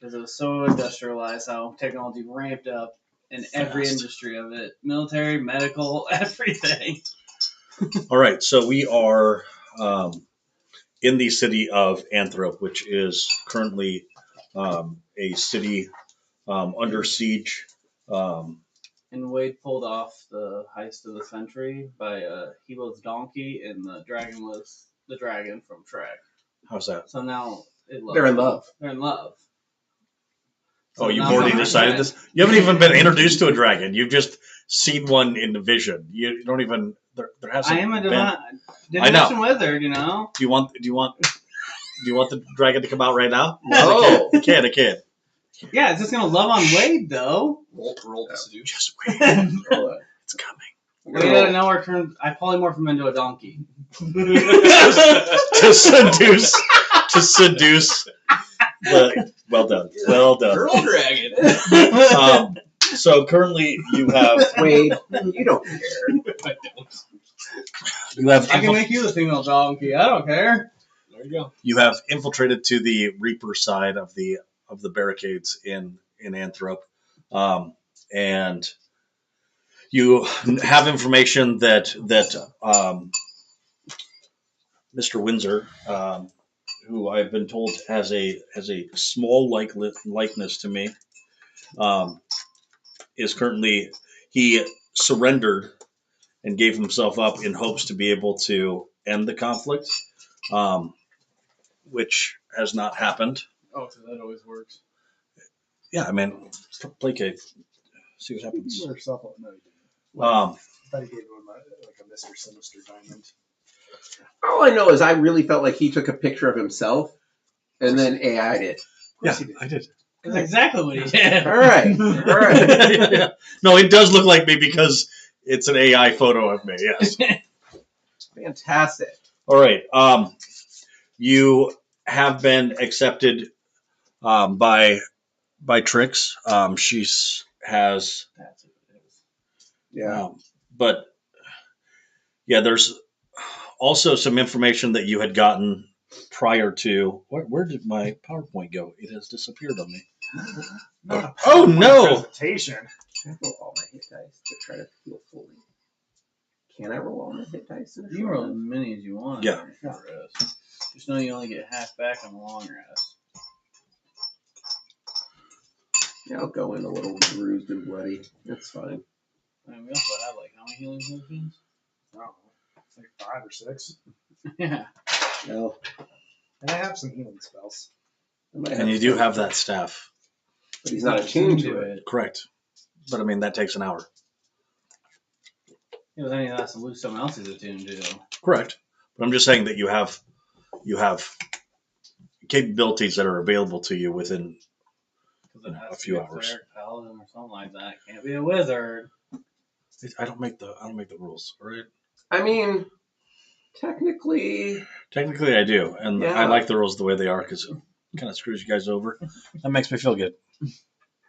because it was so industrialized, how technology ramped up in every industry of it, military, medical, everything. All right, so we are in the city of Anthrop, which is currently a city under siege. And Wade pulled off the heist of the century by he was donkey and the dragon was the dragon from Shrek. How's that? So now they're in love. They're in love. So you've already decided this? You haven't even been introduced to a dragon. You've just seen one in the vision. You don't even. There hasn't. I am a I know. divination wizard, you know. Do you want the dragon to come out right now? No. I can. Yeah, it's just gonna love on Wade though. Roll to seduce. Just wait. It's coming. We gotta know our turn. I polymorph him into a donkey. to seduce. But well done. Girl dragon. So currently you have Wade, you don't care. I don't. you have I can make you the female donkey. I don't care. There you go. you have infiltrated to the Reaper side of the barricades in Anthrop, and you have information that Mr. Windsor, who I've been told has a small likeness to me, is currently he surrendered and gave himself up in hopes to be able to end the conflict, which has not happened. Oh, so that always works. Yeah, I mean, placate, see what happens. You were supple. No, you didn't. Um, I thought he gave him like a Mr. Sinister diamond. All I know is I really felt like he took a picture of himself and then AI'd it. yeah, I did. That's exactly what he did. All right. Yeah. No, it does look like me because it's an AI photo of me. Yes. Fantastic. All right. You have been accepted by Trix. She has, That's what it is. Yeah. but yeah, there's also some information that you had gotten prior to. Where did my PowerPoint go? It has disappeared on me. Oh no! Presentation. Can I roll all my hit dice to try to feel fully? Can I roll all my hit dice? You can roll as many as you want. Yeah. On your short rest. Just know you only get half back on the long rest. Yeah, I'll go in a little bruised and bloody. That's fine. I mean, we also have like how many healing potions? I don't know. It's like 5 or 6. Yeah. No. And I have some healing spells. And you do have that staff. But he's not attuned to it. Correct. But I mean, that takes an hour. Yeah, but then he has to lose someone else's attuned to. Correct. But I'm just saying that you have capabilities that are available to you within a few hours. Paladin or something like that. Can't be a wizard. I don't make the rules, all right? I mean, technically, I do, and Yeah. I like the rules the way they are because it kind of screws you guys over. That makes me feel good.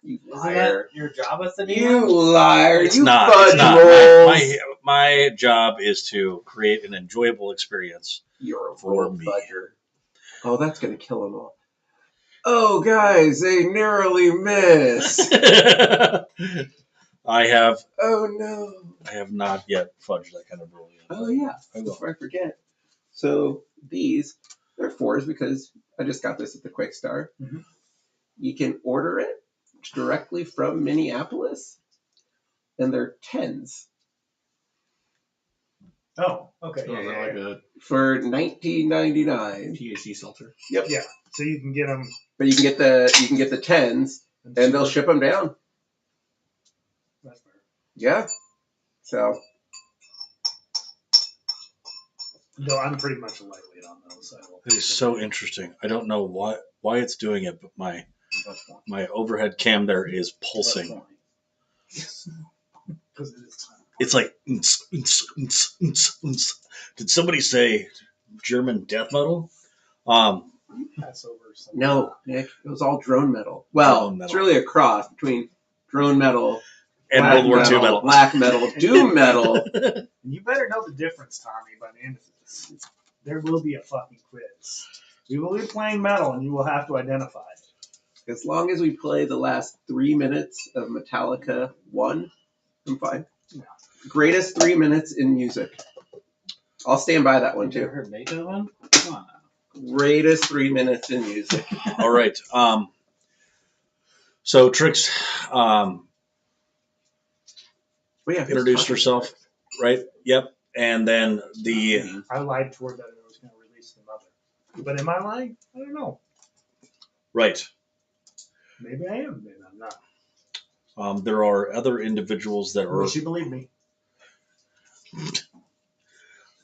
you Isn't liar. that your job as the DM? You liar. It's you not. fudge It's not. rolls. My job is to create an enjoyable experience. You're a For roll me. fudger. Oh, that's going to kill them all. Oh, guys, they narrowly miss. I have Oh, no. not yet fudged that kind of rule yet. Oh, yeah. I will. Before I forget. So these, they're 4s because I just got this at the Quick Start. Mhm. You can order it directly from Minneapolis, and they're 10s Oh, okay. So is that like a for $19.99. THC seltzer? Yep. Yeah. So you can get them. But you can get the 10s, and they'll ship them down. That's fair. Yeah. So Though I'm pretty much a lightweight on those. It is so interesting. I don't know why it's doing it, but my overhead cam there is pulsing. Because it is time. It's like, did somebody say German death metal? Pass over some. no, Nick, it was all drone metal. Well, Drone metal. it's really a cross between drone metal And black World War II metal. black metal, doom metal. You better know the difference, Tommy, by the end of this. There will be a fucking quiz. We will be playing metal, and you will have to identify it. As long as we play the last 3 minutes of Metallica 1, I'm fine. Yeah. Greatest 3 minutes in music. I'll stand by that one You ever too. heard Beethoven? Come on now. Greatest 3 minutes in music. All right. So Trix But yeah, who's introduced talking herself, first? right? Yep. And then the I lied to her that I was going to release the mother. But am I lying? I don't know. right. Maybe I am. Maybe I'm not. There are other individuals that Will are. she believe me?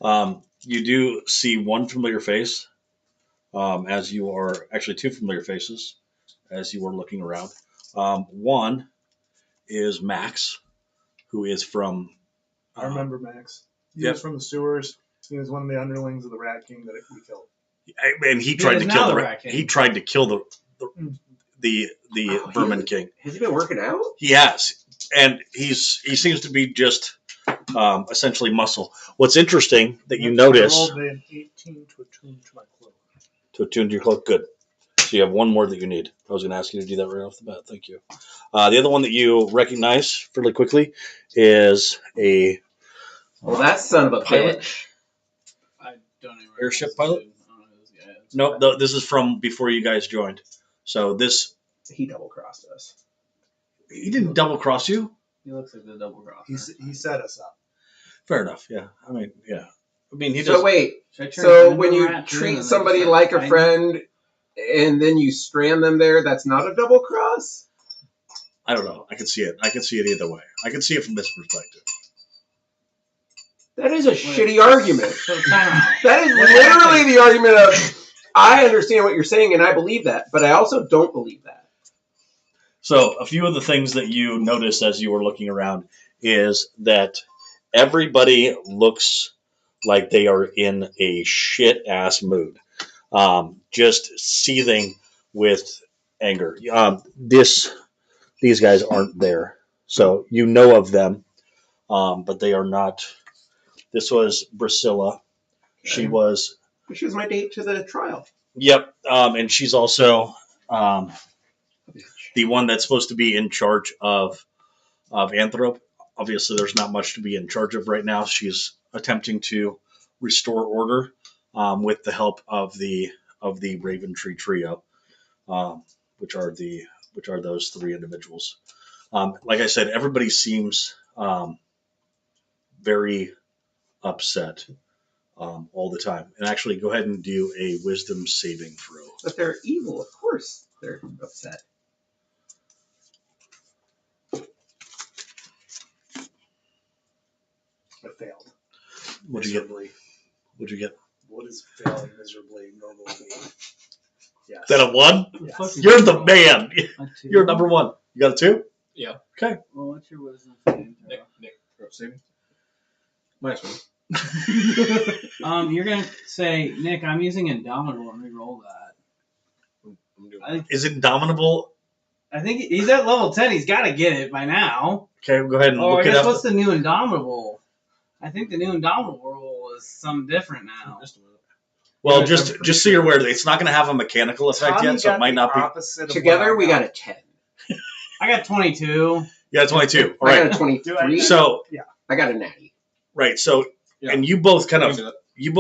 You do see one familiar face, as you are actually two familiar faces, as you are looking around. One is Max, who is from. I remember Max. He Yep. was from the sewers. He was one of the underlings of the Rat King that we killed. And he tried is to now kill the the. Rat King. He tried to kill the Oh, Vermin he- King. Has he been working out? He has, and he seems to be just essentially muscle. What's interesting that you I notice rolled an 18 to attune to my cloak. to attune to your cloak. Good. So you have one more that you need. I was going to ask you to do that right off the bat. Thank you. The other one that you recognize fairly quickly is a Well, that son of a Pilot? bitch. I don't even Airship recognize pilot? this dude. I don't know who this guy is. nope. This is from before you guys joined. So this He double crossed us. he didn't double cross you. He looks like the double crosser. He set us up. Fair enough. Yeah. I mean, yeah. I mean, he So does. wait, Should I turn so into when a you rat too, and treat then somebody just like start a fighting? friend and then you strand them there, that's not a double cross? I don't know. I can see it. I can see it either way. I can see it from this perspective. That is a shitty argument. So time out. That is What literally happened? the argument of, I understand what you're saying and I believe that, but I also don't believe that. So a few of the things that you notice as you were looking around is that everybody looks like they are in a shit ass mood, just seething with anger. These guys aren't there, so you know of them, but they are not. This was Priscilla. She Okay. was. She was my date to the trial. Yep, and she's also the one that's supposed to be in charge of Anthrop. Obviously, there's not much to be in charge of right now. She's attempting to restore order with the help of the Raven Tree Trio, which are those three individuals. Like I said, everybody seems very upset all the time. And actually, go ahead and do a Wisdom saving throw. But they're evil, of course they're upset. I failed. What'd you get? Miserably. What'd you get? What does failing miserably normally mean? Yes. Is that a one? Yes. You're the man. A two? You're number one. You got a two? Well, what's your wisdom saving throw? Nick, saving. Minus one. You're gonna say, Nick, I'm using Indomitable and re-roll that. I'm doing I think, Is Indomitable? I think he's at level 10. He's got to get it by now. Okay, go ahead and Oh, I look it guess up. what's the new Indomitable? I think the new Indomitable rule is something different now. Just a minute. Well, Yeah, just I'm pretty so you're sure. aware, it's not going to have a mechanical effect Tommy yet, so it got might the not be. opposite of Together what we I got a 10. I got 22. You got 22. All I right. got a 23. So I got a natty. right. So Yeah. and you both kind I of can do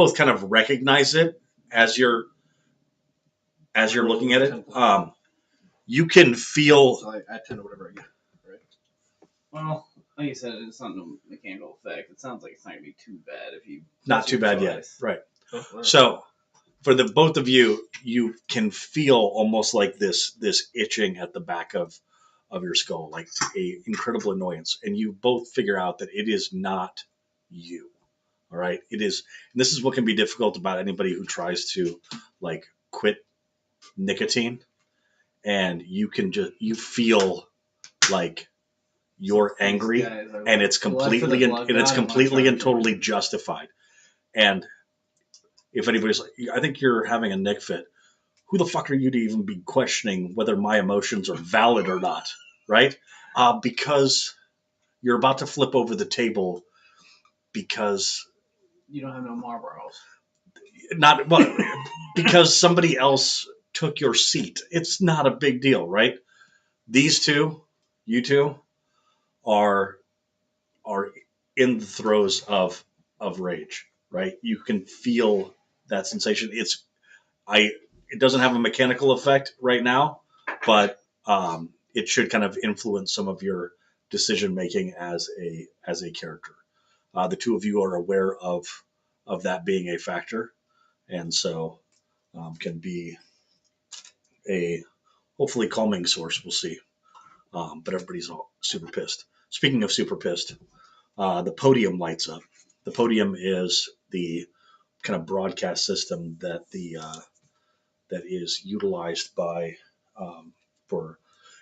that. recognize it as you're looking at it. You can feel. So I add 10 to whatever I get. Right? Well, like you said, it's not no mechanical effect. It sounds like it's not going to be too bad if you. Not too bad yet. twice. Right. Oh, whatever. So for the both of you, you can feel almost like this itching at the back of your skull, like a incredible annoyance, and you both figure out that it is not you. All right, it is. And this is what can be difficult about anybody who tries to like quit nicotine, and you feel like you're These angry, guys are and it's blood for the completely blood and it's god, I'm completely not and trying to totally join. justified. And if anybody's like, I think you're having a Nick fit. Who the fuck are you to even be questioning whether my emotions are valid or not, right? Because you're about to flip over the table because You don't have no Marlboros. not well, because somebody else took your seat. It's not a big deal, right? These two, you two, are in the throes of rage, right? You can feel that sensation. It doesn't have a mechanical effect right now, but it should kind of influence some of your decision making as a character. The two of you are aware of that being a factor, and so can be a hopefully calming source. We'll see. But everybody's all super pissed. Speaking of super pissed, the podium lights up. The podium is the kind of broadcast system that is utilized by for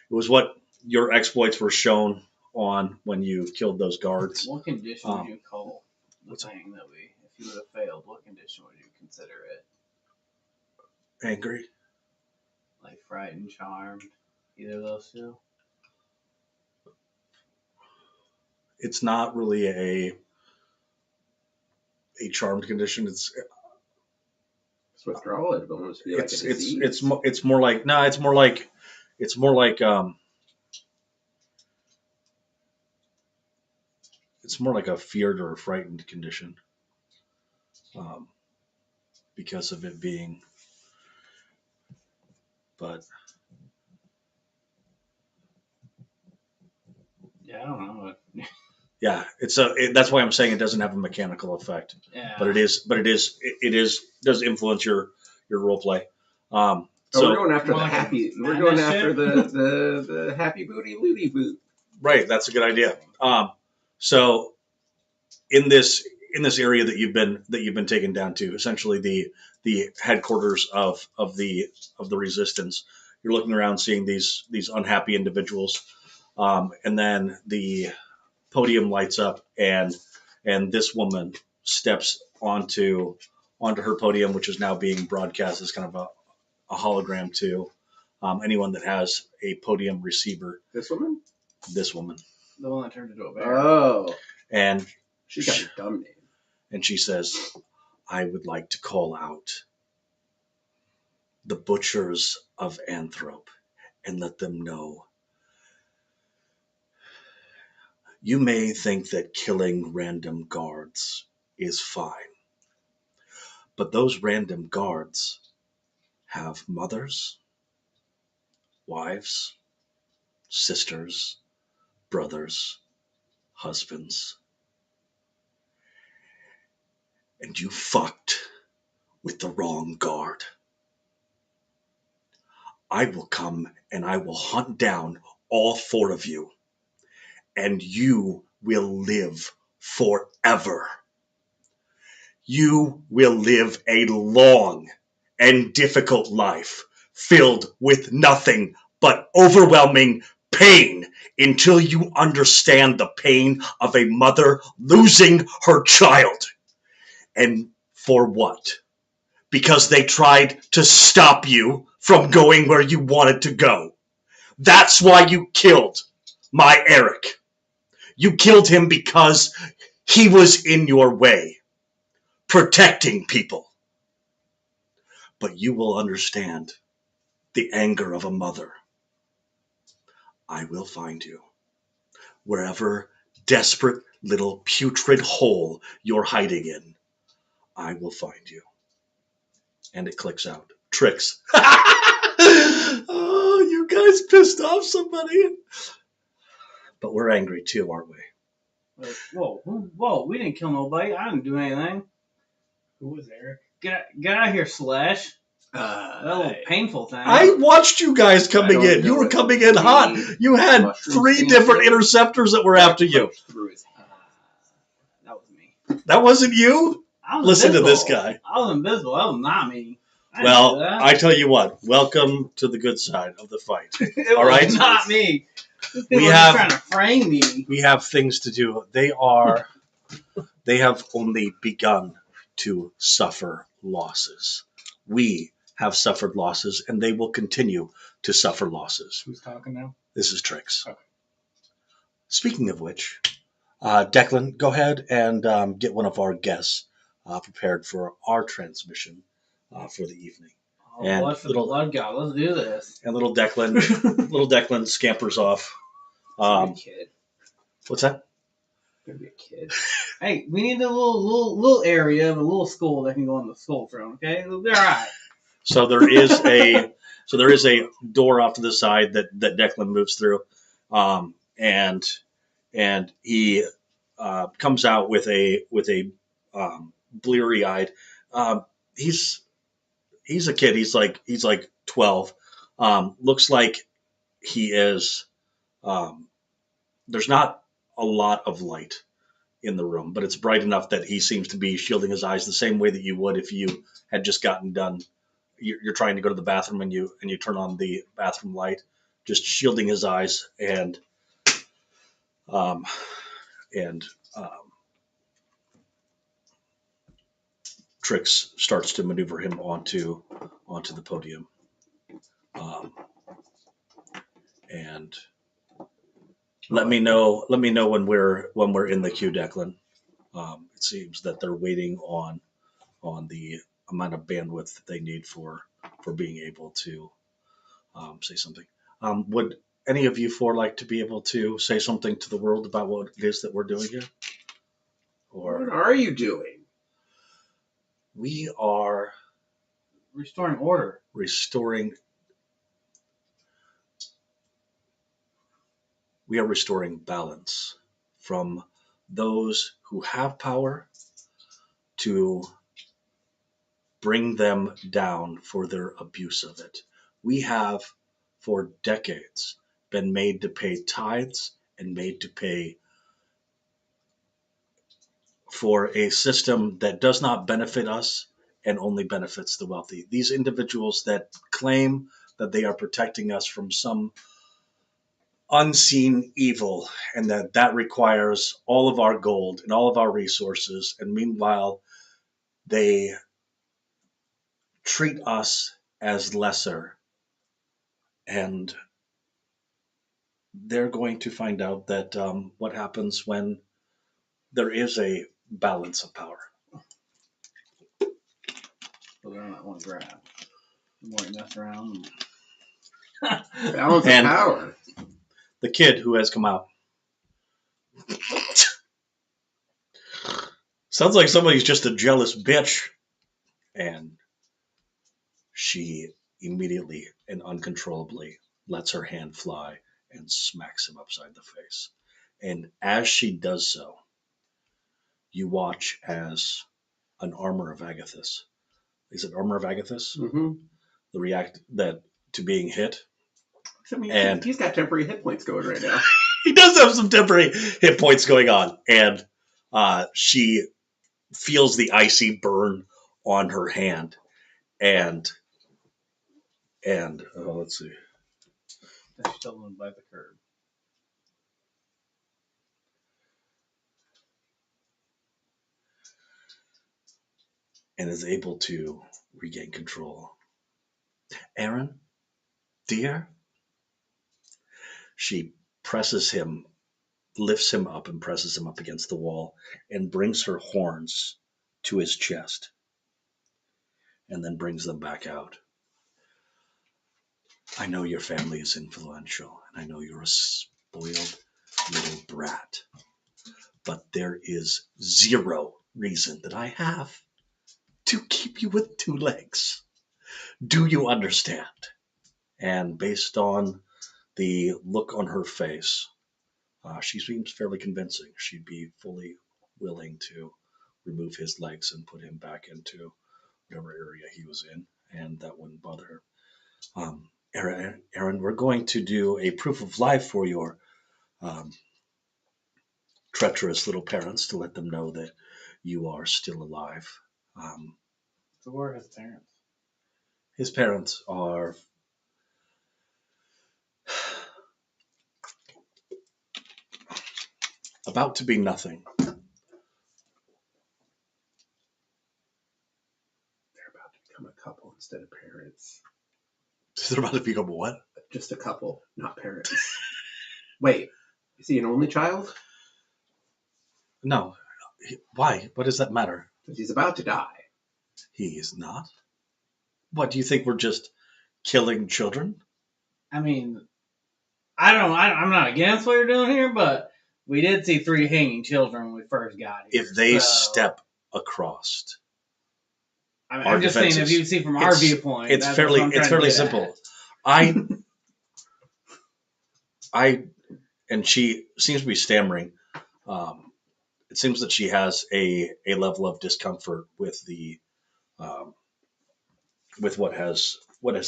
it was what your exploits were shown on when you killed those guards. What condition would you call the thing that we, if you would have failed, what condition would you consider it? Angry. Like frightened, charmed, either of those two? It's not really a charmed condition. It's withdrawal. It would almost be like a disease. It's more like no. It's more like it's more like a feared or frightened condition, because of it being. But Yeah, I don't know. yeah, that's why I'm saying it doesn't have a mechanical effect. Yeah. But it does influence your role play. So So we're going after the Well, happy. We're man, going that after shit- the happy booty looty boot. right, that's a good idea. So in this area that you've been taken down to, essentially the headquarters of the resistance, you're looking around, seeing these unhappy individuals, and then the podium lights up, and this woman steps onto her podium, which is now being broadcast as kind of a hologram to anyone that has a podium receiver. This woman? This woman. The one that turned into a bear. Oh, And she's got a dumb name. and she says, I would like to call out the butchers of Anthrop and let them know. You may think that killing random guards is fine, but those random guards have mothers, wives, sisters, brothers, husbands, and you fucked with the wrong guard. I will come and I will hunt down all 4 of you, and you will live forever. You will live a long and difficult life filled with nothing but overwhelming pain until you understand the pain of a mother losing her child. And for what? Because they tried to stop you from going where you wanted to go. That's why you killed my Eric. You killed him because he was in your way, protecting people. But you will understand the anger of a mother. I will find you. Wherever desperate little putrid hole you're hiding in, I will find you. And it clicks out. Tricks. Oh, you guys pissed off somebody. But we're angry too, aren't we? Like, whoa, we didn't kill nobody. I didn't do anything. Who was Eric? Get out of here, Slash. That little painful thing. I watched you guys coming in. You were coming in hot. You had 3 different interceptors that were after you. Through his head. That was me. That wasn't you? I was Listen to invisible. this guy. I was invisible. That was not me. I didn't Well, do that. I tell you what, welcome to the good side of the fight. It all was right? not me. These people We are have- trying to frame me. We have things to do. They have only begun to suffer losses. We have suffered losses, and they will continue to suffer losses. Who's talking now? This is Tricks. Okay. Speaking of which, Declan, go ahead and get one of our guests prepared for our transmission for the evening. Oh, And blood for the blood god. Let's do this. And little Declan scampers off. Gonna be a kid. What's that? Gonna be a kid. Hey, we need a little area of a little skull that can go on the skull throne. Okay, it'll be all right. So there is a door off to the side that Declan moves through, and he comes out with a bleary eyed. He's a kid. He's like 12. Looks like he is. There's not a lot of light in the room, but it's bright enough that he seems to be shielding his eyes the same way that you would if you had just gotten done. You're trying to go to the bathroom and you turn on the bathroom light, just shielding his eyes um, and Trix starts to maneuver him onto the podium, and let me know when we're in the queue, Declan. It seems that they're waiting on the amount of bandwidth that they need for being able to say something. Would any of you four like to be able to say something to the world about what it is that we're doing here? What are you doing? We are Restoring order. We are restoring balance from those who have power to bring them down for their abuse of it. We have, for decades, been made to pay tithes and made to pay for a system that does not benefit us and only benefits the wealthy. These individuals that claim that they are protecting us from some unseen evil and that requires all of our gold and all of our resources, and meanwhile they treat us as lesser, and they're going to find out that what happens when there is a balance of power. So they're not one grab. The more you mess around. Balance of And- power. The kid who has come out sounds like somebody's just a jealous bitch, and she immediately and uncontrollably lets her hand fly and smacks him upside the face. And as she does so, you watch as an armor of Agathis. Is it armor of Agathis? Mm-hmm. The react that to being hit. I mean, And- he's got temporary hit points going right now. He does have some temporary hit points going on, and she feels the icy burn on her hand, and let's see. They're stolen by the curb. And is able to regain control. Aaron, dear? She presses him, lifts him up and presses him up against the wall and brings her horns to his chest and then brings them back out. I know your family is influential and I know you're a spoiled little brat, but there is zero reason that I have to keep you with two legs. Do you understand? And based on the look on her face, she seems fairly convincing. She'd be fully willing to remove his legs and put him back into whatever area he was in, and that wouldn't bother her. Aaron, we're going to do a proof of life for your treacherous little parents to let them know that you are still alive. So where are his parents? His parents are about to be nothing. They're about to become a couple instead of parents. They're about to become what? Just a couple, not parents. Wait, is he an only child? No. Why? What does that matter? Because he's about to die. He is not. What do you think? We're just killing children? I mean, I don't. I'm not against what you're doing here, but we did see 3 hanging children when we first got here. If they so, step across, I'm just saying, if you see from our viewpoint, it's that's fairly what I'm trying it's to fairly get simple. at. And she seems to be stammering. It seems that she has a level of discomfort with the with what has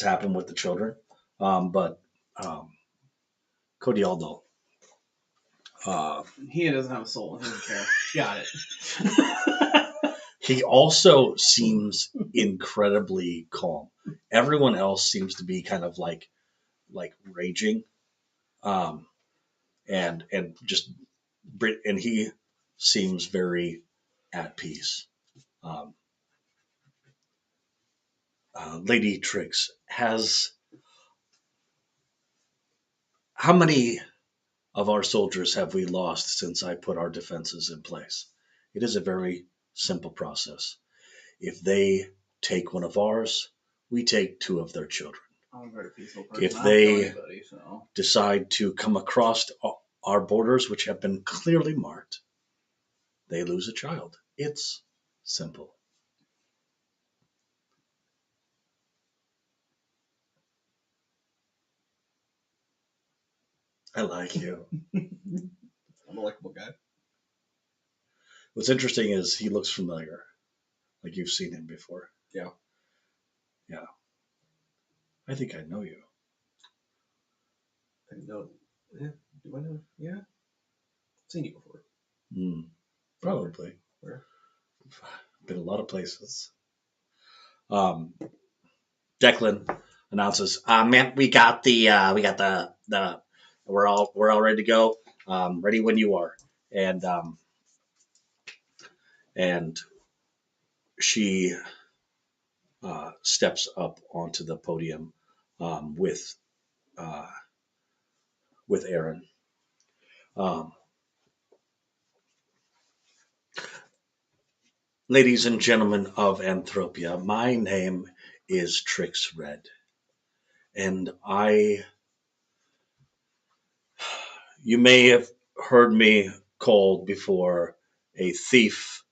happened with the children. But Cody Aldo, He doesn't have a soul. He doesn't care. Got it. he also seems incredibly calm. Everyone else seems to be kind of like raging, and just and he seems very at peace. Um, Lady Trix how many of our soldiers have we lost since I put our defenses in place? It is a very simple process. If they take one of ours, we take 2 of their children. I'm a very peaceful person. If I don't kill they anybody, so. decide to come across our borders, which have been clearly marked, they lose a child. It's simple. I like you. I'm a likable guy. What's interesting is he looks familiar, like you've seen him before. Yeah. Yeah. I think I know you. I know. Yeah. Do I know? Yeah. I've seen you before. Probably. Where? Been a lot of places. Declan announces, "Man, we got the we're all ready to go. Ready when you are." And she steps up onto the podium with Aaron. Ladies and gentlemen of Aenthropia, my name is Trix Red, and you may have heard me called before a thief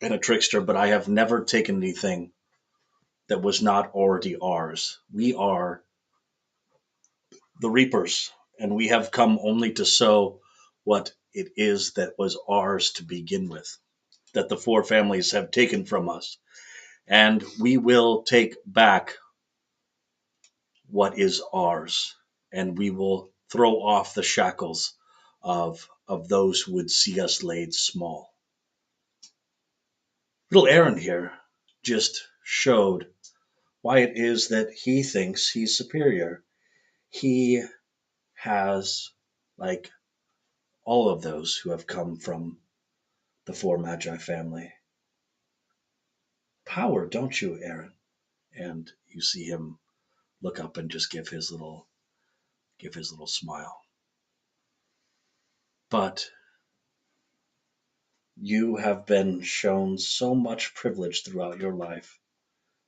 and a trickster, but I have never taken anything that was not already ours. We are the Reapers, and we have come only to sow what it is that was ours to begin with, that the 4 families have taken from us. And we will take back what is ours, and we will throw off the shackles of those who would see us laid small. Little Aaron here just showed why it is that he thinks he's superior. He has, like all of those who have come from the 4 Magi family, power, don't you, Aaron? And you see him look up and just give his little smile. But you have been shown so much privilege throughout your life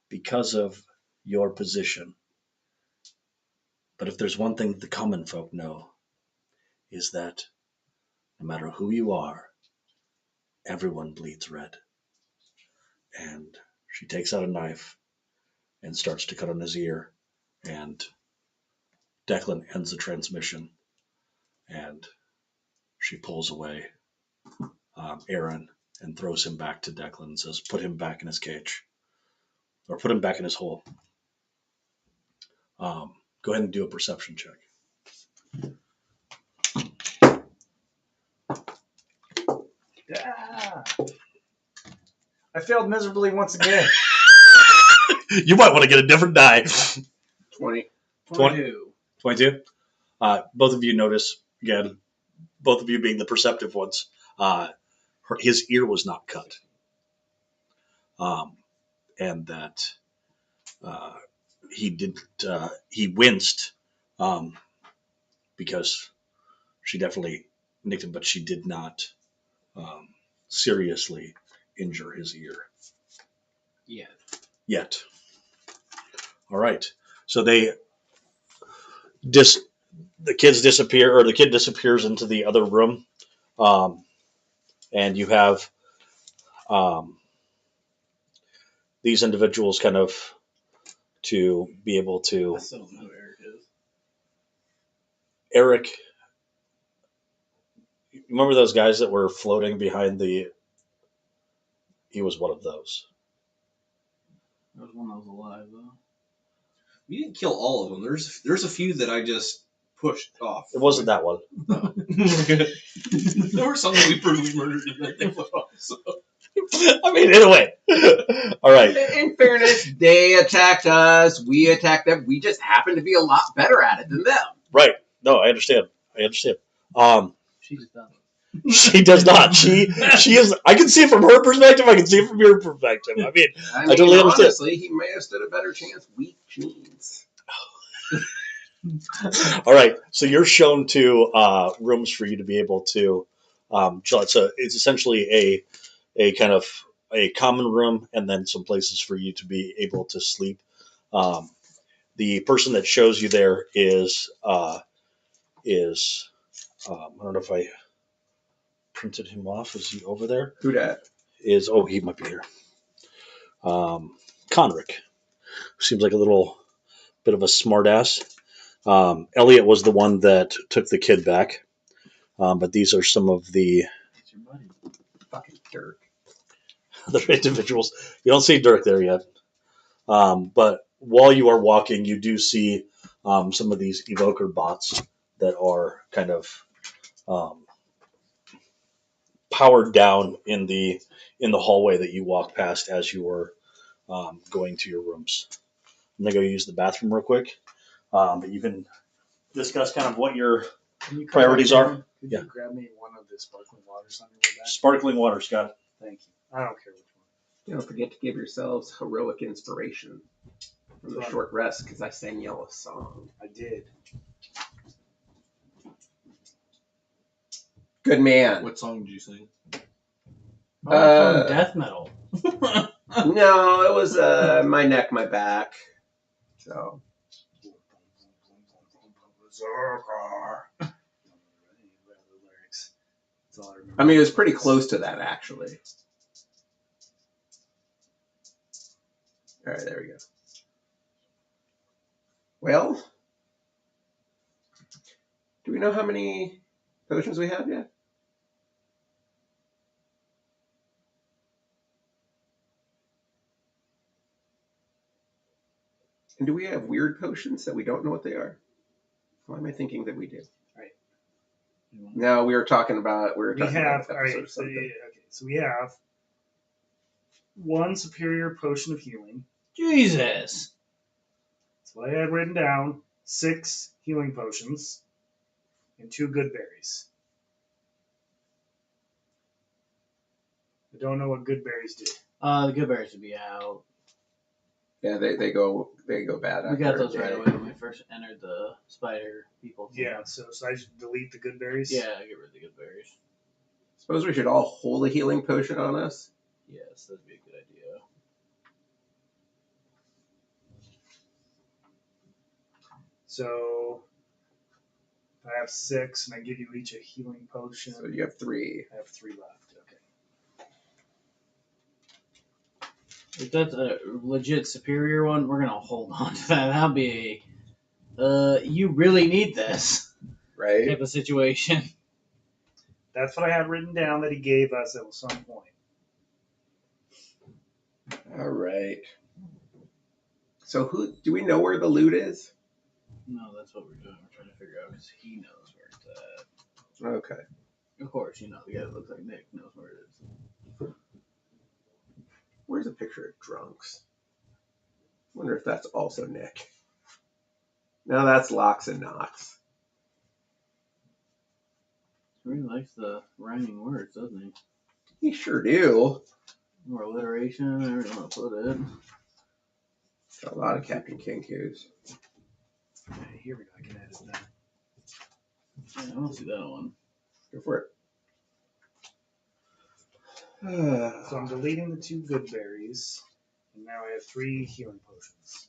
because of your position. But if there's one thing the common folk know, is that no matter who you are, everyone bleeds red. And she takes out a knife and starts to cut on his ear, and Declan ends the transmission, and she pulls away Aaron and throws him back to Declan and says, "Put him back in his cage, or put him back in his hole." Go ahead and do a perception check. Yeah. I failed miserably once again. You might want to get a different die. 20. 22. 22. Both of you notice, again, both of you being the perceptive ones, his ear was not cut. And that he didn't, he winced because she definitely nicked him, but she did not seriously injure his ear. Yeah. Yet. All right. So the kids disappear, or the kid disappears into the other room, um, and you have um, these individuals kind of to be able I to. still don't know who Eric is. Eric, remember those guys that were floating behind the? He was one of those. There was one that was alive though. We didn't kill all of them. There's a few that I just pushed off. It wasn't that one. There were some that we brutally murdered and then they flew off. So. I mean, in a way. All right. In fairness, they attacked us. We attacked them. We just happen to be a lot better at it than them. Right. No, I understand. She just doesn't. She does not. She is. I can see it from her perspective. I can see it from your perspective. I mean, I totally understand. honestly, he may have stood a better chance. Weak genes. All right. So you're shown to rooms for you to be able to chill out. So it's essentially a kind of a common room, and then some places for you to be able to sleep. Um, the person that shows you there is I don't know if I printed him off. Is he over there? Who dat? He might be here. Conric seems like a little bit of a smartass. Elliot was the one that took the kid back, but these are some of the It's your buddy. Fucking Dirk. other individuals. You don't see Dirk there yet, but while you are walking, you do see some of these evoker bots that are kind of um, powered down in the hallway that you walk past as you were going to your rooms. I'm gonna go use the bathroom real quick, but you can discuss kind of what your Can you priorities are. Could Yeah. you grab me one of the sparkling waters on your way back? Sparkling water, Scott. Thank you. I don't care which one. Don't forget to give yourselves heroic inspiration from the Right. short rest, because I sang y'all a song. I did. Good man. What song did you sing? Oh, death metal. No, it was My Neck, My Back. So That's all I remember. I mean, it was pretty close to that, actually. All right, there we go. Well, do we know how many potions we have yet? And do we have weird potions that we don't know what they are? Why am I thinking that we do? No, we were talking about We about have an all episode right. or something. So we have one superior potion of healing. Jesus. That's what I had written down. 6 healing potions and 2 good berries. I don't know what good berries do. The good berries would be out. Yeah, they go bad. We got after a those right day. away when we first entered the spider people. Yeah, so I should delete the good berries? Yeah, get rid of the good berries. Suppose we should all hold a healing potion on us. Yes, that'd be a good idea. So I have 6, and I give you each a healing potion. So you have 3. I have 3 left. Okay. If that's a legit superior one, we're gonna hold on to that. That'll be you really need this Right? type of situation. That's what I had written down that he gave us at some point. All right. So do we know where the loot is? No, that's what we're doing. We're trying to figure out because he knows where it's at. Okay. Of course, the guy that looks like Nick knows where it is. Where's a picture of drunks? Wonder if that's also Nick. No, that's Locks and Knox. He really likes the rhyming words, doesn't he? He sure do. More alliteration, I don't want to put it. Got a lot of Captain Kinkus. Okay, here we go. I can edit that. Yeah, I don't see that one. Go for it. So I'm deleting the 2 good berries, and now I have 3 healing potions.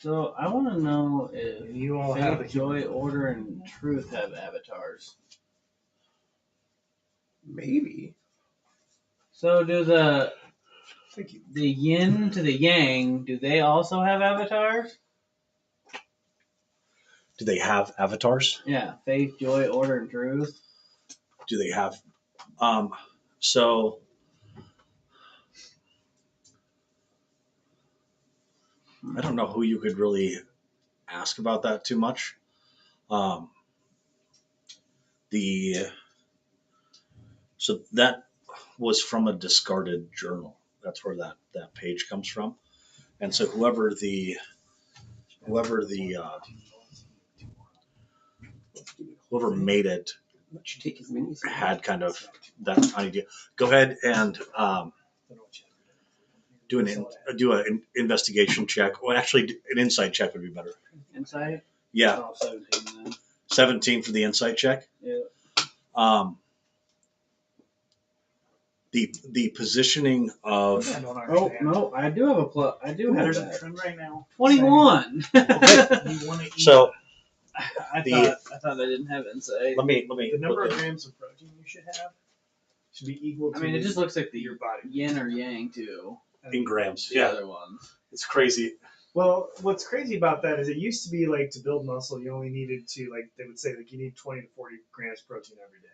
So I want to know if You all have Faith, a Joy, Order, and Truth have avatars. Maybe. So do the Thank you. yin to the yang, do they also have avatars? Do they have avatars? Yeah, Faith, Joy, Order, and Truth. Do they have? So I don't know who you could really ask about that too much. Um, the so that was from a discarded journal. That's where that page comes from. And so whoever made it Why don't you take his minis? had kind of that idea. Go ahead and do an investigation check. Well, actually, an insight check would be better. Insight? Yeah, Oh, 17 then. 17 for the insight check. Yeah. The positioning of I don't Oh, understand. no, I do have a plus. I do have There's a that. trend right now. 21! saying You want to eat so. I The- thought I didn't have insight. Let me the number look of at- grams of protein you should have should be equal to I mean, it just looks like the your body. yin or yang too. in grams. The Yeah, other ones. it's crazy. Well, what's crazy about that is it used to be like to build muscle, you only needed to they would say like you need 20 to 40 grams of protein every day.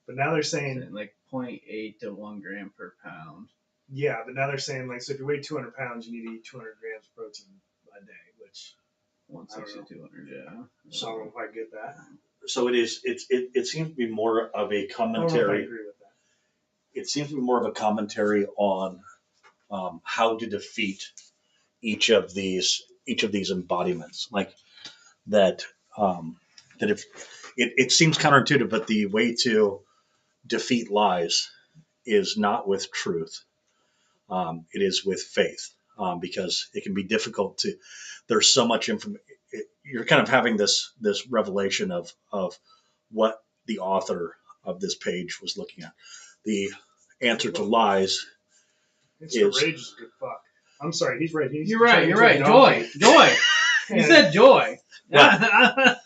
But now they're saying Like 0.8 to 1 gram per pound. yeah, but now they're saying like so if you weigh 200 pounds, you need to eat 200 grams of protein a day, which 160 200, yeah. so I don't know if I get that. So it seems to be more of a I don't know if I commentary. agree with that. It seems to be more of a commentary on how to defeat each of these embodiments. Like that that if it seems counterintuitive, but the way to defeat lies is not with truth. It is with faith, because it can be difficult to. There's so much information. You're kind of having this revelation of what the author of this page was looking at. The answer to lies. Mr. Rage is a good fuck. I'm sorry, he's right. He's You're right, turning you're into a right. donkey. Joy! You And said joy. What?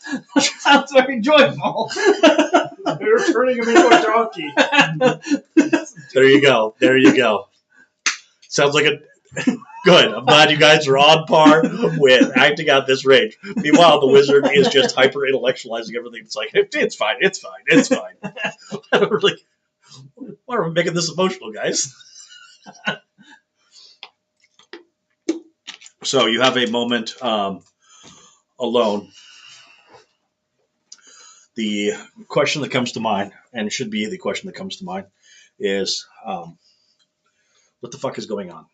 Sounds very joyful. they're turning him into a donkey. There you go. Sounds like a good. I'm glad you guys are on par with acting out this rage. Meanwhile, the wizard is just hyper intellectualizing everything. It's like it's fine. I don't really. Why are we making this emotional, guys? So you have a moment alone. The question that comes to mind, and it should be the question that comes to mind, is what the fuck is going on?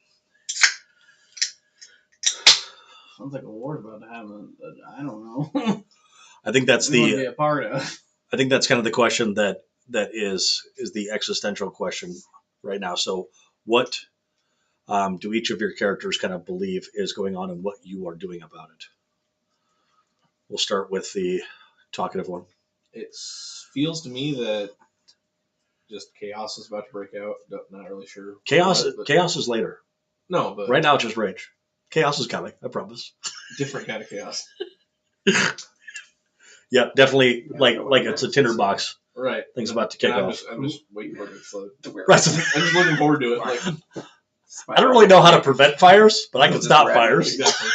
Sounds like a war about to happen. I don't know. I think that's We want to the. be a part of. I think that's kind of the question that is the existential question right now. So, what do each of your characters kind of believe is going on, and what you are doing about it? We'll start with the talkative one. It feels to me that just chaos is about to break out. Not really sure. Chaos. what, but- Chaos is later. No, but Right now, it's just rage. Chaos is coming. I promise. different kind of chaos. Yeah, definitely. Like it's a tinderbox. Right. Things about to kick And off. I'm just waiting for it to explode. Right. I'm just looking forward to it. Like, I don't really know how to prevent fires, but I can Just stop grab it. fires. exactly.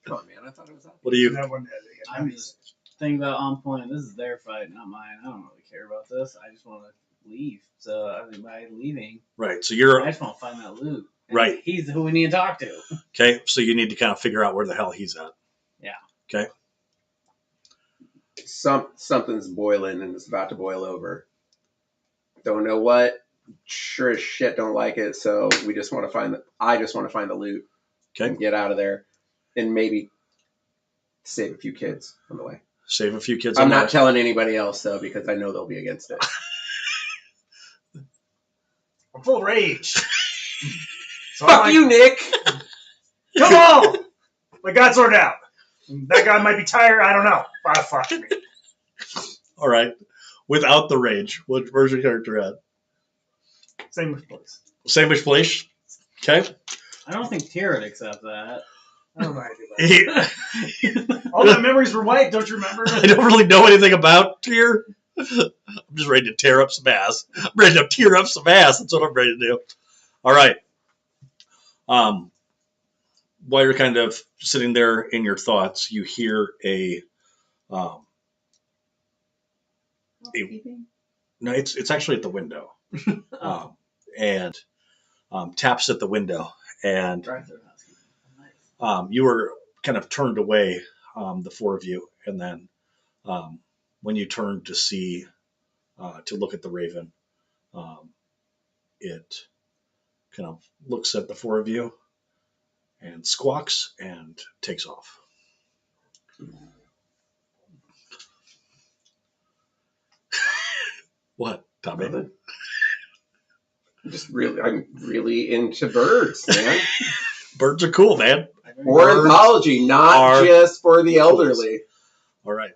Come on, man. I thought it was that. What do you? That one, I'm just thinking about on point. This is their fight, not mine. I don't really care about this. I just want to leave. So I mean, by leaving, Right. So you're I just want to find that loot. And Right. He's who we need to talk to. okay. So you need to kind of figure out where the hell he's at. Yeah. Okay. Something's boiling and it's about to boil over. Don't know what. Sure as shit don't like it. So we just want to find I just want to find the loot. Okay. And get out of there, and maybe save a few kids on the way. Save a few kids. I'm on not the- telling anybody else though because I know they'll be against it. I'm full of rage. So Fuck I'm you, Nick. Come on! My God's sword out. That guy might be tired. I don't know. Ah, fuck me. All right. Without the rage, where's your character at? Same with place. Same-ish place. Okay. I don't think Tira would accept that. I don't know anything about it. All my memories were white. Don't you remember? I don't really know anything about tear. I'm just ready to tear up some ass. I'm ready to tear up some ass. That's what I'm ready to do. All right. While you're kind of sitting there in your thoughts, you hear a no, it's actually at the window, and taps at the window, and you were kind of turned away, the four of you, and then when you turned to see to look at the raven, it kind of looks at the four of you and squawks and takes off. What, Tommy? I'm really into birds, man. Birds are cool, man. Ornithology, not just for the elderly. All right.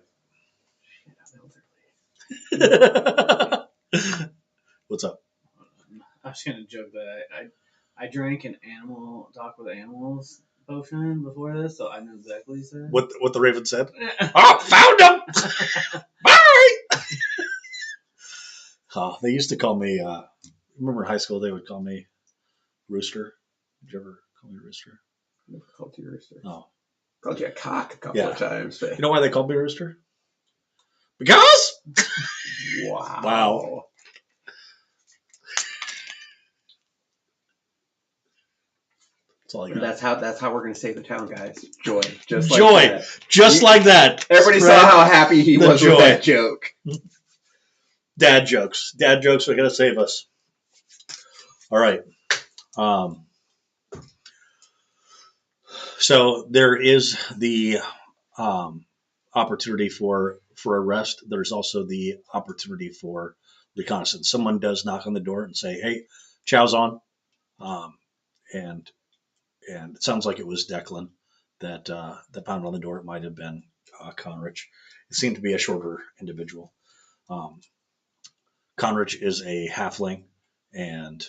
What's up? I was gonna joke that I drank an animal talk with animals potion before this, so I know exactly what he said. What the raven said? Oh, found him! Bye! They used to call me, remember in high school they would call me Rooster? Did you ever call me Rooster? I never called you Rooster. No. Called you a cock a couple of times. But... You know why they called me Rooster? Because? Wow. That's all I got. That's how we're gonna save the town, guys. Joy. Just like Joy. that. Just like that. Everybody Spread saw how happy he the was joy. with that joke. Dad jokes. Dad jokes are going to save us. All right. So there is the opportunity for arrest. There's also the opportunity for reconnaissance. Someone does knock on the door and say, "Hey, chow's on," and it sounds like it was Declan that pounded on the door. It might have been Conrich. It seemed to be a shorter individual. Conrich is a halfling, and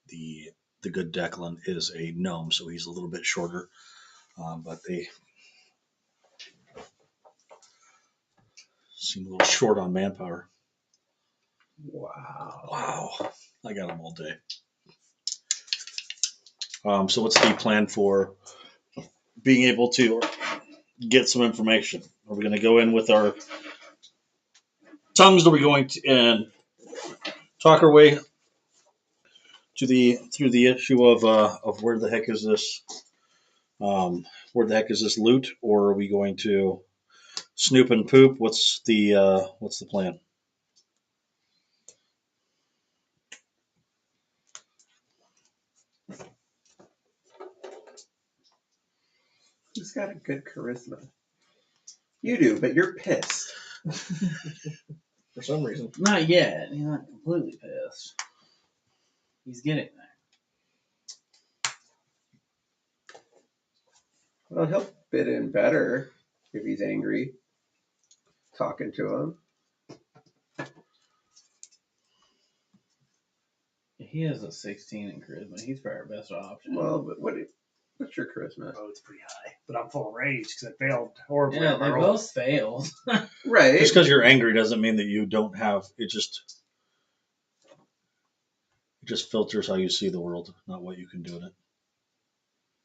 the good Declan is a gnome, so he's a little bit shorter. But they seem a little short on manpower. Wow. I got them all day. So what's the plan for being able to get some information? Are we going to go in with our tongues? Are we going to and talk our way through the issue of where the heck is this loot, or are we going to snoop and poop? What's the plan? He's got a good charisma. You do, but you're pissed. For some reason. Not yet. He's not completely pissed. He's getting there. Well, he'll fit in better if he's angry. Talking to him. He has a 16 in charisma. He's probably our best option. Well, but what's your charisma? Oh, it's pretty high. But I'm full of rage because I failed horribly. Yeah, on my they roll. both failed. Right. Just because you're angry doesn't mean that you don't have it. Just filters how you see the world, not what you can do in it.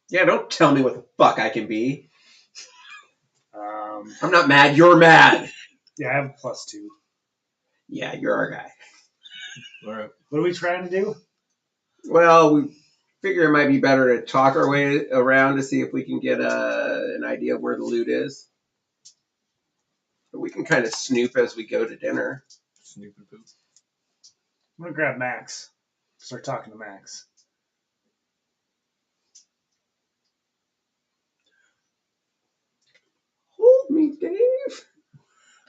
Yeah, don't tell me what the fuck I can be. I'm not mad. You're mad. Yeah, I have a +2. Yeah, you're our guy. All right. What are we trying to do? Well, we figure it might be better to talk our way around to see if we can get an idea of where the loot is. But we can kind of snoop as we go to dinner. Snoop and poop. I'm going to grab Max. Start talking to Max. Hold me, Dave.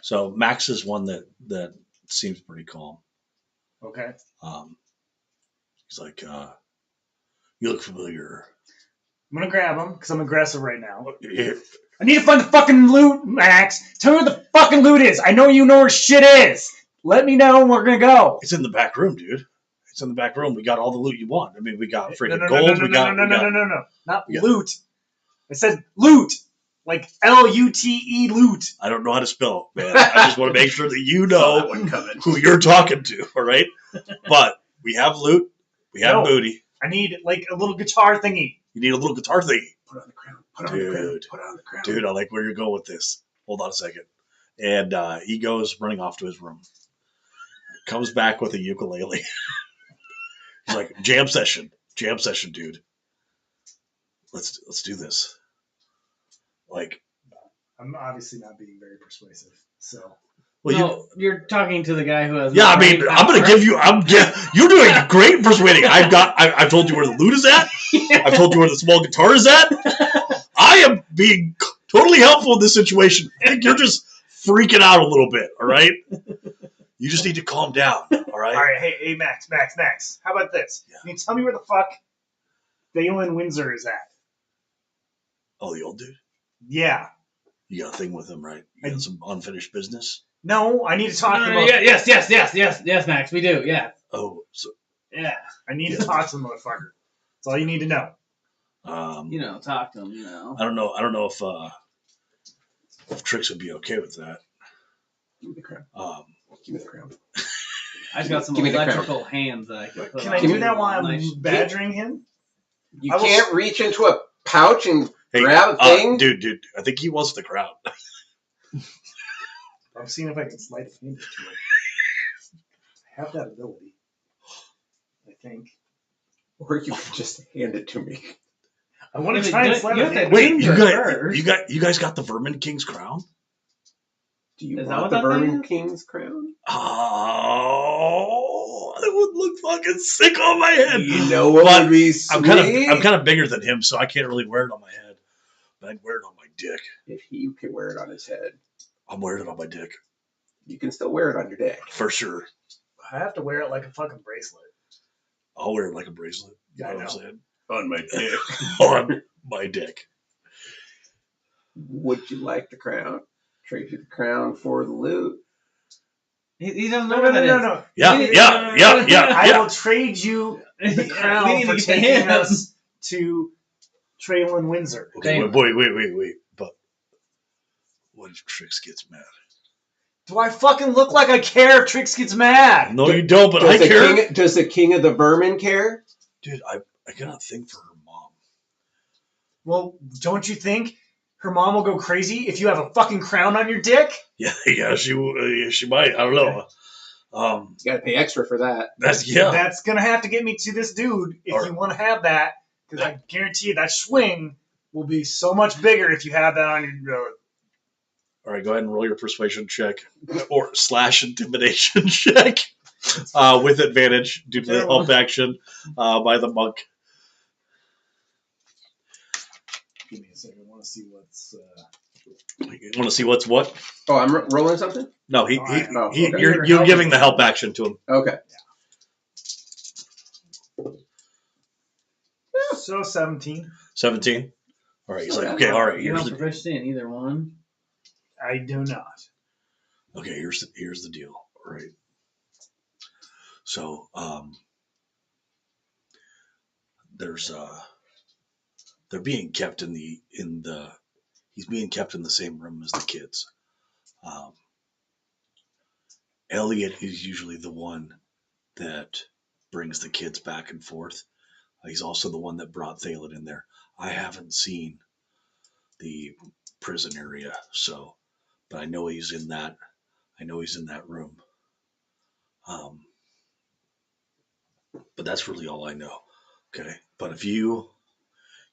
So Max is one that seems pretty calm. Okay. He's like, "You look familiar." I'm going to grab him because I'm aggressive right now. Yeah. I need to find the fucking loot, Max. Tell me where the fucking loot is. I know you know where shit is. Let me know and we're going to go. It's in the back room, dude. It's in the back room. We got all the loot you want. I mean, we got freaking No. gold. No. Not Yeah. loot. I said loot, like LUTE loot. I don't know how to spell, man. I just want to make sure that you Saw that know one coming. who you're talking to. All right, but we have loot. We have No. booty. I need like a little guitar thingy. You need a little guitar thingy. Put on the crown. Put on the crown. Dude. Put on the crown. Dude, I like where you're going with this. Hold on a second. And he goes running off to his room. Comes back with a ukulele. He's like, jam session, dude. Let's do this. Like, I'm obviously not being very persuasive, so. well, No, you're talking to the guy who has. yeah, I great mean, I'm gonna power. give you. You're doing great in persuading. I've told you where the loot is at. I've told you where the small guitar is at. I am being totally helpful in this situation. I think you're just freaking out a little bit. All right. You just need to calm down. All right. All right, hey, Max. How about this? Yeah. Can you tell me where the fuck Balin Windsor is at? Oh, the old dude. Yeah. You got a thing with him, right? You got some unfinished business. No, I need to talk to him. Yes, Max, we do. Yeah, Oh, so yeah. I need to talk to the motherfucker. That's all you need to know. Talk to him. I don't know if Trix would be okay with that. Give me the crown. Give me the crown. I've got some Give me the crown. electrical hands that I can put Can on. I do that while I'm Nice. badgering him? You I will can't reach into a pouch and Hey, grab a thing. dude, I think he wants the crowd. I'm seeing if I can slide a hand to it. I have that ability. I think. Or you could just hand it to me. I want Yeah, to but try and you- slide you a have hand. to- Wait, Ginger you guys got the Vermin King's crown? Do you Is that want what the that thing Vermin is? King's crown? Oh, that would look fucking sick on my head. You know what But would be sweet? I'm kind of bigger than him, so I can't really wear it on my head. But I'd wear it on my dick. If he could wear it on his head, I'm wearing it on my dick you can still wear it on your dick. for sure. I have to wear it like a fucking bracelet. I'll wear it like a bracelet. You know I what I'm know. saying? On my dick. On my dick. Would you like the crown? Trade you the crown for the loot. He doesn't know No, where that is. no. Yeah. I will trade you the We crown need for to get taking him. us to Traylon Windsor. Okay, Damn. wait. But what if Trix gets mad? Do I fucking look like I care if Trix gets mad? No, you don't, but I care. Does the king of the vermin care? Dude, I cannot think for her mom. Well, don't you think her mom will go crazy if you have a fucking crown on your dick? Yeah, she might. I don't know. You got to pay extra for that. That's That's gonna have to get me to this dude if Or- you want to have that, because I guarantee you that swing will be so much bigger if you have that on your. All right, go ahead and roll your persuasion check or / intimidation check with advantage due to the help action by the monk. Give me a second. I want to see what's. You want to see what's what? Oh, I'm rolling something? No, okay. you're giving the help action to him. Okay. So 17. 17. All right, he's like, Okay. okay, all right. You're Here's not the, proficient in either one. I do not. okay, here's the deal. All right. So there's they're being kept in the he's being kept in the same room as the kids. Elliot is usually the one that brings the kids back and forth. He's also the one that brought Thalen in there. I haven't seen the prison area, but I know he's in that. I know he's in that room. But that's really all I know. Okay, but if you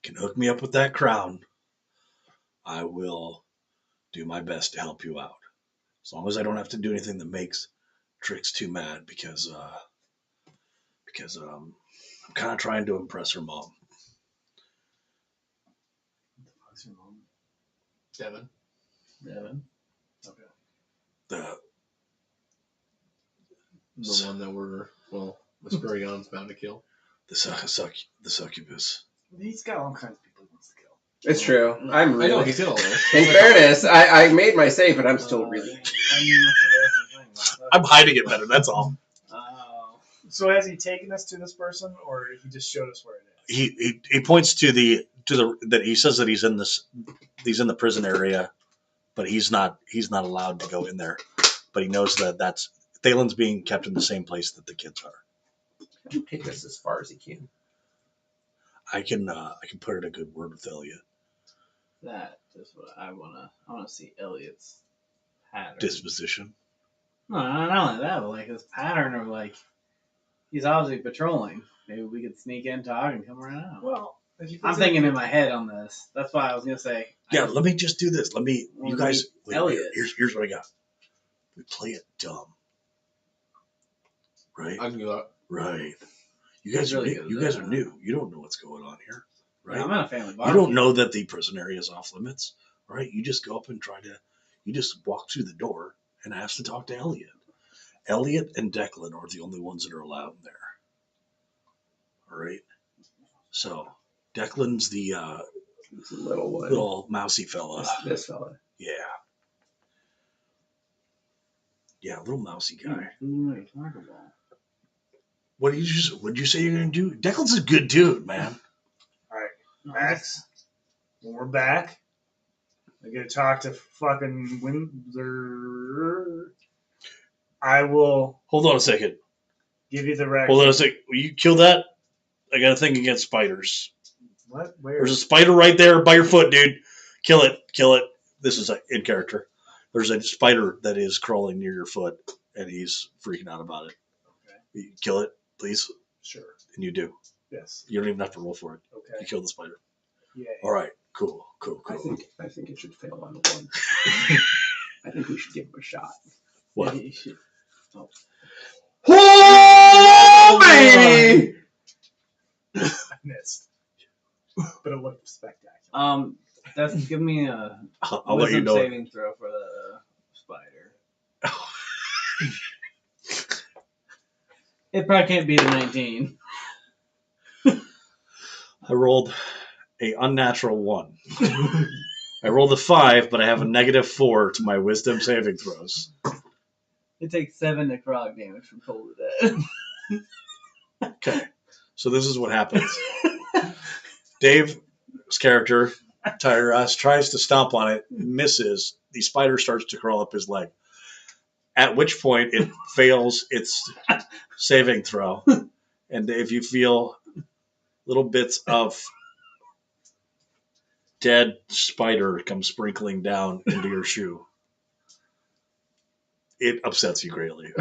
can hook me up with that crown, I will do my best to help you out. As long as I don't have to do anything that makes Trix too mad, because I'm kind of trying to impress her mom. What's your mom? Devin. Okay. The The one that Vesperion's bound to kill. the succubus. He's got all kinds of people he wants to kill. It's true. I'm I know, really. he's got all those. In fairness, I made my save, but I'm still really. I'm hiding it better. That's all. So has he taken us to this person, or he just showed us where it is? He points to the that he says that he's in the prison area, but he's not allowed to go in there. But he knows that Thalen's being kept in the same place that the kids are. Take us as far as he can. I can put in a good word with Elliot. That is what I wanna see Elliot's pattern. Disposition. No, not only that, but like his pattern of like he's obviously patrolling. Maybe we could sneak in, talk, and come right out. Well, I'm thinking in my head on this. That's why I was gonna say. Yeah, let me just do this. You guys. Wait, Elliot. here's what I got. We play it dumb, right? I can do that. Right. You guys Really are good new. at You guys that. are new. You don't know what's going on here, right? Yeah, I'm at a family You barbecue. don't know that the prison area is off limits, right? You just go up and you just walk through the door and ask to talk to Elliot. Elliot and Declan are the only ones that are allowed in there. All right. So Declan's the He's a little one. little mousy fella. This fella. Yeah. Yeah, little mousy guy. Who are you talking about? What did you say you're gonna do? Declan's a good dude, man. All right, No, Max. When we're back, I get to talk to fucking Windsor. I will Hold on a second. give you the record. Hold on a second. Will you kill that? I got a thing against spiders. What? Where? There's a spider right there by your foot, dude. Kill it. Kill it. This is in character. There's a spider that is crawling near your foot, and he's freaking out about it. Okay. You kill it, please. Sure. And you do. Yes. You don't even have to roll for it. You Okay. kill the spider. Yeah. All right. Cool. I think it should fail on the one. I think we should give him a shot. What? You should- Oh, baby! I missed, but it looked spectacular. That's give me a I'll let you wisdom know. saving throw for the spider. It probably can't be the 19. I rolled a unnatural 1. I rolled a 5, but I have a -4 to my wisdom saving throws. It takes 7 necrotic damage from cold to dead. Okay. So this is what happens. Dave's character, Tiger Ass, tries to stomp on it, misses. The spider starts to crawl up his leg. At which point it fails its saving throw. And if you feel little bits of dead spider come sprinkling down into your shoe, it upsets you greatly.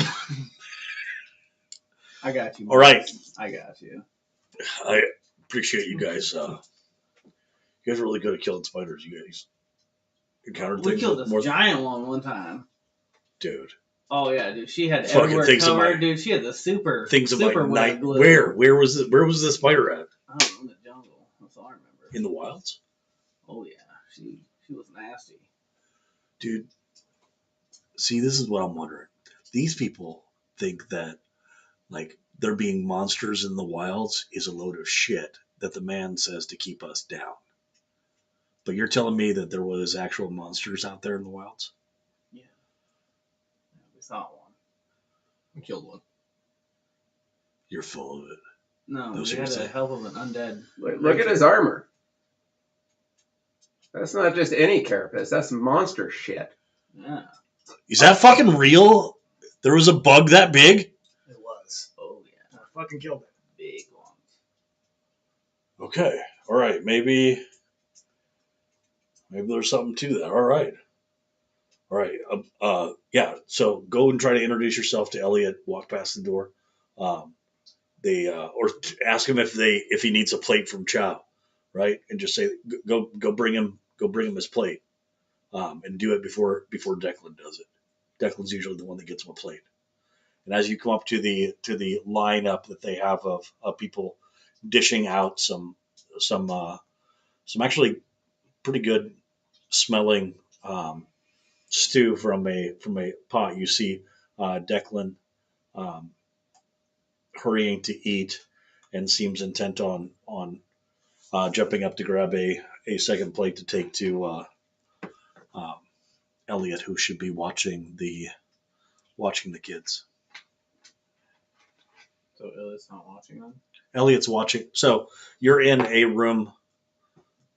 I got you. All right. I got you. I appreciate you guys. You guys are really good at killing spiders. You guys encountered We things killed with this more giant one time. dude. Oh yeah, dude. She had Fucking everywhere things of covered, my- dude. She had the super Things of super like wet night. glue. Where was the spider at? I don't know, in the jungle. That's all I remember. In the wilds, Oh yeah, she was nasty. dude. See, this is what I'm wondering. These people think that like there being monsters in the wilds is a load of shit that the man says to keep us down. But you're telling me that there was actual monsters out there in the wilds? Yeah, we saw one. I killed one. You're full of it. No, Those we are had the the same. help of an undead. Look at his armor. That's not just any carapace. That's monster shit. Yeah. Is that fucking real? There was a bug that big? It was. Oh yeah. I fucking killed it. Big ones. Okay. All right. Maybe there's something to that. All right. All right. Yeah. So go and try to introduce yourself to Elliot. Walk past the door. Or ask him if he needs a plate from Chow, right? And just say go bring him his plate, and do it before Declan does it. Declan's usually the one that gets him a plate. And as you come up to the lineup that they have of people dishing out some actually pretty good smelling stew from a pot, you see Declan hurrying to eat and seems intent on jumping up to grab a second plate to take to Elliot, who should be watching the kids. So Elliot's not watching them. Elliot's watching. So you're in a room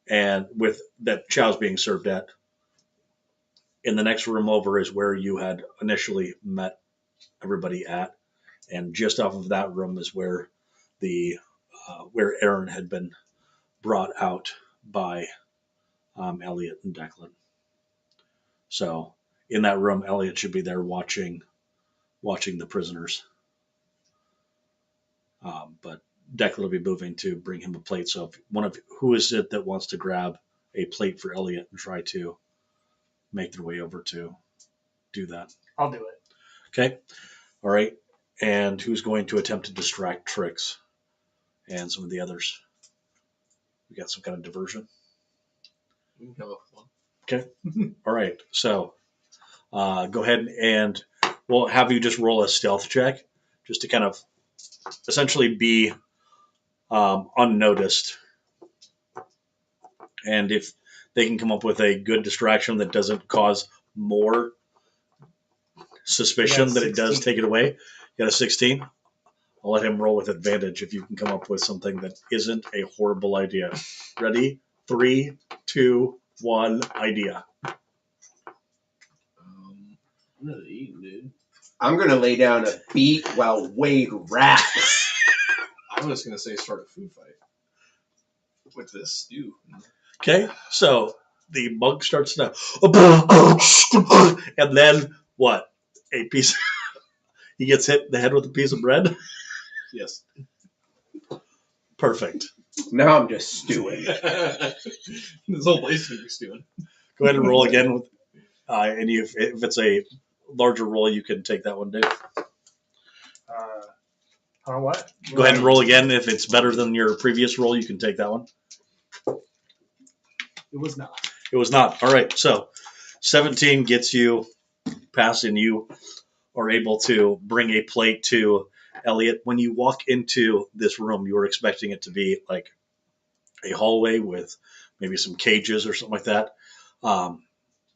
and with that chow's being served at. In the next room over is where you had initially met everybody at, and just off of that room is where the where Aaron had been brought out by Elliot and Declan. So in that room, Elliot should be there watching the prisoners. But Declan will be moving to bring him a plate. So if who is it that wants to grab a plate for Elliot and try to make their way over to do that? I'll do it. Okay. All right. And who's going to attempt to distract Trix and some of the others? We got some kind of diversion. We can come up with one. Okay. All right. So go ahead and we'll have you just roll a stealth check just to kind of essentially be unnoticed. And if they can come up with a good distraction that doesn't cause more suspicion that it does take it away, you got a 16. I'll let him roll with advantage if you can come up with something that isn't a horrible idea. Ready? 3, 2, 1, idea. I'm not eating, dude. I'm gonna lay down a beat while Wade raps. I'm just gonna say start a food fight with this stew. Okay, so the monk starts to, and then what? A piece. He gets hit in the head with a piece of bread. Yes. Perfect. Now I'm just stewing. This whole place is stewing. Go ahead and roll again with, and if it's a larger roll, you can take that one, Dave. What? Go ahead and roll again. If it's better than your previous roll, you can take that one. It was not. It was not. All right. So 17 gets you past, and you are able to bring a plate to Elliot. When you walk into this room, you were expecting it to be like a hallway with maybe some cages or something like that.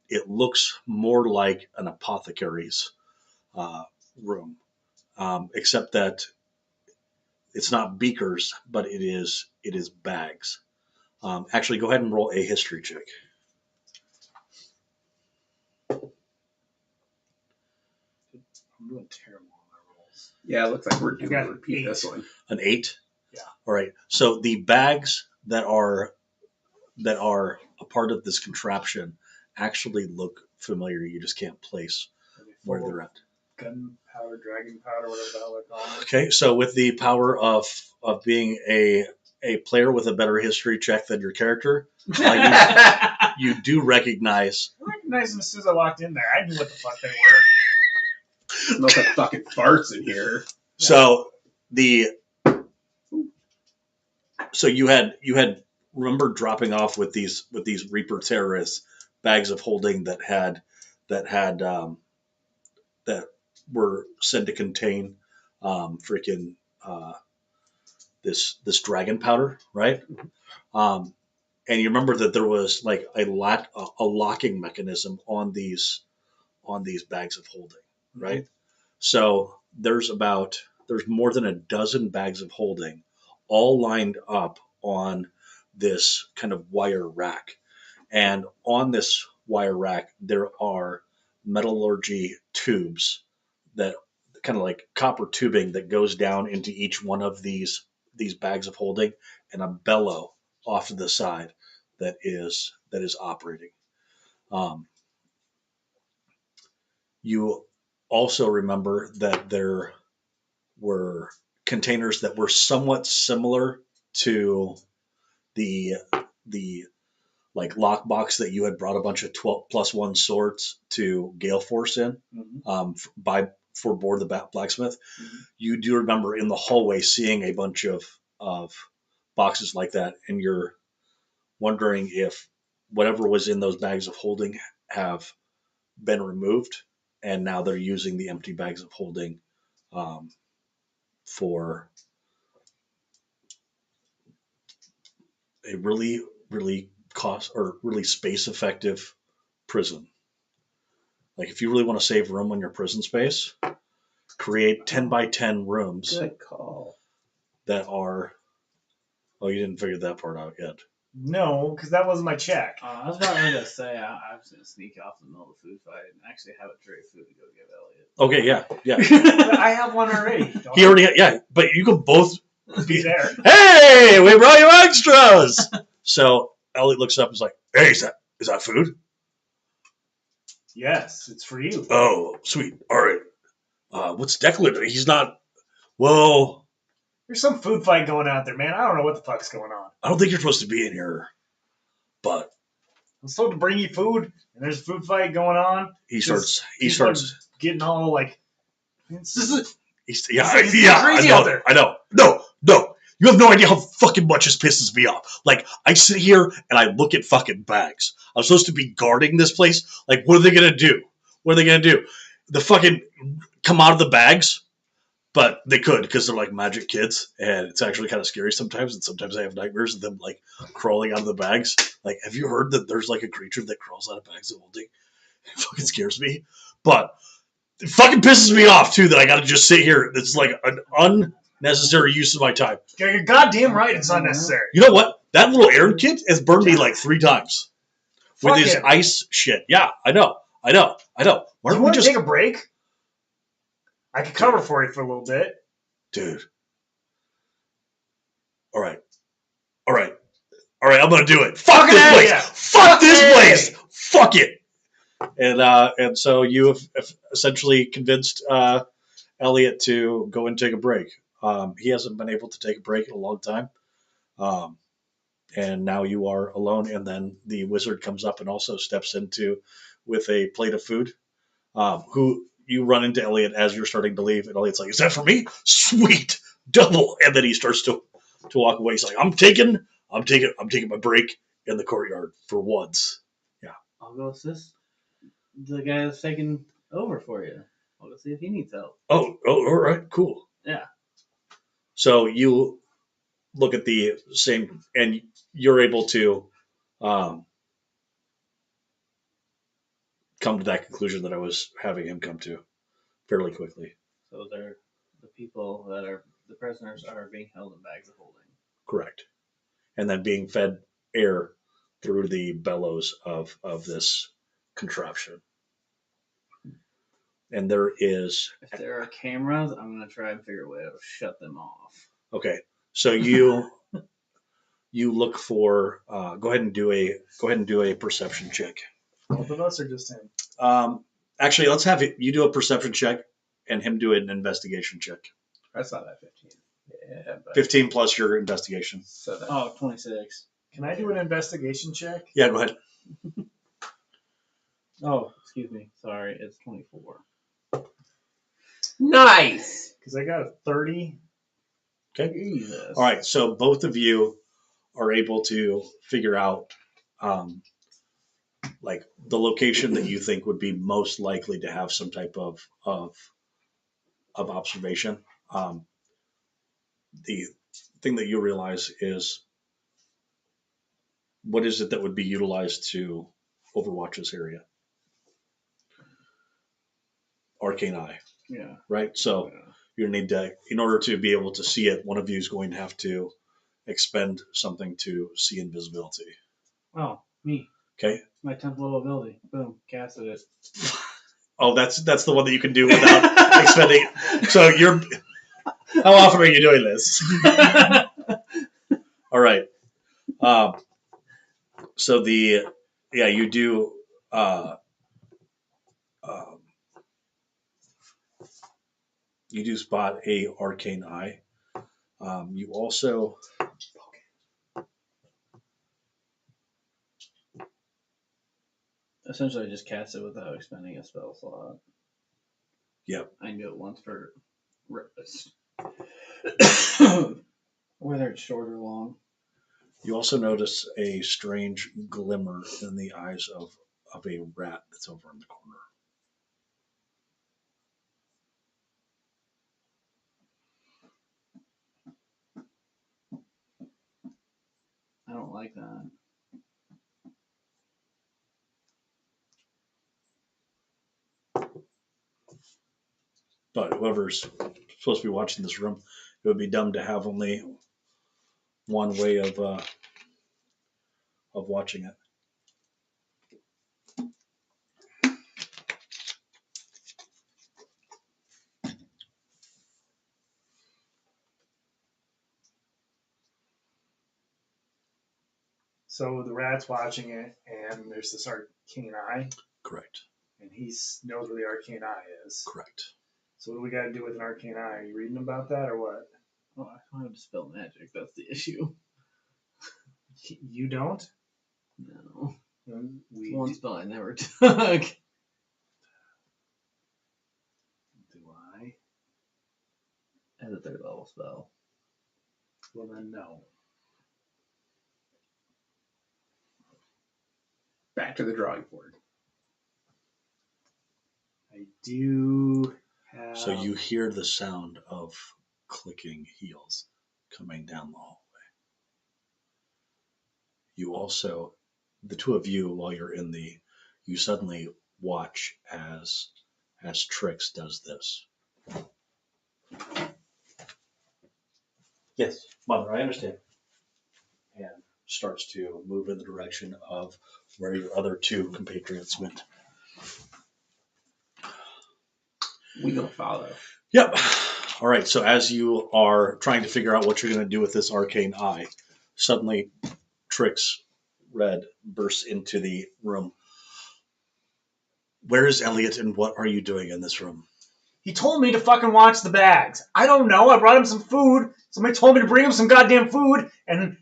It looks more like an apothecary's room, except that it's not beakers, but it is bags. Actually, go ahead and roll a history check. I'm doing terrible on my rolls. Yeah, it looks like we're due to got repeat 8. this one. An 8. Yeah. All right. So the bags that are a part of this contraption actually look familiar. You just can't place where they're at. Gunpowder, dragon powder, whatever the hell they're called. Okay, so with the power of being a player with a better history check than your character, you do recognize. I recognized them as soon as I walked in there. I knew what the fuck they were. Smells like fucking farts in here. So you had remember dropping off with these Reaper terrorists bags of holding that were said to contain this dragon powder, right? And you remember that there was like a locking mechanism on these bags of holding, right? Mm-hmm. So there's more than a dozen bags of holding, all lined up on this kind of wire rack, and on this wire rack there are metallurgy tubes that kind of like copper tubing that goes down into each one of these bags of holding, and a bellow off to the side that is operating. You also remember that there were containers that were somewhat similar to the like lockbox that you had brought a bunch of 12+1 swords to Gale Force in, for board the blacksmith. Mm-hmm. You do remember in the hallway seeing a bunch of boxes like that, and you're wondering if whatever was in those bags of holding have been removed, and now they're using the empty bags of holding for a really, really really space effective prison. Like if you really want to save room on your prison space, create 10 by 10 rooms. Good call. That are, oh, you didn't figure that part out yet. No, because that wasn't my check. I was about to say I was gonna sneak off in the middle of the food fight and actually have a tray of food to go give Elliot. Okay, yeah. But I have one already. He already had, yeah, but you can both be there. Hey, we brought you extras. So Elliot looks up and is like, hey, is that food? Yes, it's for you. Oh, sweet. All right. What's Declan doing? He's not. Well, There's some food fight going on out there, man. I don't know what the fuck's going on. I don't think you're supposed to be in here. But I'm supposed to bring you food, and there's a food fight going on. he starts. Getting all like. Yeah, It's yeah. crazy out there. I know. No. You have no idea how fucking much this pisses me off. Like, I sit here and I look at fucking bags. I'm supposed to be guarding this place. Like, what are they gonna do? The fucking come out of the bags? But they could, because they're like magic kids, and it's actually kind of scary sometimes. And sometimes I have nightmares of them like crawling out of the bags. Like, have you heard that there's like a creature that crawls out of bags of holding? It fucking scares me. But it fucking pisses me off too that I got to just sit here. It's like an unnecessary use of my time. You're goddamn right. It's unnecessary. You know what? That little Aaron kid has burned me like 3 times with Fuck his him. ice shit. Yeah, I know. Why Do don't you we want to just, take a break? I could cover for you for a little bit. dude? All right. I'm gonna do it. Fuck this place. Yeah. Fuck this place. Fuck it. And so you have essentially convinced Elliot to go and take a break. He hasn't been able to take a break in a long time. And now you are alone. And then the wizard comes up and also steps into with a plate of food. Who you run into Elliot as you're starting to leave, and Elliot's like, "Is that for me? Sweet, double!" And then he starts to walk away. He's like, I'm taking my break in the courtyard for once." I'll go assist the guy that's taking over for you. I'll go see if he needs help. Oh, all right, cool. Yeah. So you look at the same, and you're able to come to that conclusion that I was having him come to fairly quickly. So they're the people that are the prisoners are being held in bags of holding. Correct. And then being fed air through the bellows of this contraption. And there is. If there are cameras, I'm gonna try and figure a way to shut them off. Okay. So you look for. Go ahead and do a perception check. Both of us or just him? Actually, let's have you do a perception check and him do an investigation check. I saw that 15. Yeah, but 15 plus your investigation. so that, Oh, 26. Can I do an investigation check? Yeah, go ahead. Oh, excuse me. Sorry, it's 24. nice. Because I got a 30. Okay. Jesus. All right. So both of you are able to figure out like the location that you think would be most likely to have some type of observation. The thing that you realize is what is it that would be utilized to overwatch this area? Arcane eye, Yeah. right? So Yeah. you need to, in order to be able to see it, one of you is going to have to expend something to see invisibility. Oh, me. Okay. My 10th level ability. Boom. Casted it. Oh, that's the one that you can do without expending. So you're. How often are you doing this? All right. So you do. You do spot a arcane eye. You also. Essentially, I just cast it without expending a spell slot. Yep. I can do it once per rest. Whether it's short or long. You also notice a strange glimmer in the eyes of a rat that's over in the corner. I don't like that. But whoever's supposed to be watching this room, it would be dumb to have only one way of of watching it. So the rat's watching it, and there's this arcane eye, Correct. and he knows where the arcane eye is. Correct. So what do we got to do with an arcane eye? Are you reading about that or what? Oh, I don't have to spell magic. That's the issue. You don't? No. We One do. spell I never took. Do I? As a 3rd level spell. Well then, no. Back to the drawing board. I do have. So you hear the sound of clicking heels coming down the hallway. You also, the two of you, while you're in the, you suddenly watch as Trix does this. Yes, Mother, I understand. And starts to move in the direction of where your other two compatriots went. We don't follow. Yep. All right. So as you are trying to figure out what you're going to do with this arcane eye, suddenly Trix Red bursts into the room. Where is Elliot and what are you doing in this room? He told me to fucking watch the bags. I don't know. I brought him some food. Somebody told me to bring him some goddamn food and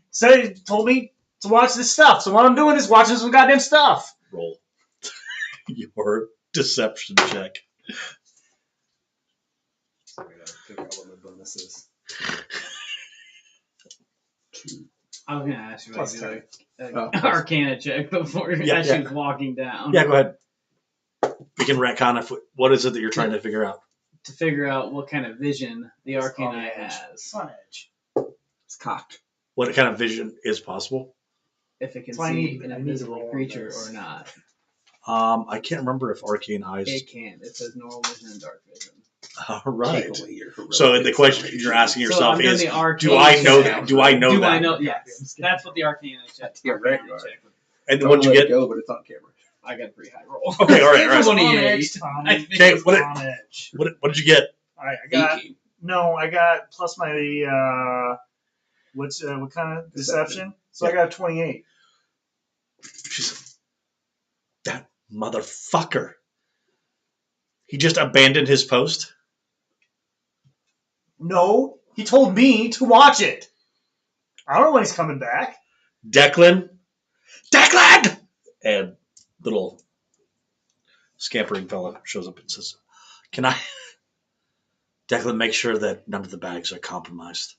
told me to watch this stuff. So what I'm doing is watching some goddamn stuff. Roll your deception check. I gotta figure out what my bonus is. I was going to ask you if I Plus could do 10. an Arcana check before as she was walking down. Yeah, go ahead. We can retcon if what is it that you're trying to figure out? To figure out what kind of vision the Arcana on edge. has. It's on edge. It's cocked. What kind of vision is possible? If it can So I see need- an I need to invisible roll on creature this. or not. I can't remember if arcane eyes. It can. It says normal vision and dark vision. All right. Take away your heroic So the question you're asking So yourself I'm doing is, the Arcana do I know check. that? Do I know Do that? I know? Yes. That's what the Arcana check. Yeah, Arcana right. check. And Don't what'd you let it get? go, but it's on camera. I got a pretty high roll. Okay, all right, all right. It's only On 8. edge, Tommy. I think Okay, it's what- on edge. What did you get? Alright, I got 18. I got plus my what kind of deception? So I got a 28. She said, that motherfucker. He just abandoned his post? No, he told me to watch it. I don't know when he's coming back. Declan? Declan! And little scampering fella shows up and says, can I, Declan, make sure that none of the bags are compromised?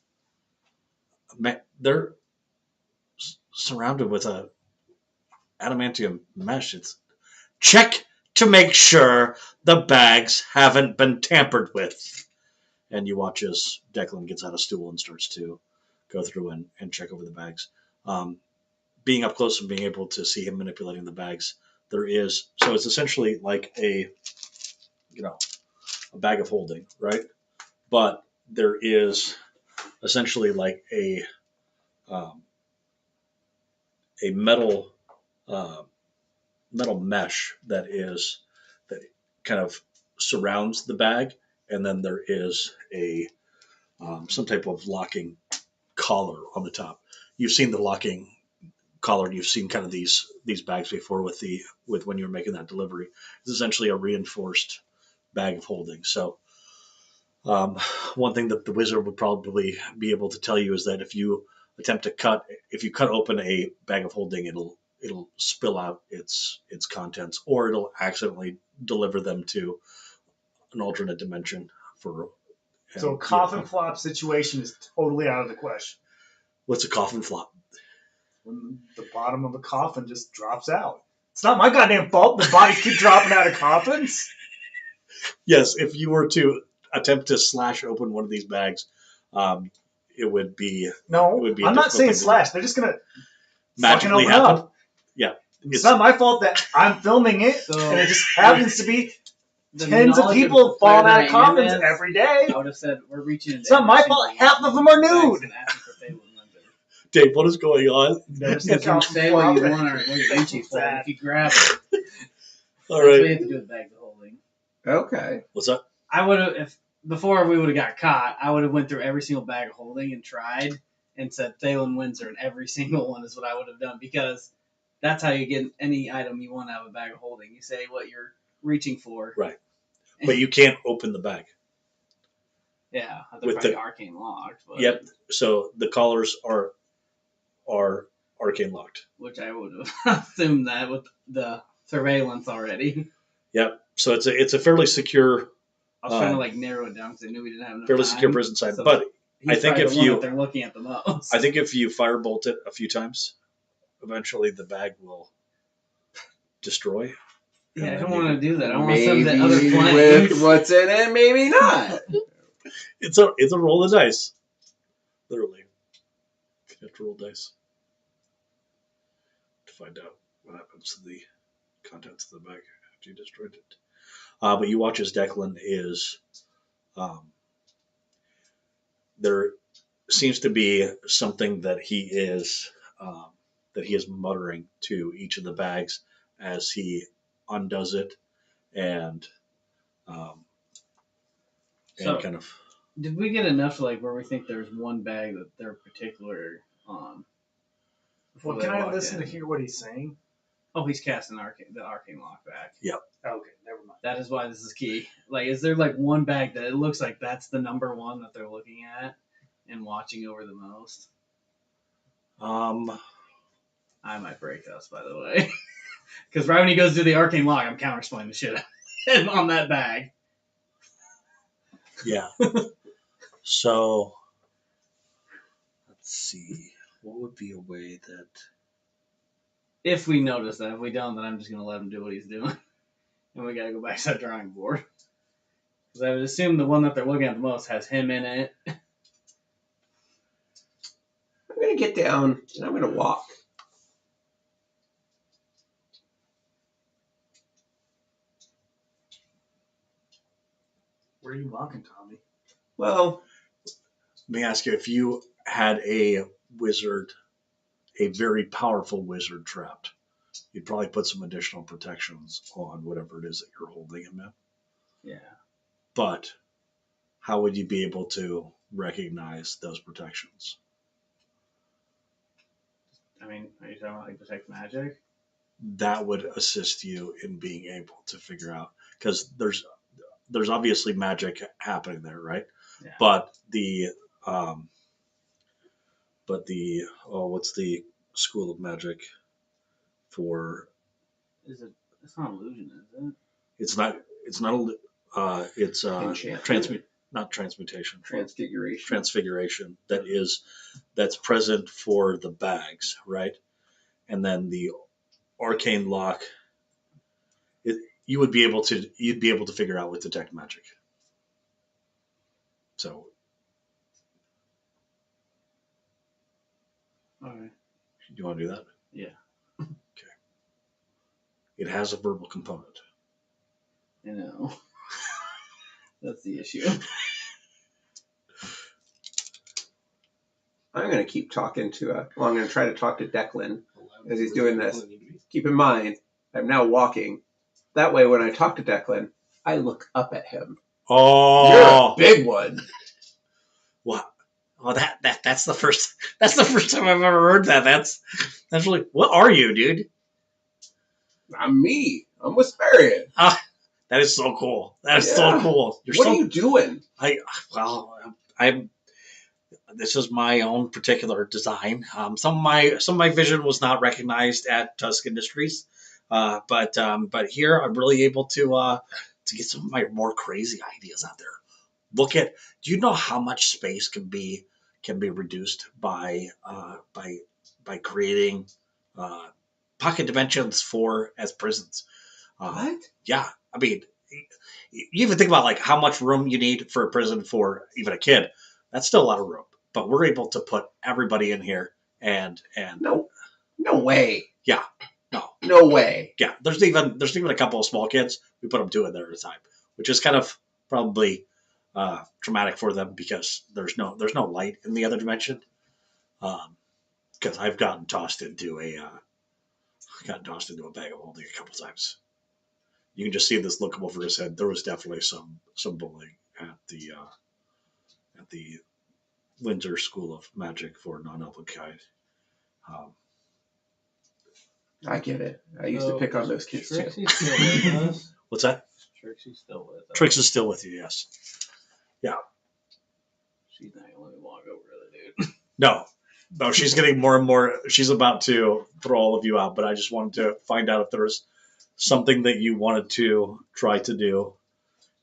They're surrounded with a adamantium mesh. It's check to make sure the bags haven't been tampered with. And you watch as Declan gets out a stool and starts to go through and check over the bags. Being up close and being able to see him manipulating the bags, so it's essentially like a bag of holding, right? But there is essentially like a metal mesh that kind of surrounds the bag, and then there is a some type of locking collar on the top. You've seen the locking collar. You've seen kind of these bags before with when you're making that delivery. It's essentially a reinforced bag of holding. So one thing that the wizard would probably be able to tell you is that if you cut open a bag of holding, it'll spill out its contents, or it'll accidentally deliver them to an alternate dimension for. So a coffin flop situation is totally out of the question. What's a coffin flop? When the bottom of a coffin just drops out. It's not my goddamn fault the bodies keep dropping out of coffins. Yes, if you were to attempt to slash open one of these bags, it would be. No, It would be a I'm not difficult saying thing to slash. They're just going to magically open happen. up. Yeah. It's not my fault that I'm filming it, So- and it just happens to be The tens of knowledge people the player falling out that of I am coffins is, every day. I would have said we're reaching into It's not my every fault. single Half one of them are these bags nude. and asking for Fable and Winter. Dave, what is going on? Never seen It's gonna something say what you before. want or what you're reaching for. If you grab it, All that's what you right. have to do with bags of holding. Okay. What's up? I would have, if before we would have got caught, I would have went through every single bag of holding and tried and said Thalen Windsor and every single one is what I would have done because that's how you get any item you want out of a bag of holding. You say what you're reaching for. Right. But you can't open the bag. Yeah, they're With probably the- arcane locked. But, Yep. So the collars are arcane locked. Which I would have assumed that with the surveillance already. Yep. So it's a fairly secure, I was trying to like narrow it down because I knew we didn't have enough fairly time. secure prison side. So But he's I think probably if the one you- that they're looking at the most. I think if you firebolt it a few times, eventually the bag will destroy. yeah, I and don't then want to you- do that. I want to send Maybe the other planes. with what's in it, maybe not. It's a roll of dice. Literally. You have to roll dice to find out what happens to the contents of the bag after you destroyed it. But you watch as Declan is. There seems to be something that he is muttering to each of the bags as he undoes it and So- kind of. Did we get enough to like where we think there's one bag that they're particular on? before Well, they can I walk listen in? to hear what he's saying? Oh, he's casting the arcane lock back. Okay, never mind. That is why this is key. Like, is there like one bag that it looks like that's the number one that they're looking at and watching over the most? I might break us, by the way. Because right when he goes to do the arcane lock, I'm counterspelling the shit out on that bag. Yeah. So let's see. What would be a way that? If we notice that. If we don't, then I'm just going to let him do what he's doing. And we got to go back to that drawing board. Because I would assume the one that they're looking at the most has him in it. I'm gonna get down and I'm gonna walk. Where are you walking, Tommy? Well, Let me ask you: if you had a wizard, a very powerful wizard trapped, you'd probably put some additional protections on whatever it is that you're holding him in. Yeah. But how would you be able to recognize those protections? I mean, are you talking about like detect magic? That would assist you in being able to figure out, because there's obviously magic happening there, right? Yeah. But what's the school of magic for? Is it? It's not illusion, is it? It's not it's Enchantment. not transmutation, transfiguration. transfiguration that's present for the bags, right? And then the arcane lock, you'd be able to figure out with detect magic. So Alright. do you want to do that? Yeah. Okay. It has a verbal component. I know. That's the issue. I'm gonna keep talking to. I'm gonna try to talk to Declan as he's doing this. Keep in mind, I'm now walking. That way, when I talk to Declan, I look up at him. Oh, You're a big one. Well, that's the first time I've ever heard that. That's really, what are you, dude? I'm me. I'm Wisperian. That is so cool. That is Yeah. so cool. What are you doing? This is my own particular design. Some of my vision was not recognized at Tusk Industries, but here I'm really able to get some of my more crazy ideas out there. Do you know how much space can be reduced by creating pocket dimensions as prisons? What? Yeah, I mean, you even think about like how much room you need for a prison for even a kid. That's still a lot of room, but we're able to put everybody in here and No way. Yeah. No. No way. Yeah, there's even a couple of small kids. We put them two in there at a time, which is kind of probably traumatic for them because there's no light in the other dimension. because I've gotten tossed into a bag of holding a couple times. You can just see this look over his head. There was definitely some bullying at the Windsor School of Magic for non-applied. Um, I get it. I used to pick on those kids too. Trixie's still with us. what's that? Trixie's still with us. Trix is still with you, yes. She's not gonna let me walk over to the dude. No, she's getting more and more. She's about to throw all of you out, but I just wanted to find out if there was something that you wanted to try to do.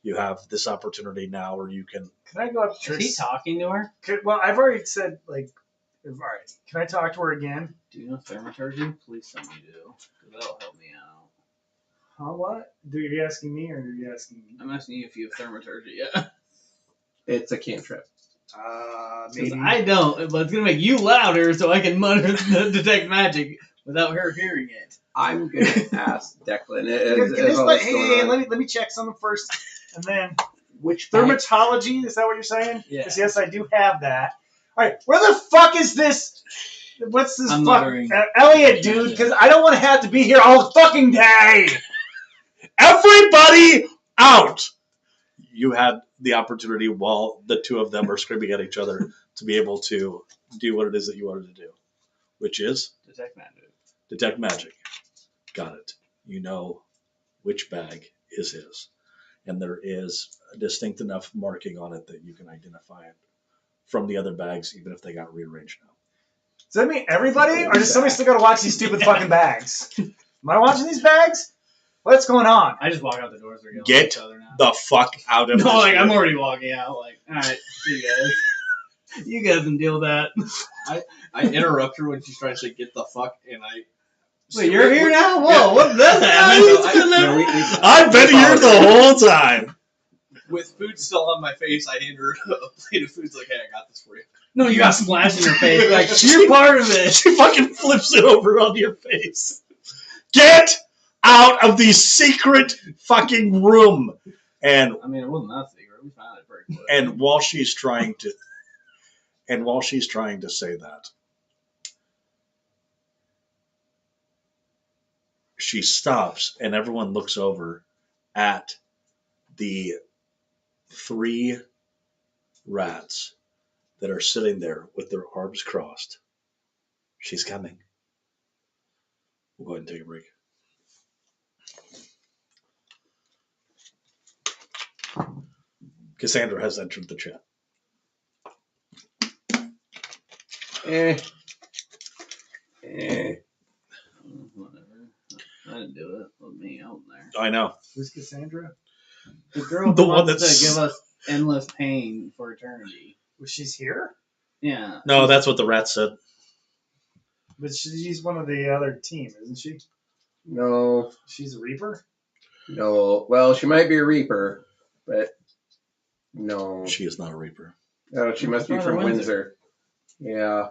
You have this opportunity now, or you can. Can I go up to Is he Trix? talking to her? Well, I've already said, like, all right. Can I talk to her again? Do you know thermaturgy? Please tell me you do. 'Cause that'll help me out. Huh, what? Are you asking me or are you asking me? I'm asking you if you have thermaturgy yet. It's a cantrip. Because Maybe. I don't, but it's going to make you louder so I can detect magic without her hearing it. I'm going to ask Declan. Let me check something first. And then, Which bag? dermatology, is that what you're saying? Yeah. Yes, I do have that. All right, where the fuck is this? What's this I'm fuck? muttering. Elliot, dude, because I don't want to have to be here all fucking day. Everybody out! You had the opportunity while the two of them are screaming at each other to be able to do what it is that you wanted to do, which is Detect magic. detect magic. Got it. You know which bag is his. And there is a distinct enough marking on it that you can identify it from the other bags, even if they got rearranged now. Does that mean everybody, or does somebody still got to watch these stupid fucking bags? Am I watching these bags? What's going on? I just walk out the doors. They're yelling Get at each other now. the fuck out of No, this like, I'm room. already walking out. Like, all right, see you guys. You guys can deal with that. I interrupt her when she's trying to say "get the fuck," and I. Wait, you're here now? Whoa, Yeah. what does that happen? No, I've been here the whole time. With food still on my face, I hand her a plate of food. It's like, hey, I got this for you. No, you got splash in your face. Like, you're part of it. She fucking flips it over on your face. Get out of the secret fucking room. And I mean, it wasn't that secret. We found it pretty quick. and while she's trying to say that, she stops and everyone looks over at the 3 rats that are sitting there with their arms crossed. She's coming. We'll go ahead and take a break. Cassandra has entered the chat. Whatever. I didn't do it. It was me out there. I know. Who's Cassandra? The girl The who one wants that's- to give us endless pain for eternity. Well, she's here, Yeah. No, that's what the rat said. but she's one of the other team, isn't she? No, She's a Reaper. no. Well, she might be a Reaper, but no. She is not a Reaper. Oh, she must be From from Windsor. Windsor. Yeah.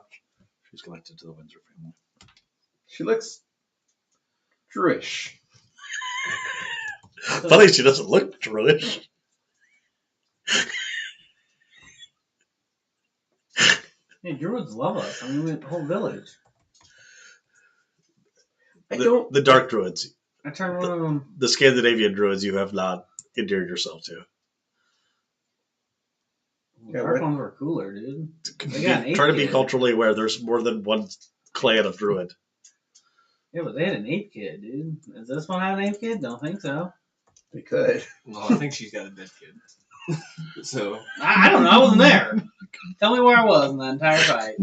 She's connected to the Windsor family. She looks Jewish. Funny, she doesn't look Jewish. Hey, druids love us. I mean, we have the whole village. The Dark Druids, I turned one of them. the Scandinavian Druids, you have not endeared yourself to. Yeah, Dark what- ones were cooler, dude. They got an Try to be ape kid. culturally aware. There's more than one clan of Druid. Yeah, but they had an ape kid, dude. Does this one have an ape kid? Don't think so. They could. Well, I think she's got a dead kid. So I don't know. I wasn't there. Tell me where I was in the entire fight.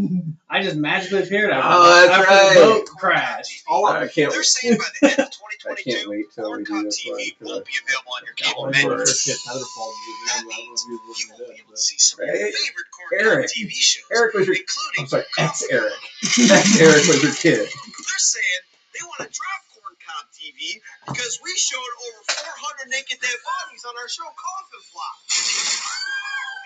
I just magically appeared after, Oh, that's after right. the boat crashed. I can't. They're saying by the end of I can't 2022, wait till we do Corncob this one. TV won't be available on your cable one menu. for- That means you won't be able to see some of your Right? favorite Corncob Eric. TV shows, Eric was your. including I'm sorry, Coffee. ex-Eric. Ex-Eric was your kid. They're saying they want to drop Corncob TV because we showed over 400 naked dead bodies on our show Coffin Flop.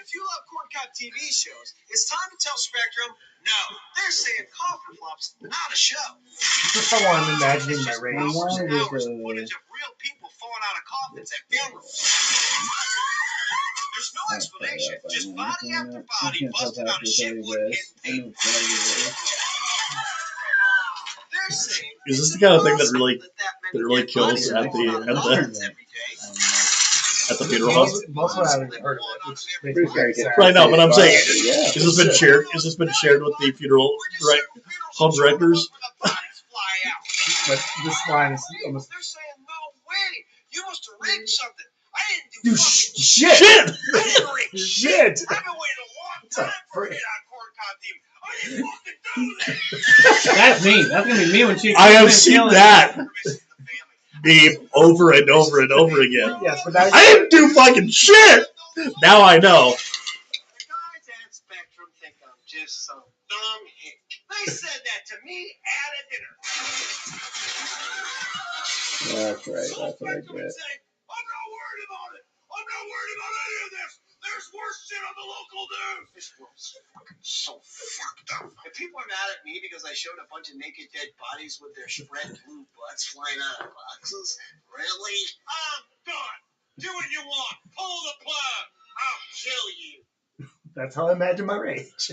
If you love Corncob TV shows, it's time to tell Spectrum, no, they're saying Coffin Flop's not a show. Just how I'm imagining my Hours race. and Why hours does, of footage of real people falling out of coffins at funerals. There's no explanation, just body after body busting out of shit wood getting paid. Is this the kind of thing that really kills at the funeral home? Most of I haven't heard of it, which makes me Very sad. good. Right now, but I'm saying, Yeah. has this been shared? Has this been shared with the funeral home directors? But this line is almost. They're saying, no way. You must have rigged something. I didn't do You fucking shit! I didn't rig shit. Shit! I've been waiting a long time for a hit on Corn Cob TV. I didn't fucking do this. That's me. That's gonna be me when she. I have seen killing that Permission of the family. meme over and over and over again. Yes, but that I didn't do fucking shit. Now I know. The guys at Spectrum think I'm just some dumb hick. They said that to me at a dinner. That's right. So That's what I Spectrum would get. say, I'm not worried about it. I'm not worried about any of this. There's worse shit on the local news. This world's fucking so fucked up. If people are mad at me because I showed a bunch of naked dead bodies with their spread blue butts flying out of boxes, really? I'm done. Do what you want. Pull the plug. I'll kill you. That's how I imagine my rage.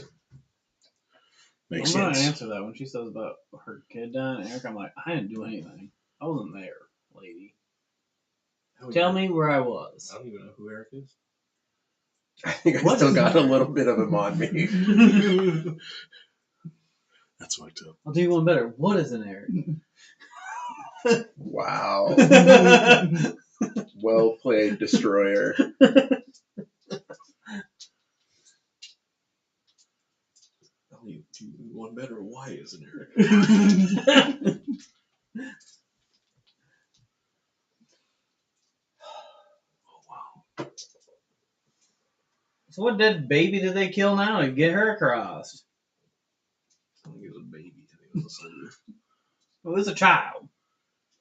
Makes I'm gonna sense. answer that when she says about her kid dying. Eric, I'm like, I didn't do anything. I wasn't there, lady. Tell me where I was. I don't even know who Eric is. I think I What still is got that? a little bit of him on me. That's fucked up. I'll do you one better. What is an Eric? Wow. Well played, Destroyer. I'll do one better. Why isn't Eric? So what dead baby did they kill now to get her across? I think he was a baby. I think it was a soldier. It was a child.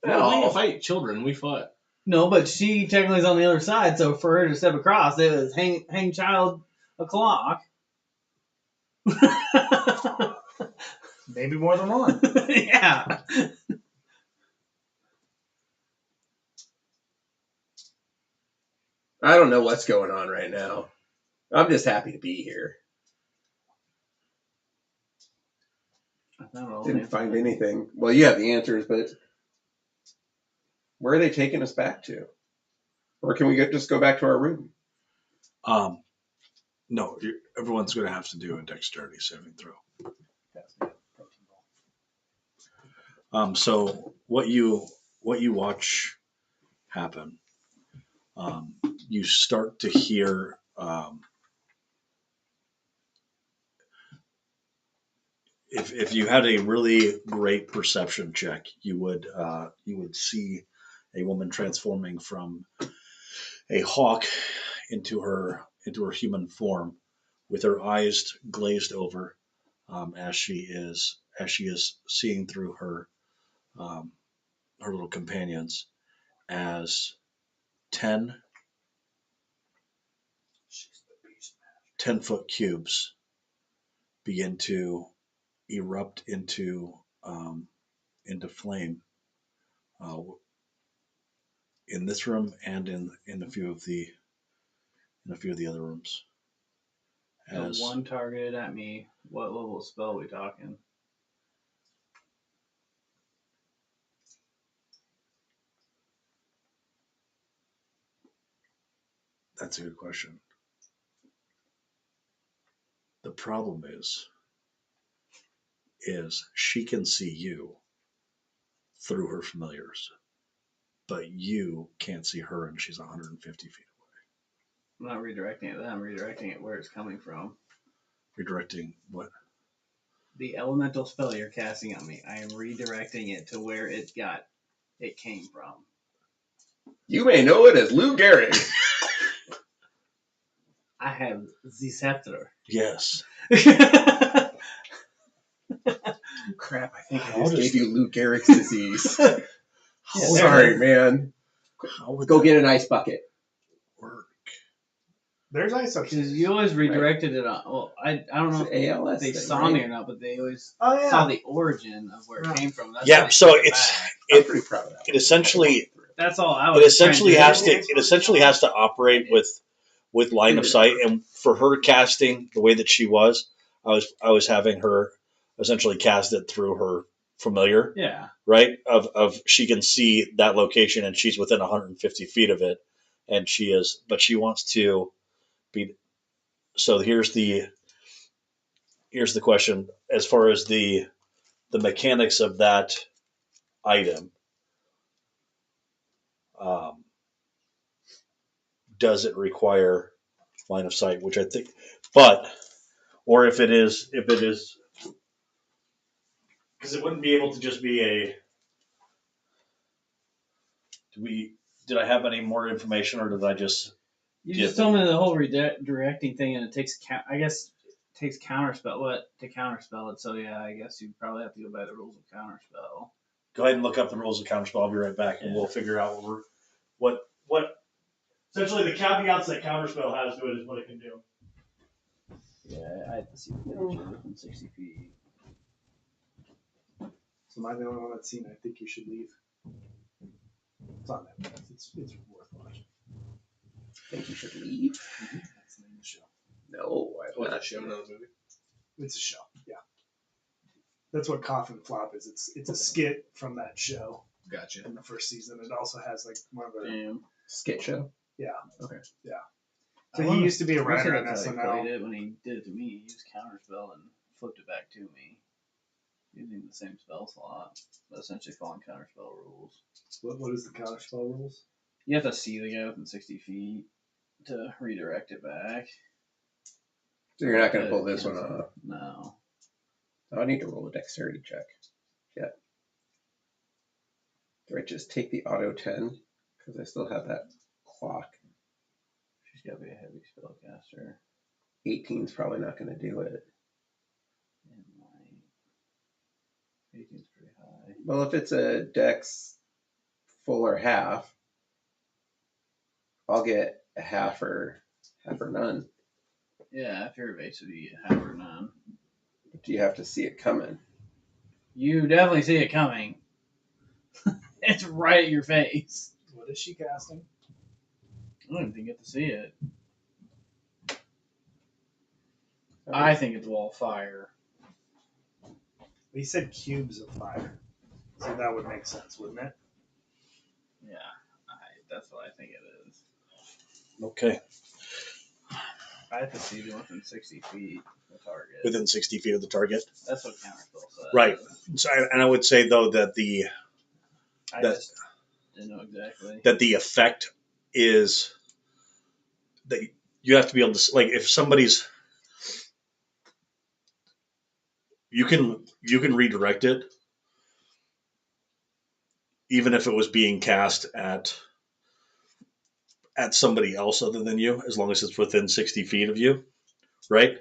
Well, we fight children. We fought. No, but she technically is on the other side, so for her to step across, it was hang child o'clock. Maybe more than one. Yeah. I don't know what's going on right now. I'm just happy to be here. Didn't find anything. Well, you have the answers, but where are they taking us back to? Or can we just go back to our room? No, everyone's going to have to do a dexterity saving throw. So what you watch happen, you start to hear if you had a really great perception check, you would see a woman transforming from a hawk into her human form, with her eyes glazed over, as she is seeing through her little companions, as 10 10-foot cubes begin to erupt into flame, in this room and in a few of the other rooms. So one targeted at me. What level of spell are we talking? That's a good question. The problem is she can see you through her familiars, but you can't see her, and she's 150 feet away. I'm not redirecting it then. I'm redirecting it where it's coming from. Redirecting what? The elemental spell you're casting on me. I am redirecting it to where it came from. You may know it as Lou Gehrig. I have the scepter. Yes. Crap, I think I How just does gave you Lou Gehrig's disease. Yeah, Sorry, man. How would Go that get an ice bucket. work? There's ice up Because you always redirected it on. Well, I don't know It's the ALS if they thing, saw right? me or not, but they always Oh, yeah. saw the origin of where it came from. That's Yeah, why they so took it it's back. I'm pretty proud of that. it essentially That's all I it was. essentially trying has to to operate with line of sight, and for her casting the way that she was, I was having her essentially cast it through familiar, Yeah. right? Of she can see that location and she's within 150 feet of it, and but she wants to be. So here's the question: as far as the mechanics of that item, um, does it require line of sight? Which I think, or if it is, because it wouldn't be able to just be a. Did I have any more information, or did I just? You just told me the whole redirecting thing, and it takes I guess it takes counterspell to counterspell it. So yeah, I guess you probably have to go by the rules of counterspell. Go ahead and look up the rules of counterspell. I'll be right back, and we'll figure out what essentially the caveats that counterspell has to it is what it can do. Yeah, I have to see the picture within 60 feet. So am I the only one that's seen I think you should leave? It's on that. It's worth watching. I think you should leave. That's the name of the show. No, I've What's not a show, seen not it. a movie? It's a show. Yeah. That's what Coffin Flop is. It's a skit from that show Gotcha. in the first season. It also has like one of the Damn. Skit show. So he used to be a writer on That's how he SNL. played it when he did it to me. He used counterspell and flipped it back to me using the same spell slot, but essentially following counterspell rules. What is the counterspell rules? You have to see the guy within 60 feet to redirect it back. So you're not going to pull this one off. No. I need to roll a dexterity check. Yeah. Do I just take the auto 10? Because I still have that clock. She's got to be a heavy spellcaster. 18's probably not going to do it. And my 18's pretty high. Well, if it's a dex full or half, I'll get a half or none. Yeah, if you're evasive, you get half or none. But you have to see it coming. You definitely see it coming. It's right at your face. What is she casting? I don't even get to see it. I think it's wall of fire. He said cubes of fire. So that would make sense, wouldn't it? Yeah, that's what I think it is. Okay. I have to see it within 60 feet of the target. Within 60 feet of the target. That's what counterspell says. Right. So, and I would say though that I just didn't know exactly. that the effect is that you have to be able to, like, if somebody's, you can redirect it even if it was being cast at somebody else other than you, as long as it's within 60 feet of you, right?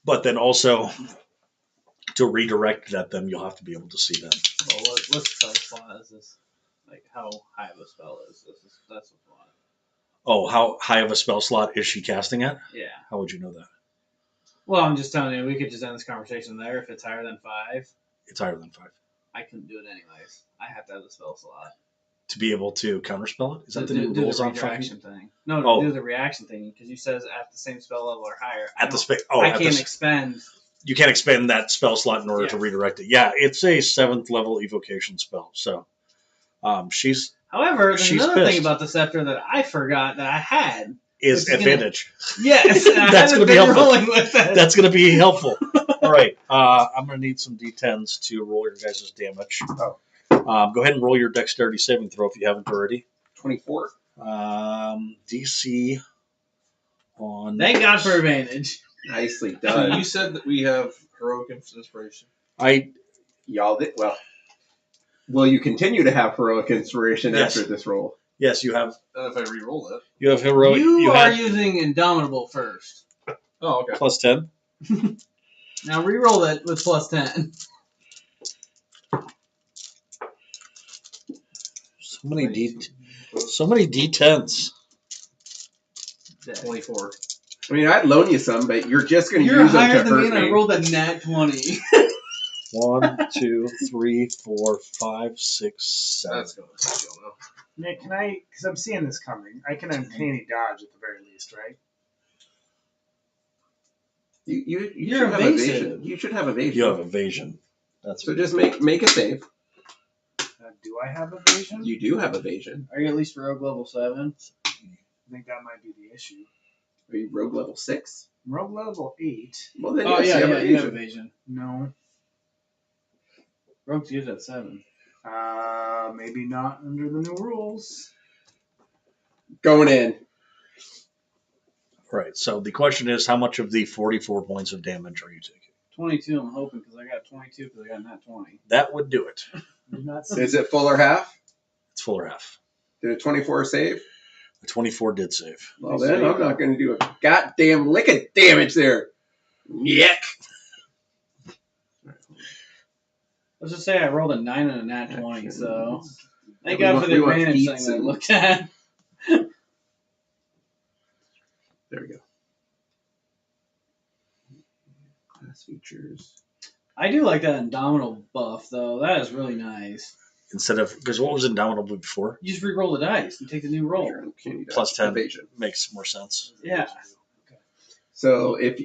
But then also to redirect it at them, you'll have to be able to see them. Well, what spell slot is this? Like, how high of a spell is this? That's what's one. Oh, how high of a spell slot is she casting at? Yeah. How would you know that? Well, I'm just telling you, we could just end this conversation there. If it's higher than 5, It's higher than 5. I couldn't do it anyways. I have to have the spell slot. To be able to counterspell it? Is that the do new rules the on reaction thing? No, Oh. do the reaction thing because you says at the same spell level or higher. I can't expend. You can't expend that spell slot in order to Yes. redirect it. Yeah, it's a 7th level evocation spell. So, she's However, there's she's another pissed. thing about the scepter that I forgot that I had. is It's advantage. Yes, and I That's haven't gonna be been helpful. rolling with it. That's going to be helpful. All right, I'm going to need some d10s to roll your guys' damage. Oh. Go ahead and roll your dexterity saving throw if you haven't already. 24. DC on. Thank God for advantage. Nicely So done. you said that we have heroic inspiration. Y'all did well. Will you continue to have heroic inspiration Yes. after this roll? Yes, you have. And if I re-roll it. You have heroic. You are had using Indomitable first. Oh, okay. plus 10. Now re-roll it with plus 10. So many D10s. 24. I mean, I'd loan you some, but you're just going to You're use them higher to than me, hurt and I me. rolled a nat 20. 1, 2, 3, 4, 5, 6, 7. That's going to help you now. Nick, can I, because I'm seeing this coming, I can uncanny dodge at the very least, right? You You're should have evasive. evasion. You should have evasion. You have evasion. That's So just make a save. Do I have evasion? You do have evasion. Are you at least rogue level 7? I think that might be the issue. Are you rogue level 6? I'm rogue level 8. Well, then Oh, yes, yeah, you have yeah, you have evasion. evasion. No. Rogue's good at 7. Maybe not under the new rules. Going in. right. So the question is, how much of the 44 points of damage are you taking? 22, I'm hoping, because I got 22 because I got not 20. That would do it. Did not see. Is it full or half? It's full or half. Did a 24 save? The 24 did save. Well, then I'm not going to do a goddamn lick of damage there. Yuck. Let's just say I rolled a 9 and a nat 20, so thank We God want- for the we want advantage feats thing I and- looked at. There we go. Class features. I do like that Indomitable buff, though. That is really nice. Instead of, because what was Indomitable before? You just re-roll the dice and take the new roll. Plus 10. Evasion. Makes more sense. Yeah, So if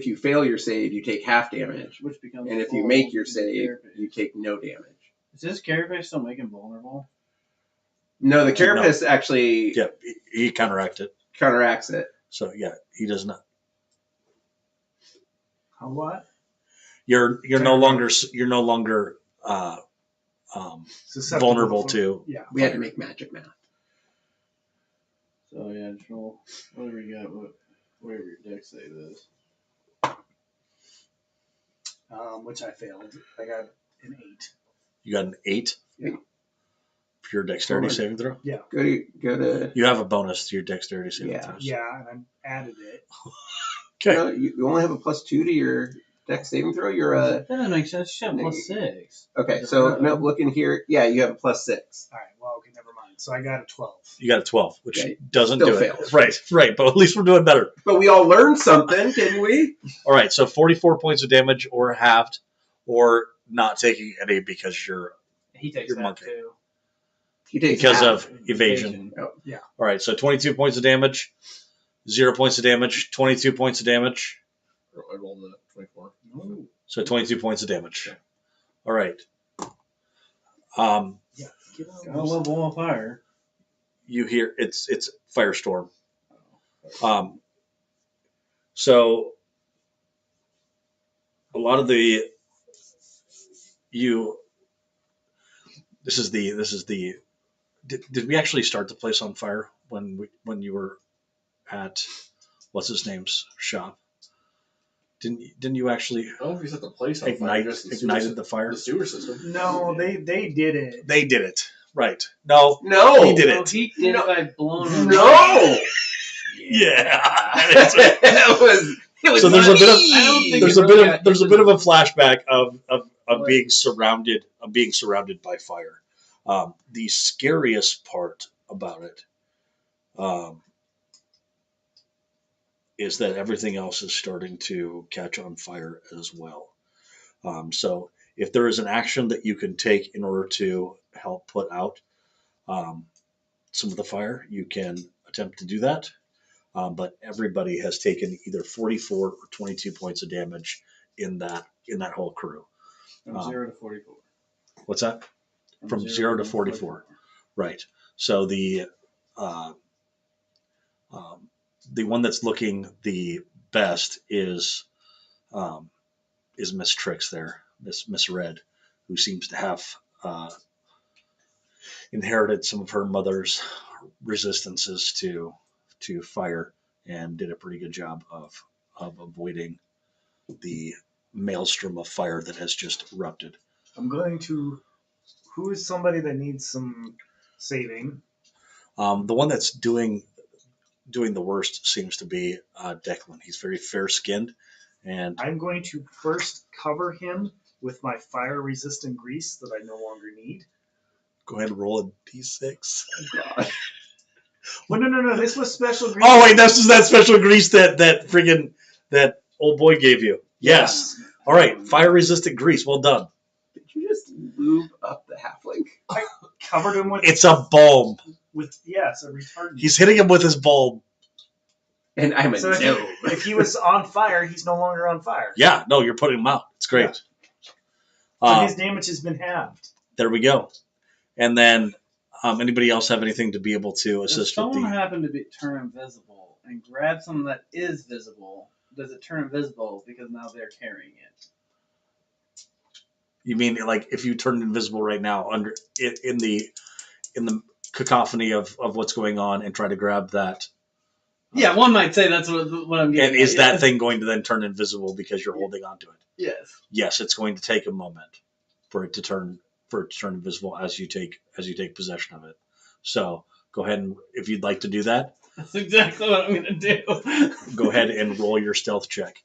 you fail your save, you take half damage, which becomes. and if you full make your with save, Carapace. you take no damage. Is this Carapace still making vulnerable? No, the Carapace actually Yeah, he counteracted. counteracts it. So yeah, he does not. How what? You're no longer Susceptible vulnerable for- to. Yeah. We had to make magic math. So yeah, just roll whatever you got, whatever your deck save is. Which I failed. I got an 8. You got an 8. Yeah. Pure dexterity Hold on. saving throw. Go to. You have a bonus to your dexterity saving Yeah. throws. Yeah, and I added it. Okay. No, you only have a +2 to your dex saving throw. You're a That doesn't make sense. You have +6. okay. So no, look in here. Yeah, you have a +6. All right. Well, okay, never mind. So I got a 12. You got a 12, which Yeah, doesn't still do fails. it. Right. But at least we're doing better. But we all learned something, didn't we? All right. So 44 points of damage, or halved, or not taking any because you're He takes Your that monkey. too. He takes because half. of evasion. Oh. Yeah. All right. So 22 points of damage, 0 points of damage, 22 points of damage. I rolled a 24. No. So 22 points of damage. Okay. All right. Yeah. Get on Got a level on fire. You hear it's firestorm. So a lot of the this is the did we actually start the place on fire when you were at what's his name's shop? Didn't you actually I don't know if you set the place on fire. ignited the fire? The sewer system. No, they did it. They did it. Right. No, No, he did No, it. he did it by blowing him. No, Yeah. it was So there's a bit of- me. I don't think there's it a really bit got of there's a into bit of a flashback of Right. being surrounded by fire. The scariest part about it is that everything else is starting to catch on fire as well. So if there is an action that you can take in order to help put out some of the fire, you can attempt to do that. But everybody has taken either 44 or 22 points of damage in that whole crew. From 0 to 44. What's that? From 0 to 44. Right. So the one that's looking the best is Miss Trix there, Miss Red, who seems to have inherited some of her mother's resistances to fire and did a pretty good job of avoiding the maelstrom of fire that has just erupted. I'm going to. Who is somebody that needs some saving? The one that's doing the worst seems to be Declan. He's very fair skinned, and I'm going to first cover him with my fire-resistant grease that I no longer need. go ahead and roll a d6. Well, no. This was special grease. Oh wait, this is that special grease that friggin' that old boy gave you. Yes. All right, fire resistant grease. Well done. Did you just lube up the halfling? Covered him with It's a bulb. a retardant. He's hitting him with his bulb. And I'm a So no. if he was on fire, he's no longer on fire. Yeah, no, you're putting him out. It's great. So his damage has been halved. There we go. And then, anybody else have anything to be able to If assist with someone the? happened to turn invisible and grab something that is visible, does it turn invisible because now they're carrying it? You mean like if you turned invisible right now under in the cacophony of what's going on and try to grab that? Yeah, one might say that's what I'm getting. And is at, that yes. thing going to then turn invisible because you're holding onto it? Yes. Yes, it's going to take a moment for it to turn invisible as you take possession of it. So go ahead and if you'd like to do that, That's exactly what I'm going to do. go ahead and roll your stealth check.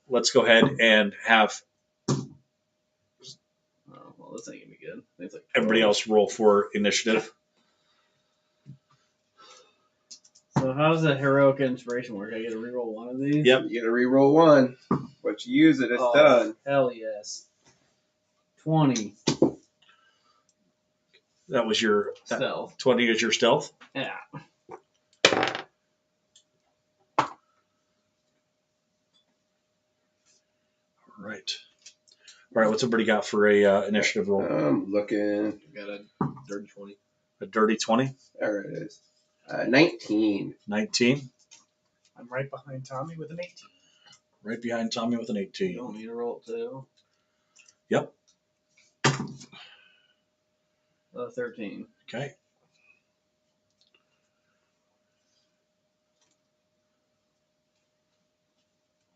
Let's go ahead and have Oh, well, this ain't going to be good. It's like everybody else roll for initiative. So how does that heroic inspiration work? I get to reroll one of these? Yep. You gotta re-roll one. Once you use it, it's done. Hell yes. 20 That was your stealth. 20 is your stealth. Yeah. All right. What's everybody got for a initiative roll? I'm looking. Got a dirty 20. A dirty 20. There it is. 19. 19. I'm right behind Tommy with an 18. Right behind Tommy with an You 18. don't need to roll it too. Yep. 13. Okay.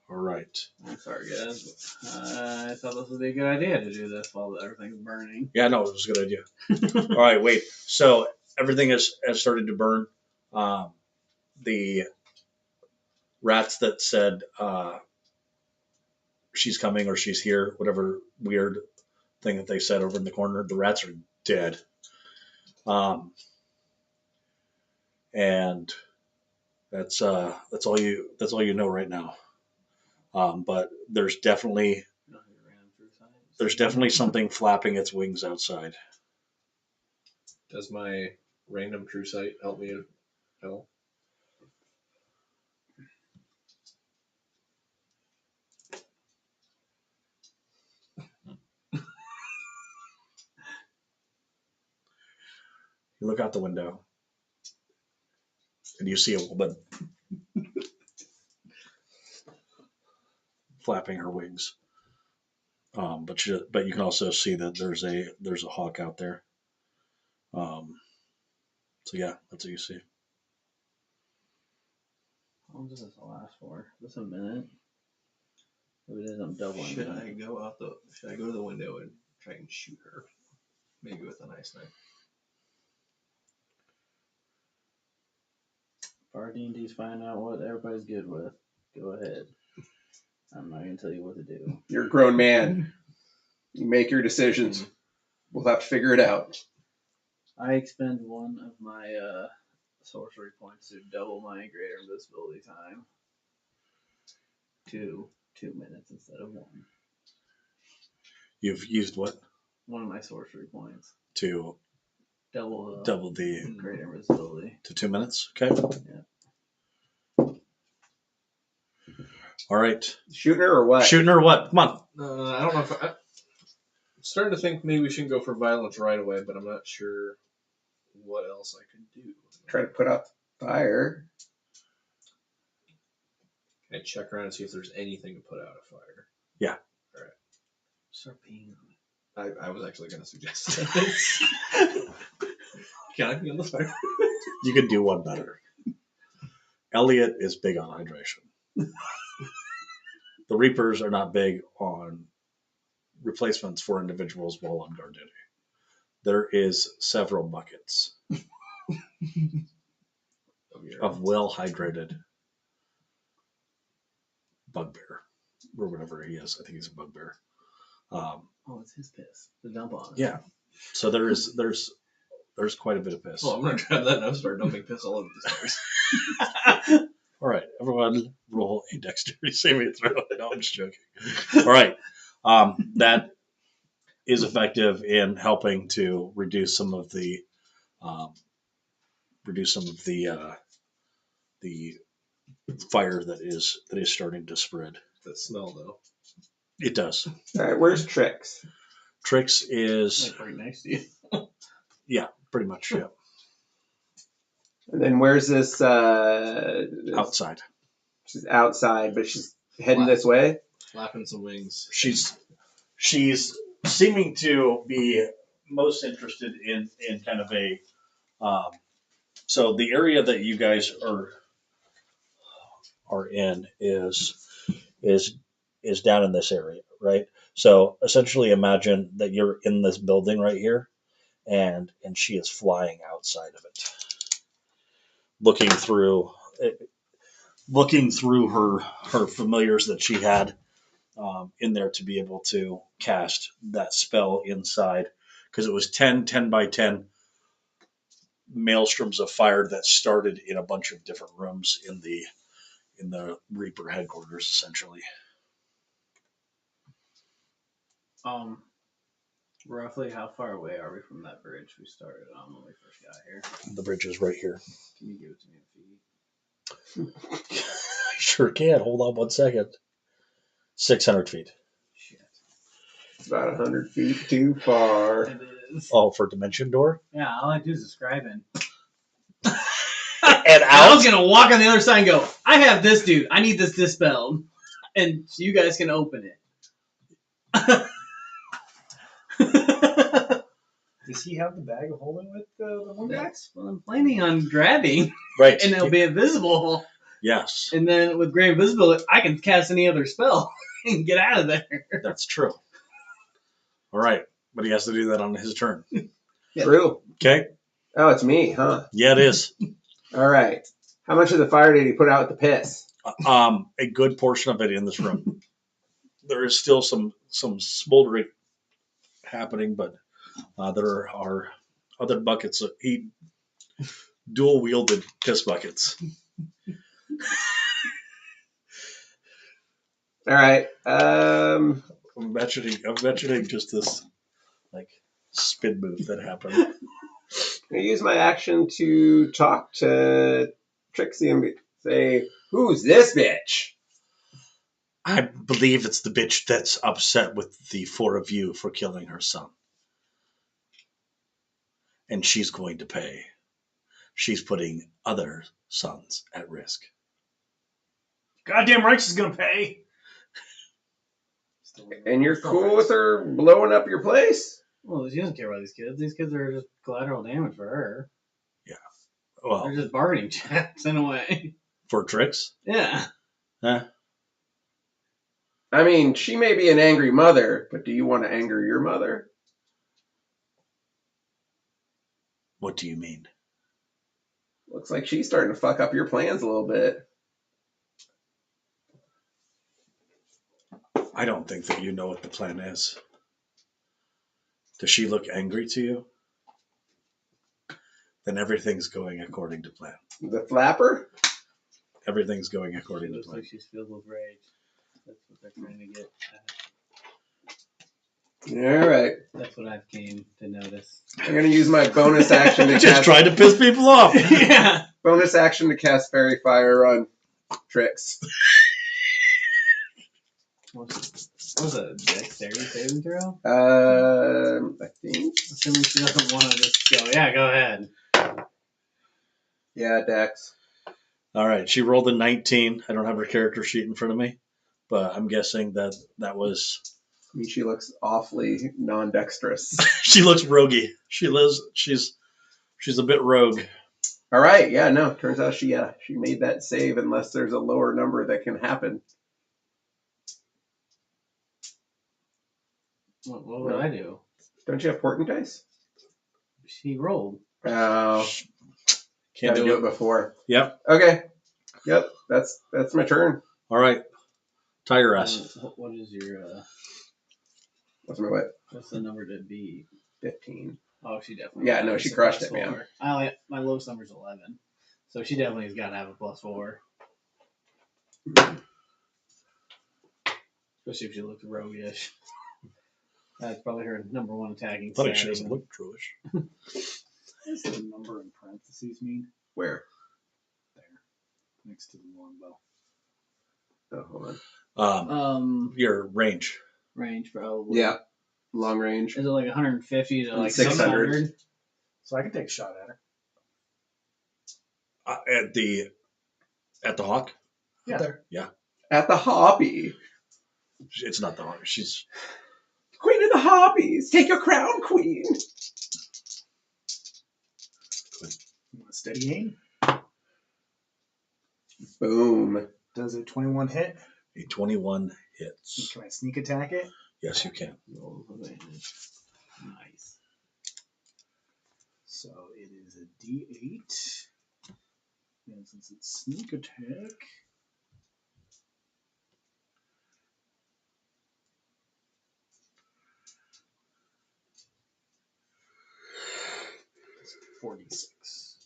All right. I'm sorry, guys. I thought this would be a good idea to do this while everything's burning. Yeah, no, it was a good idea. All right, wait. So everything has started to burn. The rats that said she's coming or she's here, whatever weird thing that they said over in the corner, the rats are dead. And that's all you know right now. But there's definitely something flapping its wings outside. Does my random true sight help me at all? You look out the window and you see a woman flapping her wings. But you can also see that there's a hawk out there. So yeah, that's what you see. How long does this last for? Is this a minute? If it is, I'm doubling Should it. I go to the window and try and shoot her? Maybe with a nice knife. If our D&D's find out what everybody's good with, go ahead. I'm not going to tell you what to do. You're a grown man. You make your decisions. We'll have to figure it out. I expend one of my sorcery points to double my greater invisibility time to 2 minutes instead of 1. You've used what One of my sorcery points. to Double the greater invisibility. to 2 minutes? Okay. Yeah. All right. Shooting her or what? Shooting her or what? Come on. I don't know if I'm starting to think maybe we shouldn't go for violence right away, but I'm not sure what else I could do. Try to put out the fire. Can I check around and see if there's anything to put out a fire? Yeah. All right. Start peeing on it. I was actually going to suggest that. Can I be on the fire? You could do one better. Elliot is big on hydration. The Reapers are not big on replacements for individuals while on guard duty. There is several buckets of well-hydrated bugbear, or whatever he is. I think he's a bugbear. Oh, it's his piss. The dump on it. Yeah. So there's quite a bit of piss. Oh, I'm going to grab that and I'll start dumping piss all over the stairs. All right, everyone, roll a dexterity saving throw. No, I'm just joking. All right, that is effective in helping to reduce some of the the fire that is starting to spread. That smell, though. It does. All right, where's Trix? Trix is, Like right next to you. yeah, pretty much, yeah, And then where's this? outside. She's outside, but she's heading Wow. this way. Flapping some wings. She's seeming to be most interested in kind of a, so the area that you guys are in is down in this area, right? So essentially imagine that you're in this building right here, and she is flying outside of it, looking through her familiars that she had in there to be able to cast that spell inside, because it was 10 by 10 maelstroms of fire that started in a bunch of different rooms in the Reaper headquarters, essentially. Roughly how far away are we from that bridge we started on when we first got here? The bridge is right here. Can you give it to me in feet? Sure can. Hold on 1 second. 600 feet. Shit. It's about 100 feet too far. It is. Oh, for dimension door. Yeah, all I do is describe it. And I was out. gonna walk on the other side and go, I have this dude. I need this dispelled. And you guys can open it. Does he have the bag of holding with the one guy? That's what I'm planning on grabbing. Right. And it'll be invisible. Yes, And then with Great Invisibility, I can cast any other spell and get out of there. that's true. All right, but he has to do that on his turn. Yeah. True. Okay. Oh, it's me, huh? Yeah, it is. All right. How much of the fire did he put out with the piss? A good portion of it in this room. There is still some smoldering happening, but there are other buckets. He dual wielded piss buckets. All right. I'm imagining just this like spin move that happened. I use my action to talk to Trixie and say, "Who's this bitch?" I believe it's the bitch that's upset with the four of you for killing her son. And she's going to pay. She's putting other sons at risk. Goddamn right she's gonna pay. And you're cool with her blowing up your place? Well, she doesn't care about these kids. These kids are just collateral damage for her. Well, They're just bargaining chips in a way. for tricks? Yeah. Huh? I mean, she may be an angry mother, but do you want to anger your mother? What do you mean? Looks like she's starting to fuck up your plans a little bit. I don't think that you know what the plan is. Does she look angry to you? Then everything's going according to plan. The flapper? Everything's going She according to looks plan. like she's filled with rage. That's what they're trying to get at. All right. That's what I've came to notice. I'm going to use my bonus action to Just cast trying to piss people off. Yeah. bonus action to cast Fairy Fire on Trix. What's a dexterity saving throw? I think. Assuming she doesn't want to just go. Yeah, go ahead. Yeah, Dex. All right, she rolled a 19. I don't have her character sheet in front of me, but I'm guessing that was. I mean, she looks awfully non-dexterous. She looks roguey. She's a bit rogue. All right. Yeah. No. Turns out she made that save unless there's a lower number that can happen. What would I do? Don't you have portent dice? She rolled. Oh, Can't gotta do do it before. Yep. Okay. Yep. That's my turn. All right. Tie your ass. What is your What's my what? what's the number to be? 15. Oh, she definitely. Yeah, no, has she a crushed plus it, man. 4. My lowest number's 11, so she definitely has got to have a +4. Especially if she looked roguish. That's probably her number one attacking. I thought she stat, doesn't even. look Jewish. What does the number in parentheses mean? Where? There. Next to the longbow. Oh, hold on. Your range. range, probably. Yeah, long range. Is it like 150 to like 600? 600? So I can take a shot at her. At the Hawk? Yeah. There? Yeah. At the hobby. It's not the Hawk. She's Queen of the hobbies. Take your crown, queen. You want a steady aim? Boom. Does a 21 hit? a 21 hits. Can I sneak attack it? Yes, you can. Roll of advantage. Nice. So it is a D8. And since it's sneak attack. It's 46.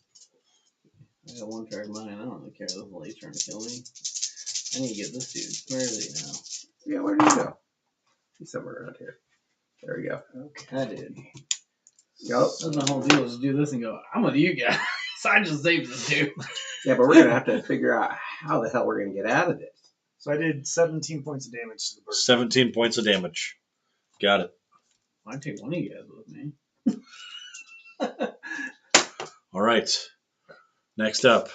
I got one card in mine. I don't really care. This is late trying to kill me. I need to get this dude. Where is he now? Yeah, where did he go? He's somewhere around here. There we go. Okay. I did. Yep. That's my whole deal is to do this and go, I'm with you guys. I just saved this dude. Yeah, but we're going to have to figure out how the hell we're going to get out of this. So I did 17 points of damage to the bird. 17 points of damage. Got it. I'd take one of you guys with me. All right. Next up.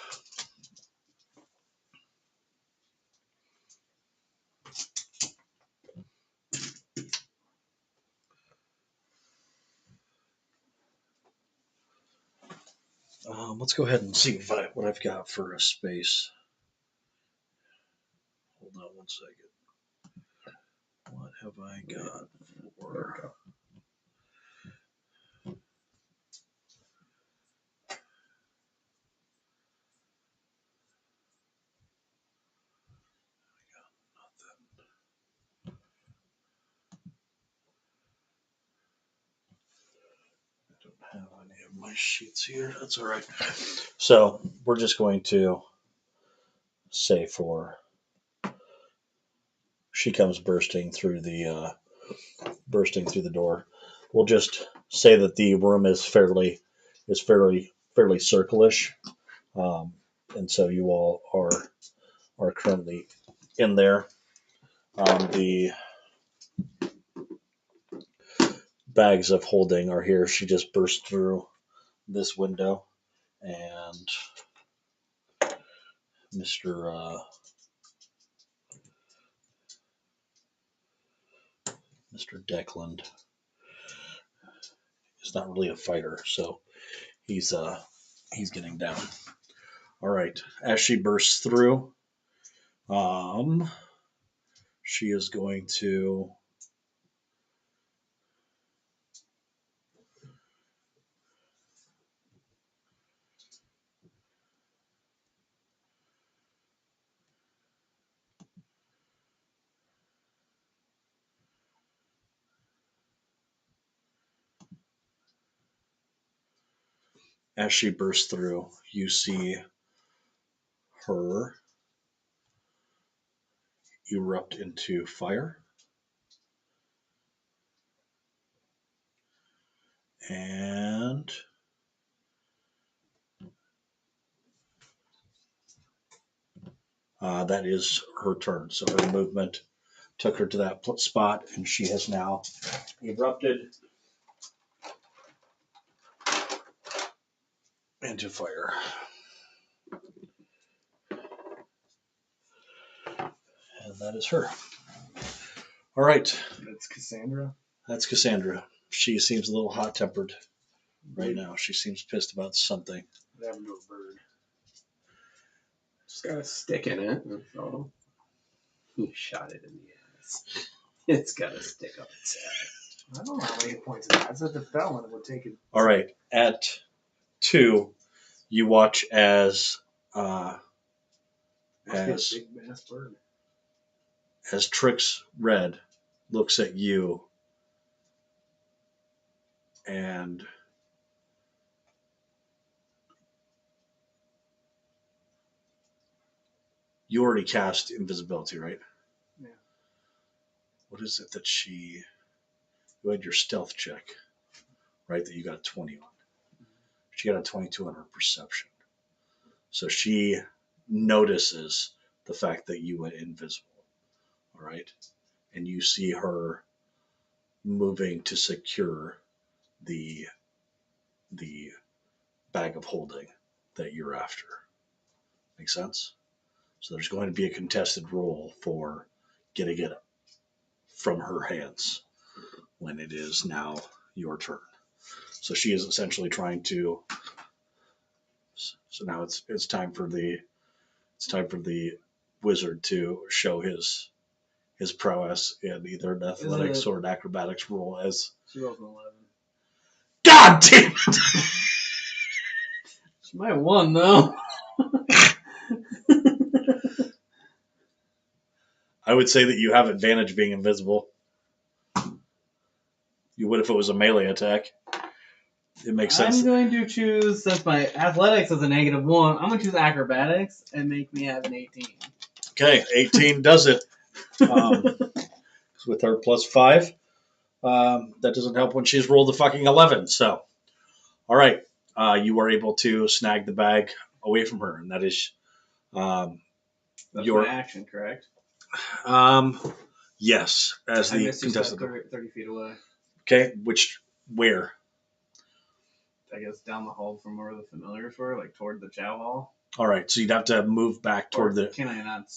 Let's go ahead and see what I've got for a space. Hold on one second. What have I got for? I don't have any of my sheets here. That's all right. So we're just going to say for she comes bursting through the door. We'll just say that the room is fairly circlish, and so you all are currently in there. The bags of holding are here. She just burst through this window, and Mr. Declan is not really a fighter, so he's getting down. All right. As she bursts through, she is going to as she bursts through, you see her erupt into fire. And that is her turn. So her movement took her to that spot, and she has now erupted into fire. And that is her. All right. That's Cassandra. That's Cassandra. She seems a little hot-tempered right now. She seems pissed about something. What happened to a bird? Just got a stick in it. That's all. You shot it in the ass. It's got a stick up its ass. I don't know how many hit points it has. If it fell and it would take it. All right. At 2, you watch as Must be a big ass bird. as Trix Red looks at you, and you already cast invisibility, right? Yeah. What is it that you had your stealth check, right? That you got a 20 on. She got a 22 on her perception. So she notices the fact that you went invisible. All right. and you see her moving to secure the bag of holding that you're after. Make sense? So there's going to be a contested roll for getting it from her hands when it is now your turn. So she is essentially trying to. So now it's time for the wizard to show his prowess in either an athletics or an acrobatics roll. As She rolled an 11. God damn it! She might have won though. I would say that you have advantage being invisible. You would if it was a melee attack. It makes sense. I'm going to choose, since my athletics is a -1, I'm going to choose acrobatics and make me have an 18. Okay, 18 does it. With her +5. That doesn't help when she's rolled a fucking 11. So, all right. You are able to snag the bag away from her, and that is That's your my action, correct? yes, as I the missed you step contestant. 30 feet away. Okay, where? I guess down the hall from where the familiars were, like toward the chow hall. All right, so you'd have to move back toward the. Can I not?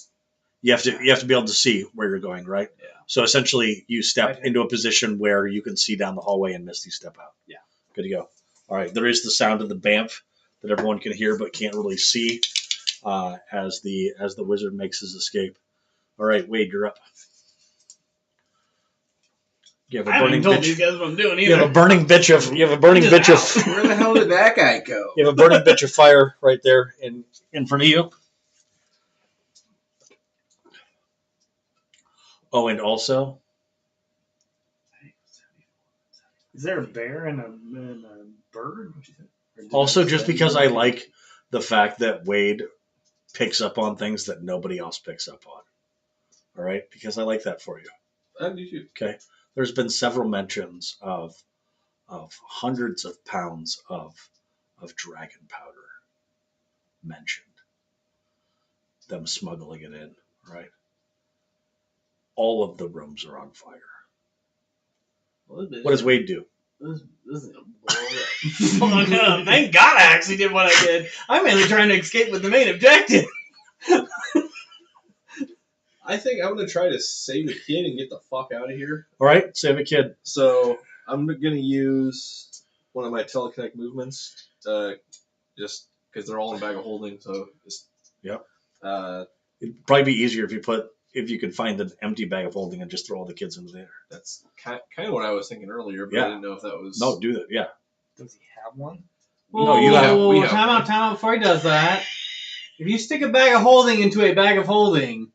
You have to be able to see where you're going, right? Yeah. So essentially, you step Okay. into a position where you can see down the hallway, and Misty step out. Yeah. Good to go. All right, there is the sound of the bamf that everyone can hear but can't really see as the wizard makes his escape. All right, Wade, you're up. You have a I haven't burning even told bitch. these guys what I'm doing either. You have a burning bitch of. You have a burning Just bitch out. of. Where the hell did that guy go? You have a burning bitch of fire right there in front of you. Oh, and also, Is there a bear and a bird? just because I like the fact that Wade picks up on things that nobody else picks up on. All right, because I like that for you. I do too. Okay, there's been several mentions of hundreds of pounds of dragon powder mentioned. Them smuggling it in, right? All of the rooms are on fire. What does Wade do? This is gonna blow up. Oh, no, thank God I actually did what I did. I'm mainly trying to escape with the main objective. I think I'm gonna try to save a kid and get the fuck out of here. All right, save a kid. So I'm gonna use one of my telekinetic movements, just because they're all in a bag of holding. So just Yep. It'd probably be easier if you could find an empty bag of holding and just throw all the kids into there. That's kind of what I was thinking earlier, but Yeah. I didn't know if that was. No, do that. Yeah. Does he have one? No, you have- we have time one. out before he does that. If you stick a bag of holding into a bag of holding,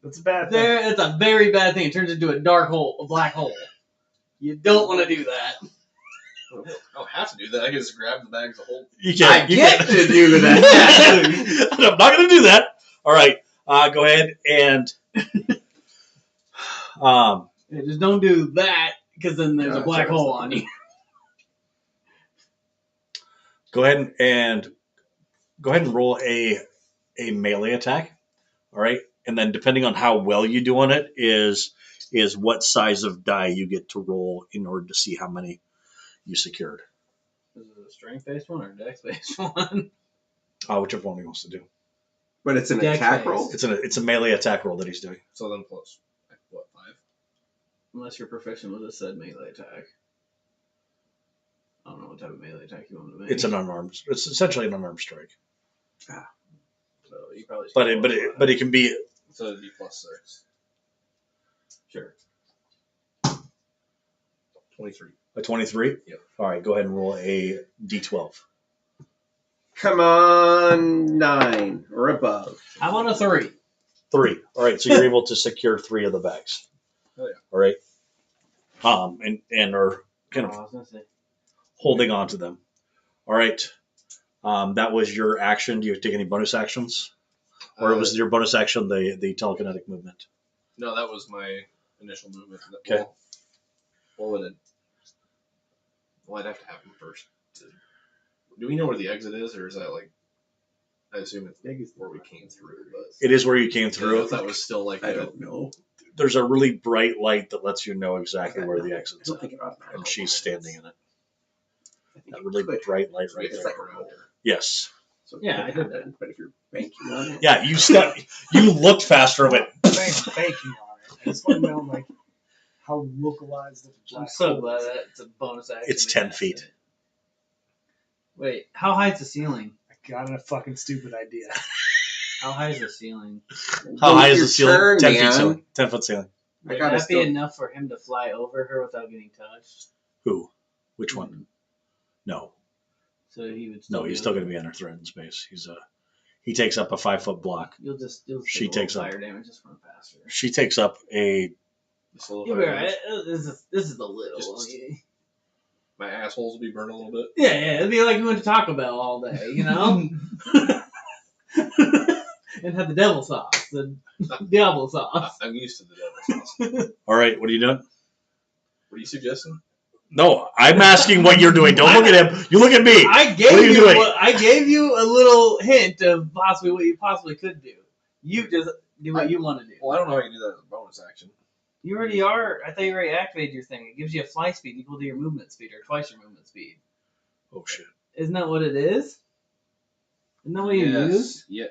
That's a bad thing. it's a very bad thing. It turns into a dark hole, a black hole. You don't want to do that. I don't have to do that. I can just grab the bags of holding. You can. I get to do that. I'm not going to do that. All right. Go ahead and. Yeah, just don't do that, because then there's No, a black that's hole what I on was you. Go ahead and roll a melee attack. All right, and then depending on how well you do on it is what size of die you get to roll in order to see how many you secured. Is it a strength-based one or a dex-based one? Whichever one he wants to do. But it's an Dex attack base. roll? It's a melee attack roll that he's doing. So then plus, what, 5? Unless you're proficient with a said melee attack. I don't know what type of melee attack you want to make. It's essentially an unarmed strike. So you probably. But it can be. So it'd be plus 6. Sure. 23. A 23? Yep. All right, go ahead and roll a d12. Come on, 9 or above. I want a 3. 3. All right, so you're able to secure 3 of the bags. Oh, yeah. All right. And are kind of I was gonna say. holding on to them. All right. That was your action. Do you take any bonus actions? Or was your bonus action the telekinetic movement? No, that was my initial movement. Okay. What would it? Well, I'd have to happen first. Do we know where the exit is, or is that like? I assume it's where we came through, but It is where you came through. through. If that was still like I don't know. there's a really bright light that lets you know exactly where the I exit's don't at, think it automatically and she's opens. standing in it. I think That it really could. bright light right It's there. like a roller. Yes. So it Yeah, could I did happen, but if you're banking on it, Yeah, you looked faster and went. Banking on it. I just want to know like how localized the I'm black so hole glad is. that it's a bonus action. It's to 10 cast feet. it. Wait, how high is the ceiling? I got a fucking stupid idea. How high is the ceiling? How high is your the ceiling? turn, 10 man. feet ceiling. 10-foot ceiling. I Would gotta that be still- enough for him to fly over her without getting touched? Who? Which one? No. So he would still. No, he's still going to be under threatened space. He takes up a 5-foot block. You'll just She take a little takes up- fire damage just run faster. She takes up a. Just a little You'll be fire alright. damage. This is the little. Just- My assholes will be burned a little bit. Yeah, it'd be like we went to Taco Bell all day, you know, and had the devil sauce, the Diablo sauce. I'm used to the devil sauce. All right, what are you doing? What are you suggesting? No, I'm asking what you're doing. Don't look at him. You look at me. I What are gave you you doing? I gave you a little hint of possibly what you possibly could do. You just do what you want to do. Well, I don't know how you can do that as a bonus action. You already are. I thought you already activated your thing. It gives you a fly speed equal to your movement speed, or twice your movement speed. Oh shit. Isn't that what it is? Isn't that what you Yes. use? Yeah.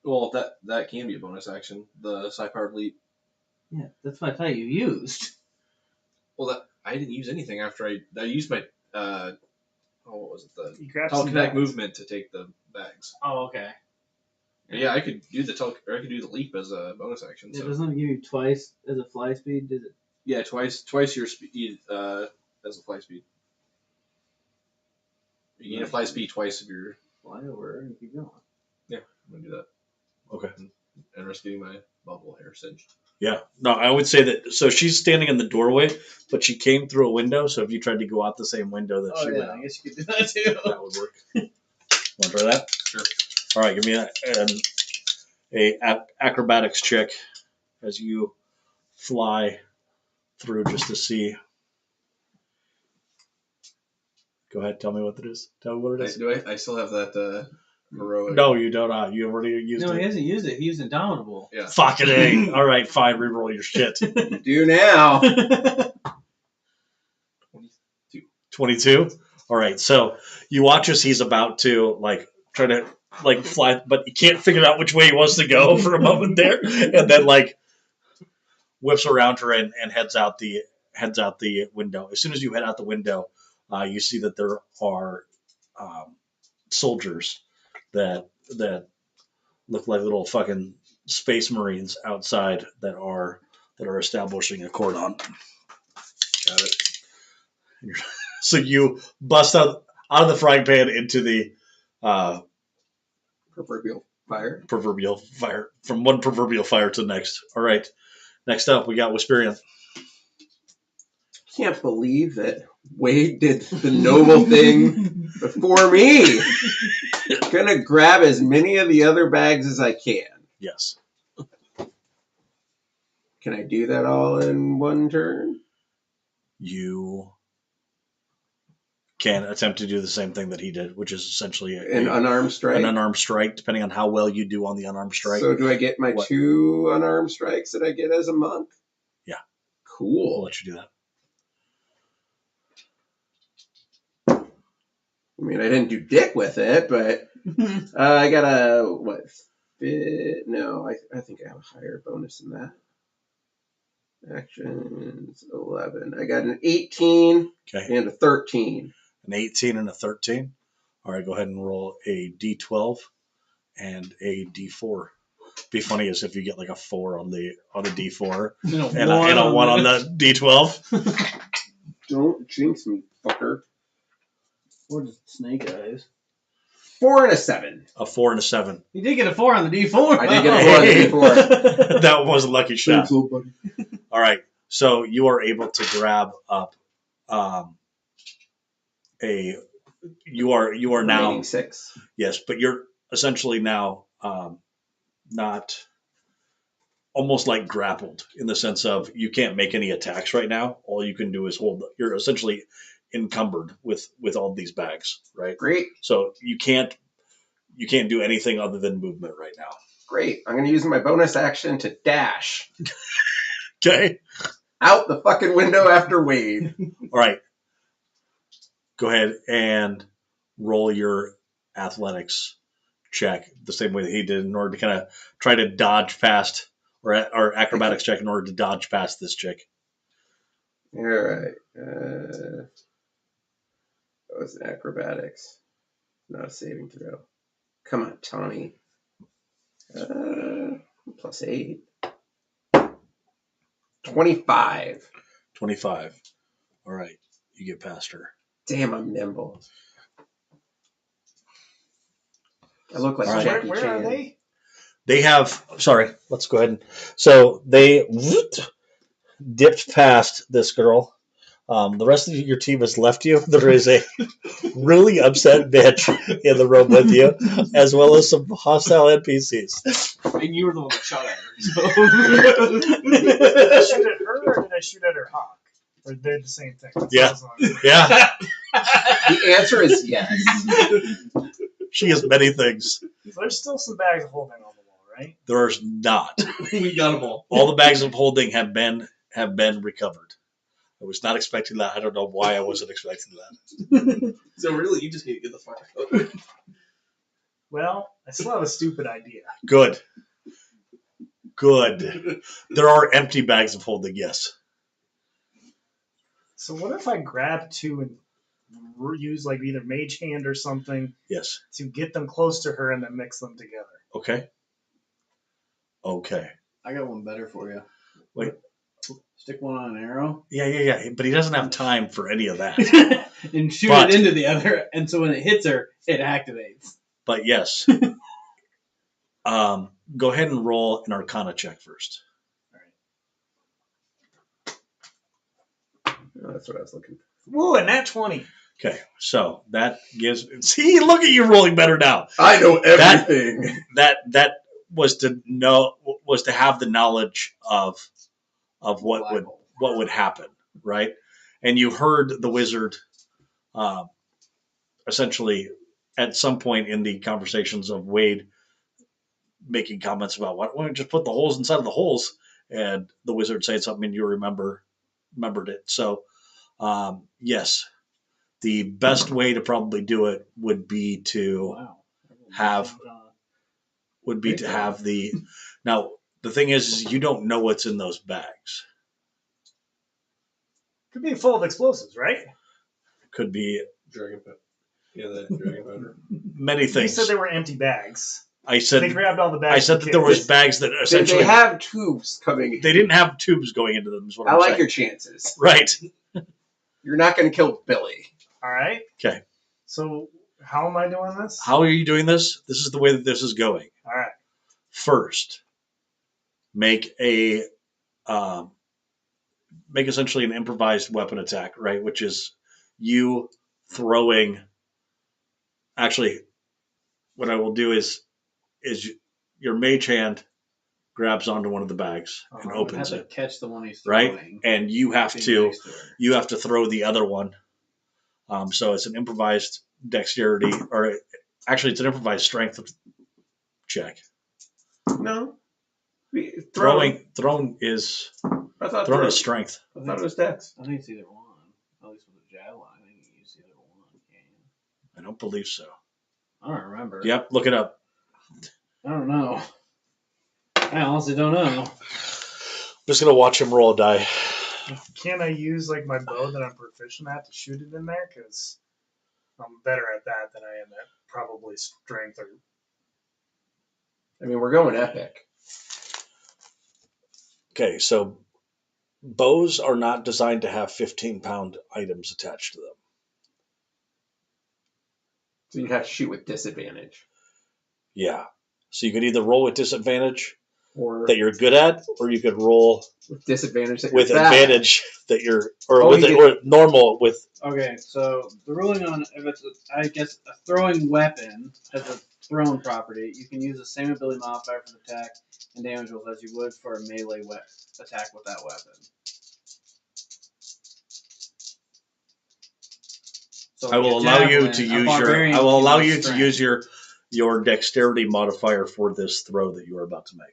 Well, that can be a bonus action. The psi-powered leap. Yeah, that's what I thought you used. Well, I didn't use anything after I used my what was it, the You grab some telekinetic bags. movement to take the bags. Oh, okay. Yeah, I could do the leap as a bonus action. It So doesn't give you twice as a fly speed, does it? yeah, twice your speed as a fly speed. You gain a fly speed twice of your. Fly over and keep going. I'm gonna do that Okay. and risk getting my bubble hair singed. Yeah. No, I would say that. So she's standing in the doorway, but she came through a window. So if you tried to go out the same window that she went I out, guess you could do that too. that would work. Want to try that? Sure. All right. Give me a acrobatics check as you fly through just to see. Go ahead. Tell me what it is. Tell me what it is. I still have that heroic. No, you don't. You already used No, it. he hasn't used it. He used Indomitable. Yeah. Fucking A. All right, fine. Reroll your shit. you do now. 22. All right. So you watch as he's about to try to fly, but he can't figure out which way he wants to go for a moment there, and then whips around her and heads out the window. As soon as you head out the window, you see that there are soldiers that look like little fucking space marines outside that are establishing a cordon. Got it. So you bust out of the frying pan into the Proverbial fire. proverbial fire, from one proverbial fire to the next. All right. Next up, we got Wisperian. Can't believe that Wade did the noble thing before me. Gonna grab as many of the other bags as I can. Yes. Can I do that all in one turn? You can attempt to do the same thing that he did, which is essentially An unarmed strike? an unarmed strike, depending on how well you do on the unarmed strike. So do I get my What? 2 unarmed strikes that I get as a monk? Yeah. We'll Cool. let you do that. I mean, I didn't do dick with it, but I got a, what, fit? No, I think I have a higher bonus than that. Actions, 11. I got an 18 Okay. and a 13. An 18 and a 13. All right, go ahead and roll a d12 and a d4. Be funny as if you get a 4 on the d4 and a 1 on the d12. Don't jinx me, fucker. Or just snake eyes. 4 and a 7. A 4 and a 7. You did get a 4 on the D4. I did get a 4 on the D4. That was a lucky shot. Thanks, little buddy. All right, so you are able to grab up you are now Remaining 6. yes, but you're essentially now not almost like grappled in the sense of you can't make any attacks right now. All you can do is hold. You're essentially encumbered with all these bags, right? Great. So you can't do anything other than movement right now. Great. I'm going to use my bonus action to dash. Okay. Out the fucking window after Wade. All right. Go ahead and roll your athletics check the same way that he did in order to kind of try to dodge past, or acrobatics check in order to dodge past this chick. All right. That was an acrobatics, not a saving throw. Come on, Tawny. +8. 25. 25. All right. You get past her. Damn, I'm nimble. I look like All right. Jackie Where Chan. are they? They have, sorry, let's go ahead. So they dipped past this girl. The rest of your team has left you. There is a really upset bitch in the room with you, as well as some hostile NPCs. And you were the one that shot at her. So. Did I shoot at her or did I shoot at her hawk? Or they're the same thing? That's Yeah. what I was wondering. Yeah, The answer is yes. she is many things. So there's still some bags of holding on the wall, right? There's not. We got them all. All the bags of holding have been recovered. I was not expecting that. I don't know why I wasn't expecting that. So really, you just need to get the fuck out. Well, I still have a stupid idea. Good. There are empty bags of holding, yes. So what if I grab two and use like either mage hand or something Yes. to get them close to her and then mix them together? Okay. I got one better for you. Wait. Stick one on an arrow Yeah. But he doesn't have time for any of that. and shoot But- it into the other, and so when it hits her, it activates. But yes. Go ahead and roll an Arcana check first. Oh, that's what I was looking for. Woo, and that 20. Okay, so that gives. See, look at you rolling better now. I know everything. That was to have the knowledge of what would happen, right? And you heard the wizard, essentially, at some point in the conversations of Wade making comments about why don't you just put the holes inside of the holes, and the wizard saying something, and you remembered it. So, yes, the best way to probably do it would be to Wow. have the. Now the thing is you don't know what's in those bags. Could be full of explosives, right? Could be Dragon powder. Yeah, that dragon powder. many You things. said they were empty bags. I They said grabbed all the bags. I said for that there was kids. bags that They essentially have tubes coming. they didn't have tubes going into them. Is what I I'm like saying. your chances. Right. You're not going to kill Billy. All right. Okay. So how am I doing this? How are you doing this? This is the way that this is going. All right. First, make essentially an improvised weapon attack, right? Which is you throwing. Actually, what I will do is your mage hand grabs onto one of the bags and Uh-huh. opens Have to it, catch the one he's right? throwing. And you have Being to next her. throw the other one. So it's an improvised dexterity, or actually it's an improvised strength check. No. Throwing is I thought throwing throw. is strength. I thought it was Dex. I think it's either one. At least with a javelin, I think you use either one. I don't believe so. I don't remember. Yep, look it up. I don't know. I honestly don't know. I'm just gonna watch him roll a die. Can I use like my bow that I'm proficient at to shoot it in there? Because I'm better at that than I am at probably strength or. I mean, we're going epic. Okay, so bows are not designed to have 15-pound items attached to them. So you'd have to shoot with disadvantage. Yeah. So you could either roll with disadvantage Or that you're good at, or you could roll with disadvantage that with you're bad. advantage that you're, or Oh, with you or normal with. Okay, so the ruling on if it's I guess a throwing weapon has a thrown property, you can use the same ability modifier for the attack and damage rolls as you would for a melee attack with that weapon. So I will like a allow you javelin, to a use barbarian I will allow can you use to strength. use your dexterity modifier for this throw that you are about to make.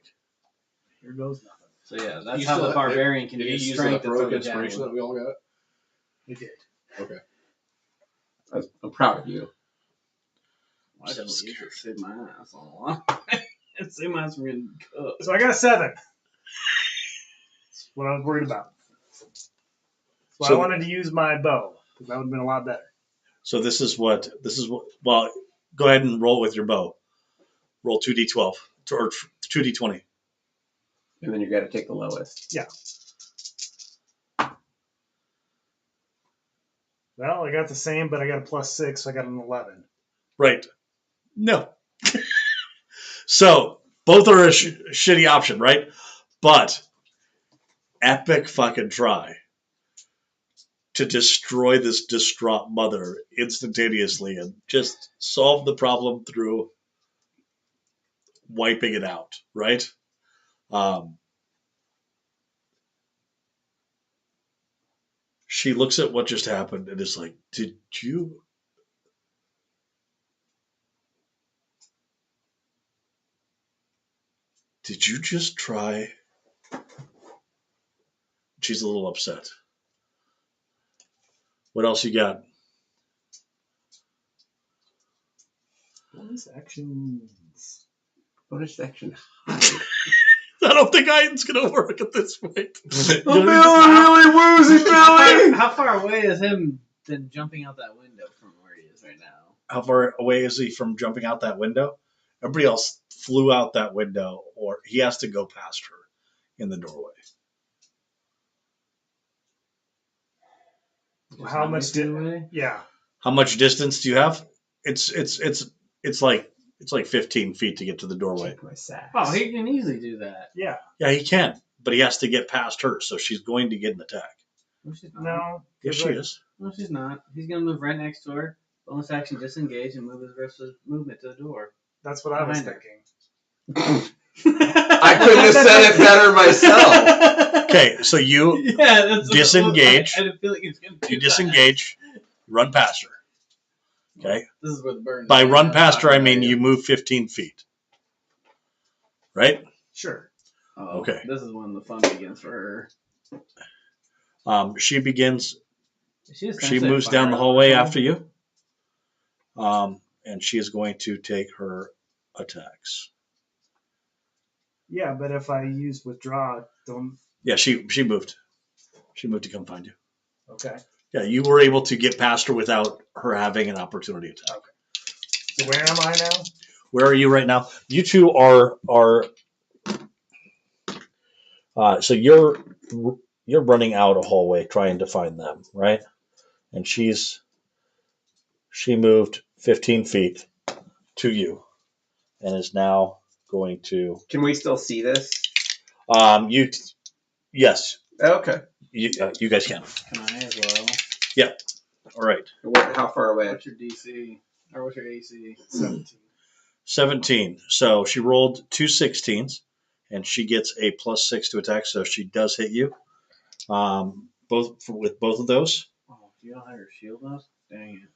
Here goes nothing. So yeah, that's You how still the have- barbarian can Did you use use strength the to throw heroic the inspiration that javelin. we all got? We did. Okay. I'm proud of you. I definitely use it to save my ass on a lot. It's save my ass from getting cooked. So I got a 7. That's what I was worried about. So I So- wanted to use my bow because that would have been a lot better. So this is what. Well, go ahead and roll with your bow. Roll 2d12 or 2d20. And then you got to take the lowest. Well, I got the same, but I got a +6, so I got an 11. Right. No. So both are a shitty option, right? But epic fucking try to destroy this distraught mother instantaneously and just solve the problem through wiping it out, right? She looks at what just happened and is like, did you just try? She's a little upset. What else you got? Bonus actions. Bonus action. I don't think Iron's gonna work at this point. I'm feeling really woozy, Billy. How far away is him than jumping out that window from where he is right now? How far away is he from jumping out that window? Everybody else flew out that window, or he has to go past her in the doorway. How much did? away? Yeah. How much distance do you have? It's like 15 feet to get to the doorway. Check my sack. Oh, he can easily do that. Yeah. Yeah, he can, but he has to get past her, so she's going to get an attack. No, she's not. No. Yes, she is. No, she's not. He's gonna move right next to her. Bonus action, disengage, and move his rest of his movement to the door. That's what I was Behind her. thinking. I couldn't have said it better myself. Okay, so you Yeah, that's Disengage. I didn't feel like he was gonna do you that. disengage, run past her. Okay. This is where the burn. By is. run I'm past her, I talking mean about you move 15 feet. Right? Sure. Oh, Okay. This is when the fun begins for her. She begins. She essentially moves a down the fire hallway elemental. after you, and she is going to take her attacks. Yeah, but if I use withdraw, don't. Yeah, she moved. She moved to come find you. Okay. Yeah, you were able to get past her without her having an opportunity attack. So where am I now? Where are you right now? You two are. So you're running out a hallway trying to find them, right? And she moved 15 feet to you, and is now going to. Can we still see this? Yes, Okay. you guys can. Can I as well? All right. How far away? What's your DC? Or what's your AC? 17. 17. So she rolled 2 16s, and she gets a +6 to attack, so she does hit you. With both of those. Oh, do you know how your shield does? Dang it.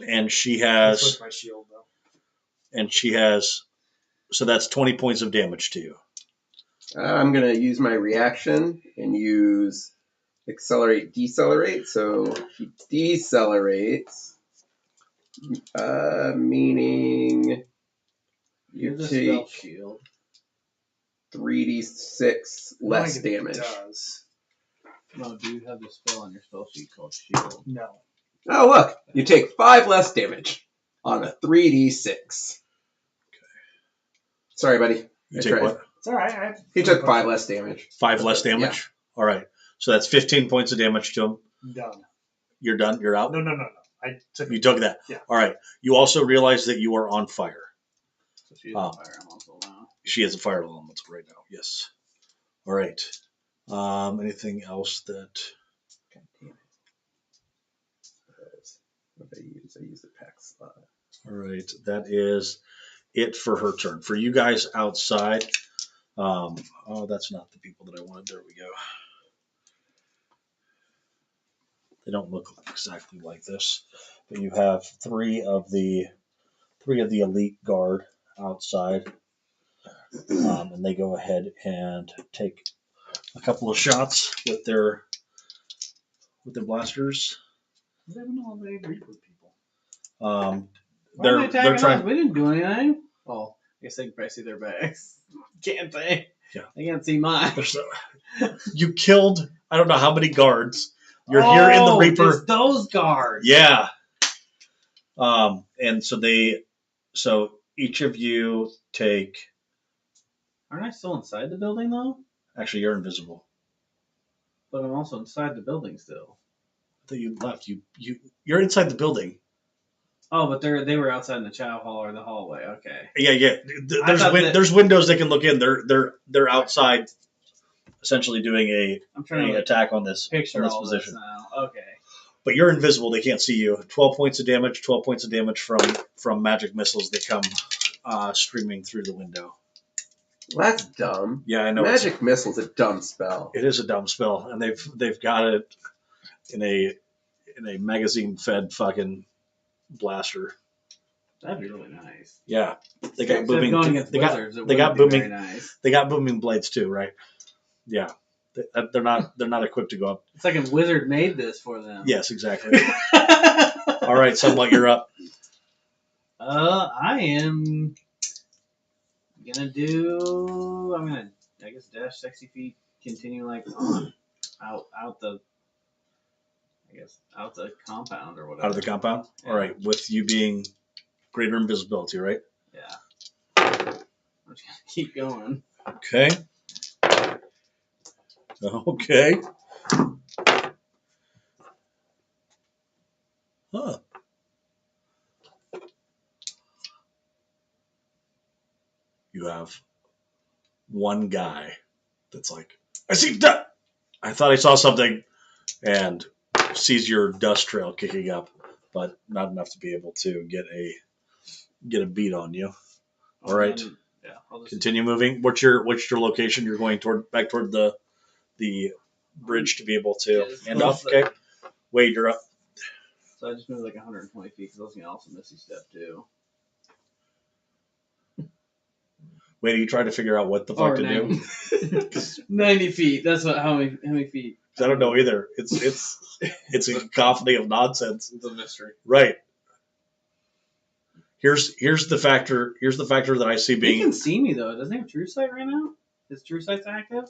And she That's has. with my shield though. And she has. So that's 20 points of damage to you. I'm going to use my reaction and use accelerate, decelerate. So she decelerates, meaning you Use a spell take shield. 3d6 less I think it damage. Does. No, do you have the spell on your spell sheet called shield? No. Oh, look, you take 5 less damage on a 3d6. Sorry, buddy. You I take tried. what? It's all right. He took 5 less damage. 5 less damage? All right. So that's 15 points of damage to him. Done. You're done? You're out? No. I took You took that? Yeah. All right. You also realize that you are on fire. So she's on fire elemental now. She has a fire element right now. Yes. All right. Anything else that? God damn it. What did I use? I used the pack slot. All right. That is it for her turn. For you guys outside. That's not the people that I wanted. There we go. They don't look exactly like this, but you have three of the elite guard outside, and they go ahead and take a couple of shots with their blasters. They don't know they Reaper people. Why Why are they're they attacking trying. us? We didn't do anything. Well, I guess they can probably see their bags. Can't they? Yeah. They can't see mine. You killed I don't know how many guards. You're here in the Reaper. It's those guards. Yeah. And so each of you take. Aren't I still inside the building though? Actually, you're invisible. But I'm also inside the building still. I thought you left. You're inside the building. Oh, but they were outside in the chow hall or the hallway. Okay. Yeah. There's windows they can look in. They're outside, essentially doing I'm trying an to attack on this picture all position. this now. Okay. But you're invisible. They can't see you. 12 points of damage. 12 points of damage from magic missiles that come streaming through the window. Well, that's dumb. Yeah, I know. Magic missile's a dumb spell. It is a dumb spell, and they've got it in a magazine-fed fucking blaster. That'd be really nice. Yeah, they got Except booming. going against They wizards, got it they got wouldn't be booming. very nice. They got booming blades too, right? Yeah, they're not equipped to go up. It's like a wizard made this for them. Yes, exactly. All right, Sunlight, you're up. I am gonna do. I guess dash 60 feet. Continue like on out the. I guess out the compound or whatever. Out of the compound. Yeah. All right, with you being greater invisibility, right? Yeah. I'm just gonna keep going. Okay. Okay. Huh. You have one guy that's like, I see that. I thought I saw something, and sees your dust trail kicking up, but not enough to be able to get a beat on you. All right. Yeah. I'll just Continue moving. What's your location? You're going back toward the bridge to be able to Yes, end off. close Okay. Wade, you're up. So I just moved like 120 feet because I was gonna also misty step too. Wade, you trying to figure out what the fuck Or to do? 90. 90 feet. That's how many feet? I don't know either. It's a cacophony of nonsense. It's a mystery. Right. Here's the factor. Here's the factor that I see He being. can see me though. Doesn't he have True Sight right now? Is True Sight's active?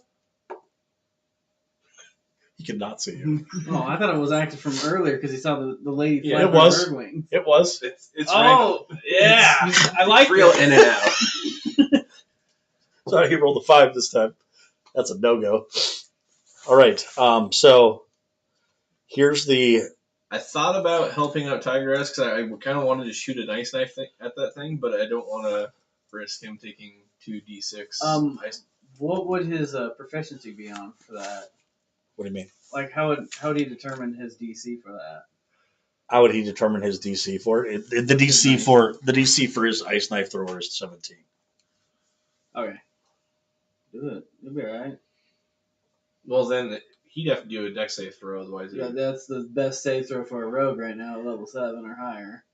He cannot see you. Oh, I thought it was active from earlier because he saw the lady Yeah, fly it was. bird wings. It was. It's Oh, yeah. I like Real this. in and out. Sorry, he rolled a 5 this time. That's a no-go. All right. So here's the. I thought about helping out Tigress because I kind of wanted to shoot a nice knife at that thing, but I don't want to risk him taking 2d6. What would his proficiency be on for that? What do you mean? Like, how would he determine his DC for that? How would he determine his DC for it? The DC for his ice knife thrower is 17. Okay. Do it. You'll be alright. Well, then he'd have to do a dex save throw, otherwise. Yeah, that's the best save throw for a rogue right now, level 7 or higher.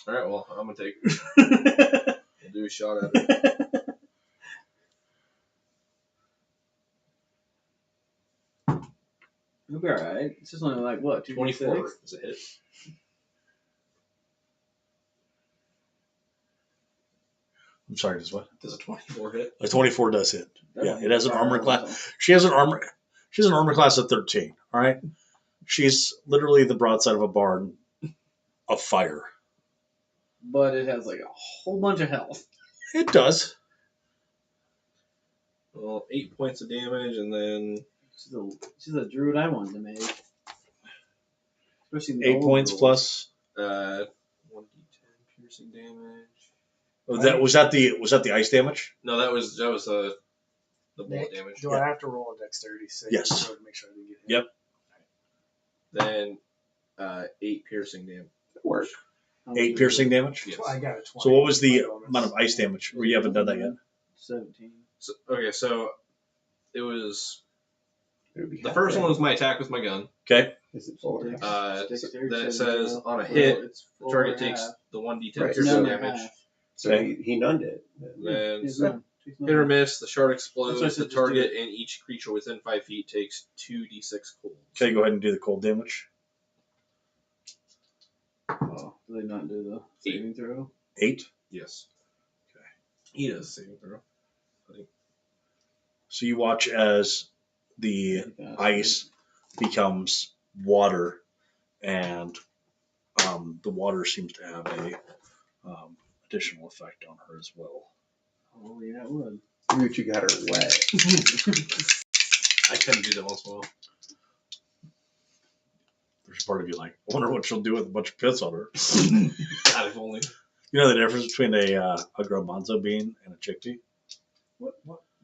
All right, well, I'm gonna take. We'll do a shot at it. You'll be alright. It's just only like what, 24 is a hit. I'm sorry, does what? Does a 24 hit? A 24 does hit. Yeah, it has an armor class. class. She has an armor class of 13. All right. She's literally the broadside of a barn of fire. But it has like a whole bunch of health. It does. Well, 8 points of damage, and then She's a druid I wanted to make. Especially in the 8 old points rules. plus. 1d10 piercing damage. Was that the ice damage? No, that was the bullet damage. Do I have to roll a dexterity save? Yes. To make sure I didn't get hit? Yep. Then 8 piercing damage. Work. 8 piercing damage. Yes. I got a 20. So what was the bonus. amount of ice damage? Or you haven't done that yet? 17. So it was It would be the half first damage. one was my attack with my gun. Okay. Is it full? Dex- Then it says saving on a throw. hit, It's the full target or takes half. the 1d10 Right, piercing so- None or damage. half. So he nunned it. Then He's so done. Hit or miss. The shard explodes. That's what I The said, target and each creature within 5 feet takes 2d6 cold. Okay, go ahead and do the cold damage. Oh, do they not do the saving throw? 8. Yes. Okay. He does saving throw. So you watch as the ice becomes water, and the water seems to have a additional effect on her as well. Oh yeah, it would. Dude, you got her wet. I couldn't do that once in a while. There's part of you like, I wonder what she'll do with a bunch of piss on her. God, if only. You know the difference between a garbanzo bean and a chickpea? What?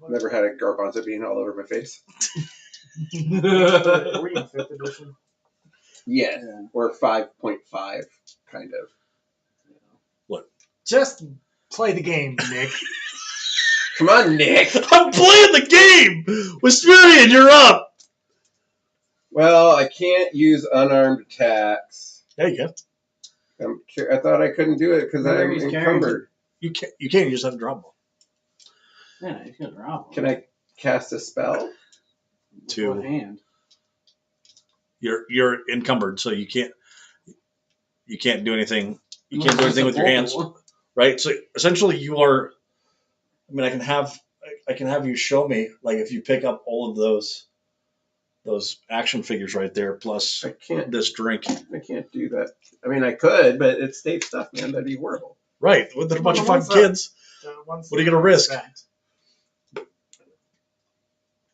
Never had a garbanzo bean all over my face. Are we in 5th edition? Yeah. Or 5.5, kind of. Just play the game, Nick. Come on, Nick. I'm playing the game! Wisperian, you're up! Well, I can't use unarmed attacks. Yeah, you can. I thought I couldn't do it because I'm He's encumbered. You can't use that drop ball. Yeah, he's got a drop. Can I cast a spell? To- One hand. You're encumbered, so you can't do anything. You can't do anything with your hands, right? So essentially, you are. I mean, I can have you show me, like, if you pick up all of those action figures right there, plus I can't. this drink, I can't do that. I mean, I could, but it's state stuff, man. That'd be horrible. right? With a bunch of What's fucking that? kids. What are you gonna risk?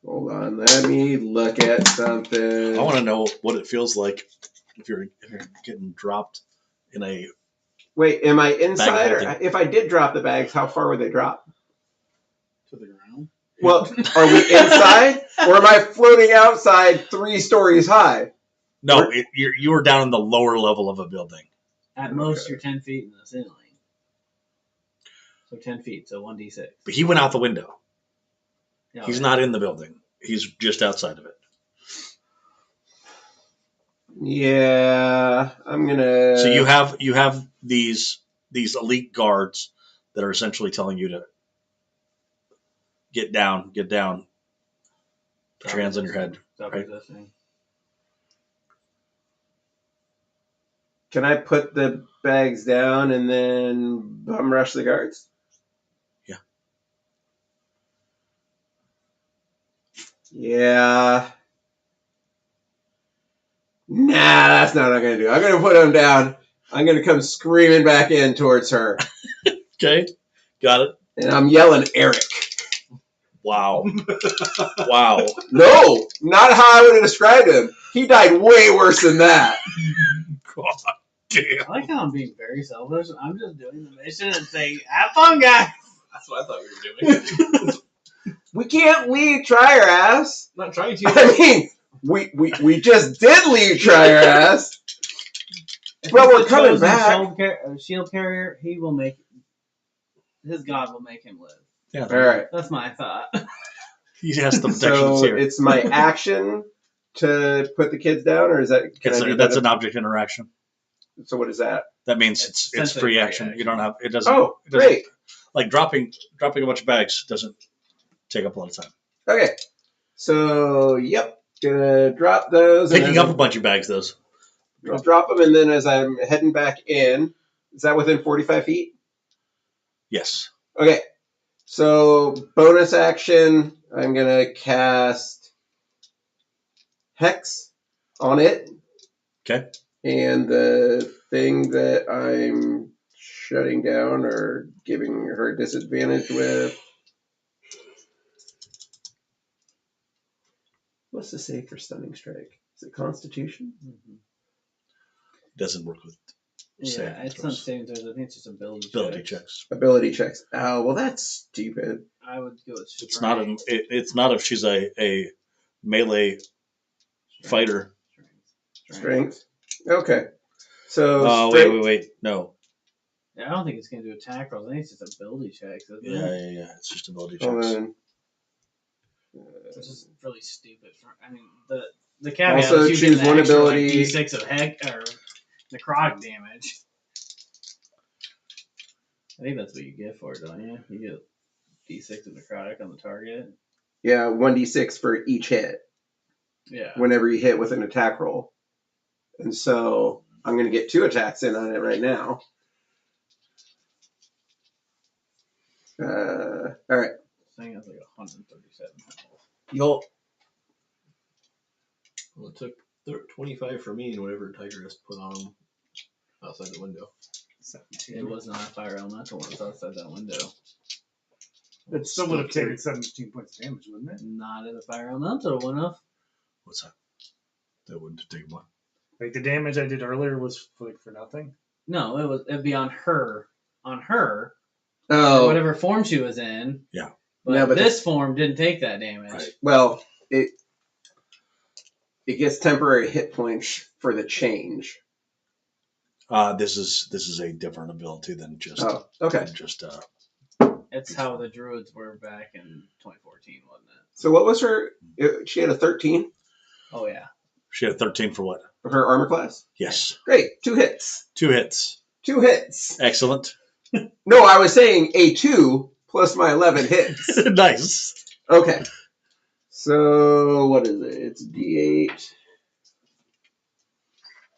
Hold on, let me look at something. I want to know what it feels like if you're getting dropped in a. Wait, am I inside? Or holding. if I did drop the bags, how far would they drop? To the ground. Well, are we inside, or am I floating outside 3 stories high? No, you were down in the lower level of a building. At most, you're 10 feet in the ceiling. So 10 feet, so 1d6. But he went out the window. Yeah, He's not in the building. He's just outside of it. Yeah, I'm gonna. So you have these elite guards that are essentially telling you to get down. Put your hands on your head. Stop Right. resisting. Can I put the bags down and then bum rush the guards? Yeah. Yeah. Nah, that's not what I'm gonna do. I'm gonna put them down. I'm gonna come screaming back in towards her, Okay, got it. and I'm yelling, "Eric!" Wow, wow. No, not how I would have described him. He died way worse than that. God damn. I like how I'm being very selfish. I'm just doing the mission and saying, have fun, guys. That's what I thought we were doing. We can't leave Try Our Ass. I'm not trying to. I mean, we just did leave Try Our Ass. But we're coming back. Shield carrier, he will make. His god will make him live. Yeah, All right. That's my thought. he has the protections So here. it's my action to put the kids down, or is that? Can I do That's that? an object interaction. So what is that? That means it's essentially free free action. action. You don't have it doesn't. Oh, it doesn't great. like dropping a bunch of bags doesn't take up a lot of time. Okay. So yep, gonna drop those. Picking up a bunch of bags, those. I'll drop them, and then as I'm heading back in, is that within 45 feet? Yes. Okay. So bonus action, I'm gonna cast Hex on it. Okay. And the thing that I'm shutting down or giving her disadvantage with. What's the save for stunning strike? Is it Constitution? Doesn't work with Yeah, saving it's not throws. saving throws. I think it's just ability checks. Ability checks. Oh, well, that's stupid. I would go with strength. It's not it's not if she's a melee fighter. Strength. Okay. So. Oh strength. wait. No. Yeah, I don't think it's going to do attack rolls. I think it's just ability checks. Isn't it? Yeah. It's just ability Hold checks. on. Which is really stupid. I mean, the caveat Also is you choose get one an extra, ability- like, D6 of heck or necrotic damage. I think that's what you get for it, don't you? You get D6 of necrotic on the target. Yeah, 1d6 for each hit. Yeah. Whenever you hit with an attack roll. And so I'm going to get 2 attacks in on it right now. All right. This thing has like 137 health. You'll. Well, it took 25 for me and whatever Tigress put on him outside the window. 17. It was not a fire elemental when it was outside that window. It still would have taken 17 points of damage, wouldn't it? Not as a fire elemental, it wouldn't have. What's that? That wouldn't have taken one. Like the damage I did earlier was for nothing. No, it'd be on her. On her. Oh. Whatever form she was in. Yeah. But, No, but this form didn't take that damage. Right. Well, it gets temporary hit points for the change. This is a different ability than just. Oh, okay. Than just It's how the druids were back in 2014, wasn't it? So what was her? She had a 13 Oh yeah. she had a 13 for what? for her armor class. Yes. Great, 2 hits. 2 hits. 2 hits. Excellent. No, I was saying a 2 plus my 11 hits. Nice. Okay. So what is it? It's D8.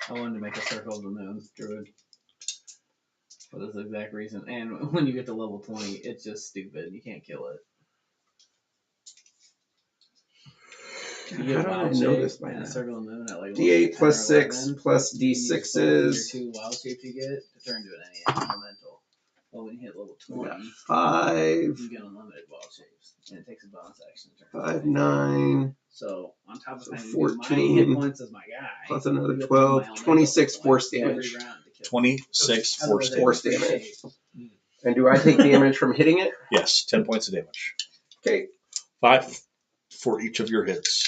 I wanted to make a circle of the moon druid. For this exact reason. And when you get to level 20, it's just stupid. You can't kill it. You get How wild did I know shape this by and now? a circle of the moon at like D8 plus 10 or 6 11, plus you use both of your D6s. 2 wild shapes you get to turn into an elemental. Well, when you hit level 20, 5, you get unlimited wild shapes. And it takes a bonus action to turn. 5, 9, So, on top of So having 14 my hit points as my guy, plus another you get 12, my elemental 26 like force every damage. round to kill. 26 force Otherwise, damage. I Force appreciate damage. And do I take damage from hitting it? Yes, 10 points of damage. Okay. 5 for each of your hits.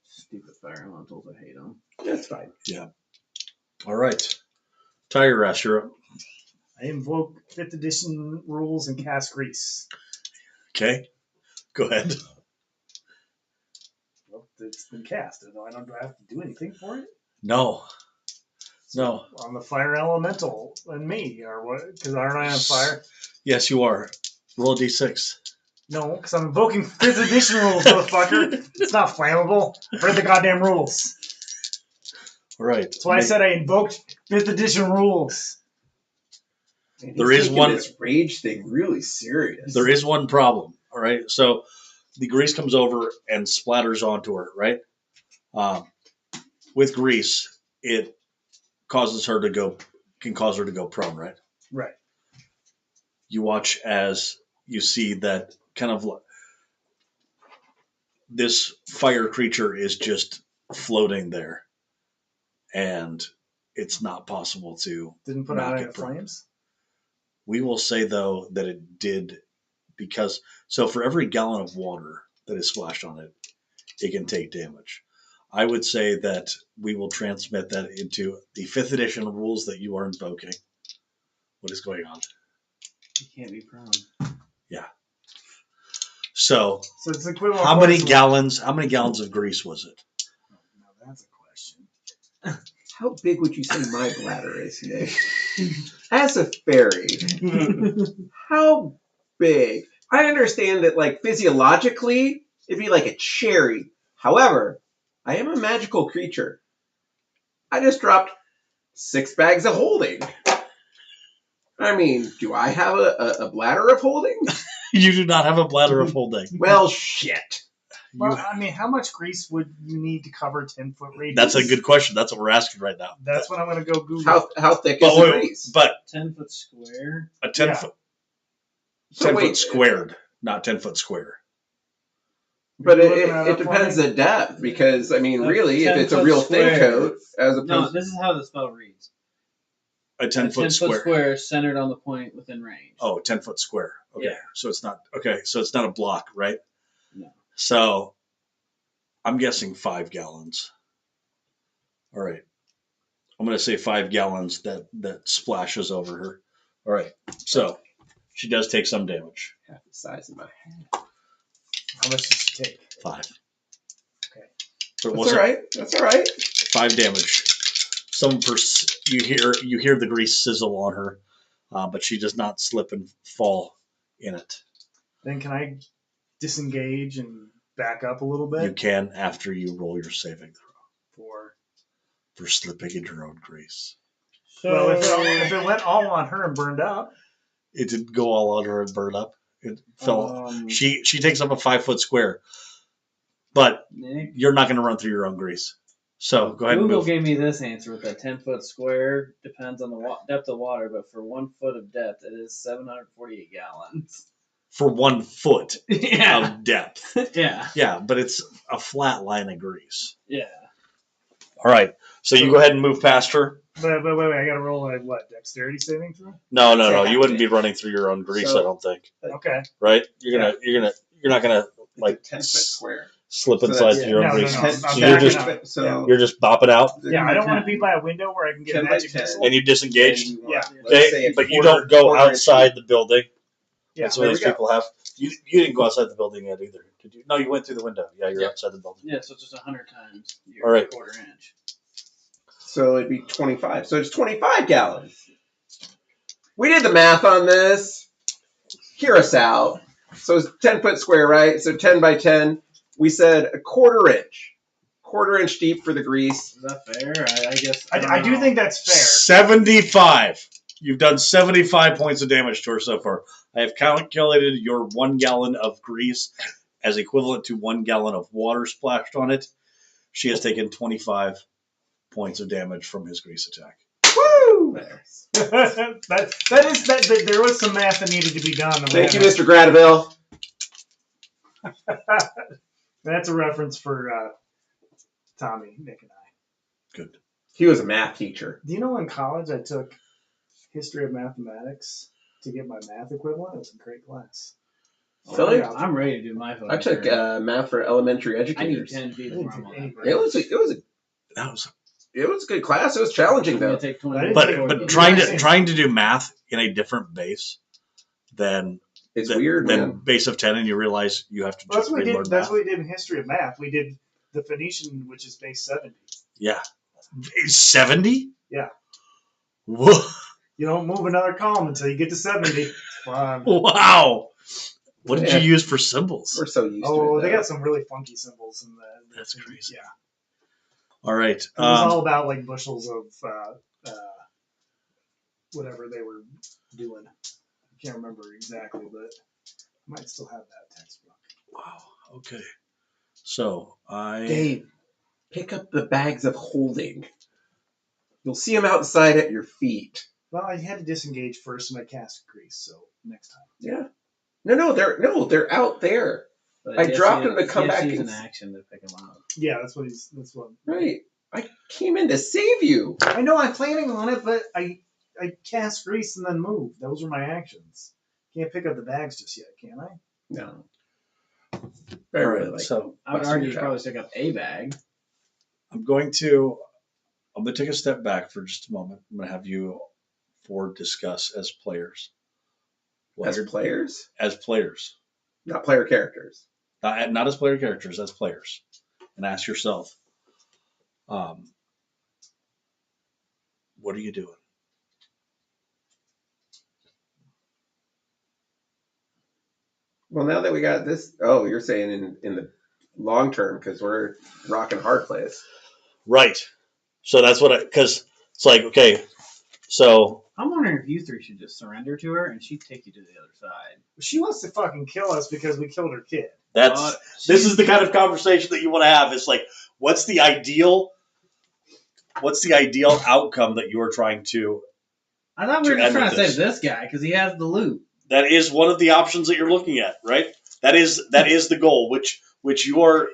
Stupid fire elementals, I hate them. That's fine. All right. Tiger Ass, you're up. I invoke 5th edition rules and cast Grease. Okay. Go ahead. Well, it's been cast. Do I have to do anything for it? No. No. On the fire elemental and me, or what? Because aren't I on fire? Yes, you are. Roll a d6. No, because I'm invoking 5th edition rules, motherfucker. It's not flammable. I've read the goddamn rules. All right. That's why I said I invoked 5th edition rules. Man, There he's is taking one- this rage thing really serious. There is one problem. All right. So the grease comes over and splatters onto her, right? With grease, it causes her to go, can cause her to go prone, right? Right. You watch as you see that kind of this fire creature is just floating there, and it's not possible to Didn't put knock out it any prone. flames. We will say though that it did, because so for every gallon of water that is splashed on it, it can take damage. I would say that we will transmit that into the 5th edition rules that you are invoking. What is going on? You can't be prone. So So it's equivalent. how many to- gallons of grease was it? Now that's a question. How big would you say my bladder is, Nick? As a fairy, how big? I understand that, like, physiologically, it'd be like a cherry. However, I am a magical creature. I just dropped 6 bags of holding. I mean, do I have a bladder of holding? You do not have a bladder of holding. Well, shit. Well, I mean, how much grease would you need to cover 10-foot radius? That's a good question. That's what we're asking right now. That's what I'm going to go Google. How thick is the grease? But 10-foot square. a 10 Yeah. foot, So 10 wait, foot squared, not 10 foot square. But You're looking that it up for depends me? the depth, because, I mean, A really, if it's a 10-foot real thin square. coat, as No, opposed this is how the spell reads. A 10 A foot 10-foot square. square centered on the point within range. Oh, 10 foot square. Okay. Yeah. So it's not, okay. So it's not a block, right? No. So I'm guessing 5 gallons. All right. I'm going to say 5 gallons that splashes over her. All right. So she does take some damage. half the size of my head. How much does she take? 5. Okay. So it That's wasn't all right. That's all right. 5 damage. You hear the grease sizzle on her. but she does not slip and fall in it. Then can I disengage and back up a little bit? You can after you roll your saving throw For for slipping in your own grease. well, if it went all on her and burned up, It didn't go all on her and burn up. It fell. Um, She takes up a 5-foot square, but Nick, you're not going to run through your own grease. So go ahead and Google move. gave me this answer with that 10-foot square. Depends on the depth of water, but for 1 foot of depth, it is 748 gallons. For 1 foot Yeah. of depth. Yeah. Yeah, but it's a flat line of grease. Yeah. All right. So you go ahead and move past her. but wait, I got to roll a what? Dexterity saving throw? No. You wouldn't be running through your own grease, So- I don't think. Okay. Right? You're not gonna like 10-foot square. slip So inside that's- your own No, grease. I'm So you're backing just up. So you're just bopping out, Yeah, I don't want to be by a window where I can get a 10 by magic 10. missile. and you disengage. Yeah. Okay, but you don't go outside the building. Yeah, That's what there these we go. people have. You didn't go outside the building yet either, did you? No, you went through the window. Yeah, you're Yeah. outside the building. Yeah, so it's just 100 times your All right. quarter inch. So it'd be 25. So it's 25 gallons. We did the math on this. Hear us out. So it's 10-foot square, right? So 10 by 10. We said a quarter inch deep for the grease. Is that fair? I guess. I do think that's fair. 75. You've done 75 points of damage to her so far. I have calculated your 1 gallon of grease as equivalent to 1 gallon of water splashed on it. She has taken 25 points of damage from his grease attack. Woo! There was some math that needed to be done. Thank you, Mr. Gradaville. That's a reference for Tommy, Nick, and I. Good. He was a math teacher. Do you know in college I took history of mathematics to get my math equivalent? It was a great class. Really? I'm ready to do my I took math for elementary I need educators. 10 feet I where didn't I'm take at. any It was That was, a good class. It was challenging I'm gonna though. take I 20. didn't but take- but trying to do math in a different base than It's weird, than man. base of 10, and you realize you have to Well, that's just what we relearn did. That's math. what we did in history of math. We did the Phoenician, which is base 70. Yeah, 70. Yeah. Whoa. You don't move another column until you get to 70. It's fun. Wow. What did Yeah. you use for symbols? We're so used to Oh, it. they though. got some really funky symbols in the. That's crazy. Yeah, All right. it was all about like bushels of whatever they were doing. I can't remember exactly, but I might still have that textbook. Wow. Okay. So Dave, pick up the bags of holding. You'll see them outside at your feet. Well, I had to disengage first, and I cast grease. So next time. Yeah. No, they're out there. But I guess dropped you- him to come you have back use and an action to pick him up. Yeah, that's what he's. That's what. Right. I came in to save you. I know I'm planning on it, but I cast grease and then move. Those are my actions. Can't pick up the bags just yet, can I? No. all Very right. really like. So I would Busting argue your you probably pick up a bag. I'm going to take a step back for just a moment. I'm going to have you four discuss as players. As players, As players. not player characters. Not as player characters, as players. And ask yourself, what are you doing? Well, now that we got this, oh, you're saying in the long term because we're rocking hard place. Right. So that's what because it's like, okay, so I'm wondering if you three should just surrender to her and she'd take you to the other side. She wants to fucking kill us because we killed her kid. that's this is the kind of conversation that you want to have. It's like, what's the ideal outcome that you are trying to? I thought we were To just end trying to with save this guy because he has the loot. That is one of the options that you're looking at, right? That is the goal, which you are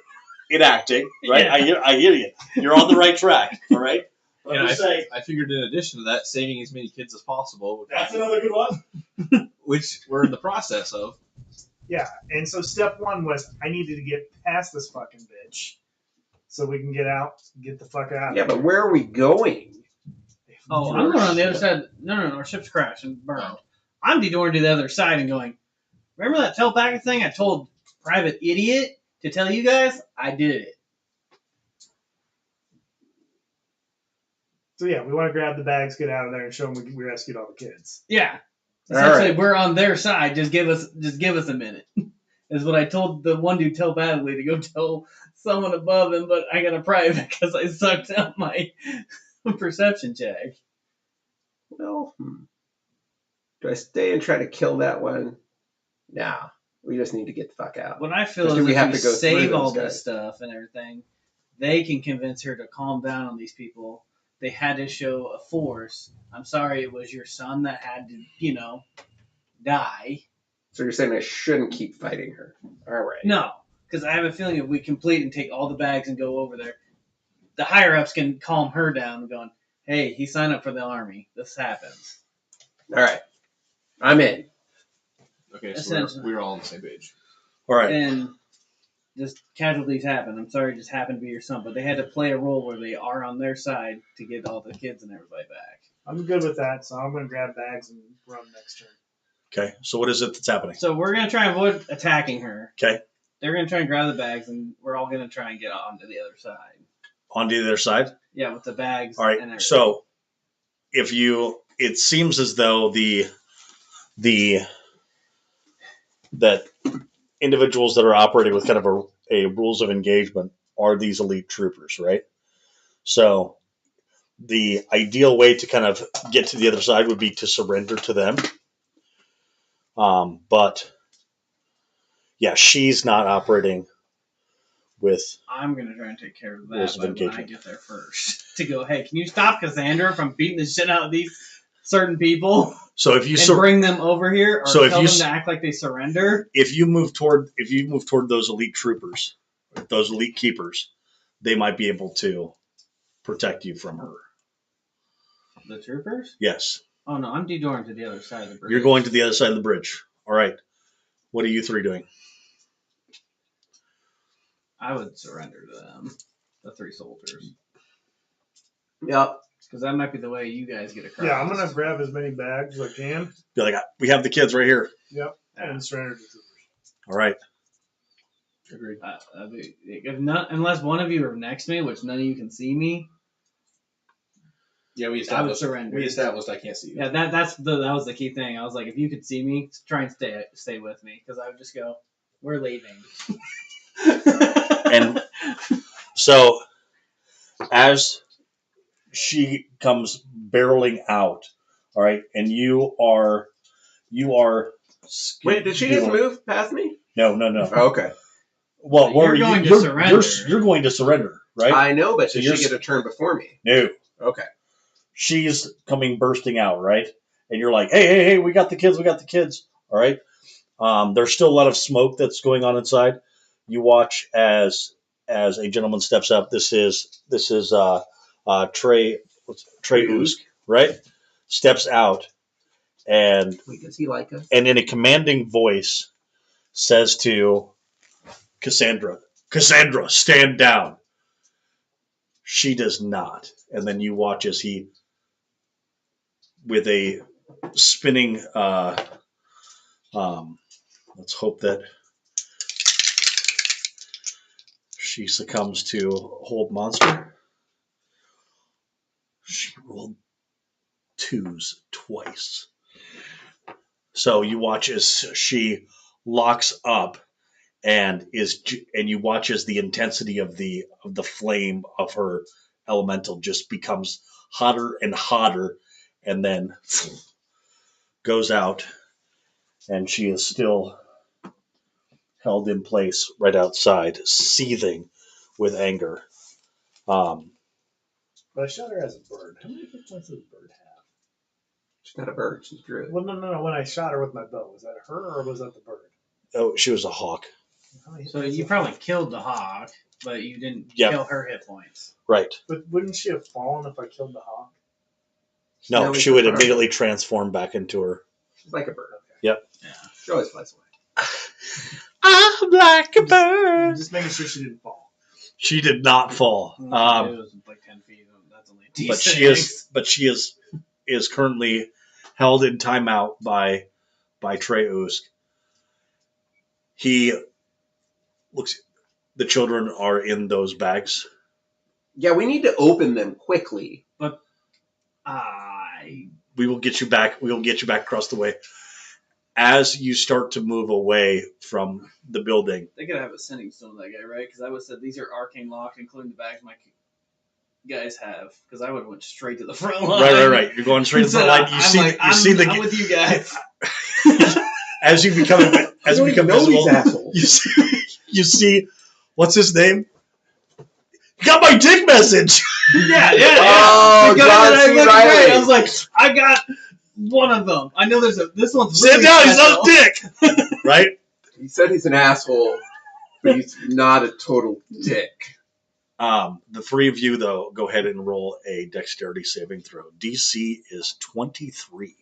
enacting, right? Yeah. I hear you. You're on the right track, all right? Let And me say, I figured in addition to that, saving as many kids as possible, that's another good one. which we're in the process of. Yeah, and so step one was I needed to get past this fucking bitch so we can get out, get the fuck out. Yeah, but where are we going? Oh, I'm going on the other side. No, our ship's crashed and burned. Oh. I'm detouring to the other side and going, remember that telepathic thing I told Private Idiot to tell you guys? I did it. So yeah, we want to grab the bags, get out of there, and show them we rescued all the kids. Yeah. All Essentially, right. we're on their side. Just give us a minute. Is what I told the one dude telepathically to go tell someone above him, but I got a private because I sucked out my perception check. Well, do I stay and try to kill that one? Nah. We just need to get the fuck out. What I feel But is do we if have we to go save through all those this guys? stuff and everything, they can convince her to calm down on these people. They had to show a force. I'm sorry it was your son that had to, die. So you're saying I shouldn't keep fighting her? All right. No, because I have a feeling if we complete and take all the bags and go over there, the higher ups can calm her down, going, "Hey, he signed up for the army. This happens." All right. I'm in. Okay, so Essentially. we're all on the same page. All right. And just casualties happen. I'm sorry, it just happened to be your son, but they had to play a role where they are on their side to get all the kids and everybody back. I'm good with that, so I'm going to grab bags and run next turn. Okay. So what is it that's happening? So we're gonna try and avoid attacking her. Okay. They're gonna try and grab the bags, and we're all gonna try and get onto the other side. Onto the other side. Yeah, with the bags. All right. And everything. So it seems as though that individuals that are operating with kind of a rules of engagement are these elite troopers, right? So the ideal way to kind of get to the other side would be to surrender to them. But yeah, she's not operating with. I'm gonna try and take care of that Rules of when I engagement. get there first. To go, hey, can you stop Cassandra from beating the shit out of these certain people So if you and bring them over here, or So if tell you them s- to act like they surrender? if you move toward those elite troopers, those elite keepers, they might be able to protect you from her. The troopers? Yes, Oh no, I'm detouring to the other side of the bridge. you're going to the other side of the bridge. All right. What are you three doing? I would surrender to them, the 3 soldiers, Yep. because that might be the way you guys get across. Yeah, I'm going to grab as many bags as I can. Be like, we have the kids right here. Yep. And surrender to the troopers. All right. Agreed. Unless one of you are next to me, which none of you can see me. Yeah, we I would established. surrender. We established I can't see you. Yeah, that was the key thing. I was like, if you could see me, try and stay with me, because I would just go, we're leaving. And so as she comes barreling out, all right, and you are Wait, did she just move past me? No. Oh, okay. Well, You're going to surrender. You're going to surrender, right? I know, but So did she get a turn before me? No. Okay. She's coming bursting out, right? And you're like, hey, we got the kids, all right? There's still a lot of smoke that's going on inside. You watch as a gentleman steps up. This is Trey Usk, right? Steps out and Wait, does he like us? in a commanding voice says to Cassandra, stand down. She does not. And then you watch as he, with a spinning, let's hope that she succumbs to hold monster. She rolled 2s twice. So you watch as she locks up and you watch as the intensity of the flame of her elemental just becomes hotter and hotter, and then goes out, and she is still held in place right outside, seething with anger. But I shot her as a bird. How many hit points does a bird have? She's not a bird. She's a druid. Well, no. When I shot her with my bow, was that her or was that the bird? Oh, she was a hawk. How many hit So points you does- probably killed the hawk, but you didn't Yeah. kill her hit points. Right. But wouldn't she have fallen if I killed the hawk? No, No, she would it's a bird. immediately transform back into her. She's like a bird. Yeah. She always flies away. I'm like a bird. Just making sure she didn't fall. She did not fall. It was like 10 feet. That's only a But she is currently held in timeout by Trey Usk. He looks. The children are in those bags. Yeah, we need to open them quickly. We will get you back. We will get you back across the way. As you start to move away from the building, They could have a sending stone to that guy, right? Because I would have said these are arcane locked, including the bags my guys have. Because I would have went straight to the front line. right. You're going straight to the So front line. I'm with you guys. As you become visible, these you see what's his name? Got my dick message. Yeah. Oh, The guy John that I C. looked Reilly. great. I was like, I got one of them. I know there's this one's Sit really down. He's special. not a dick. Right? He said he's an asshole, but he's not a total dick. The three of you, though, go ahead and roll a dexterity saving throw. DC is 23.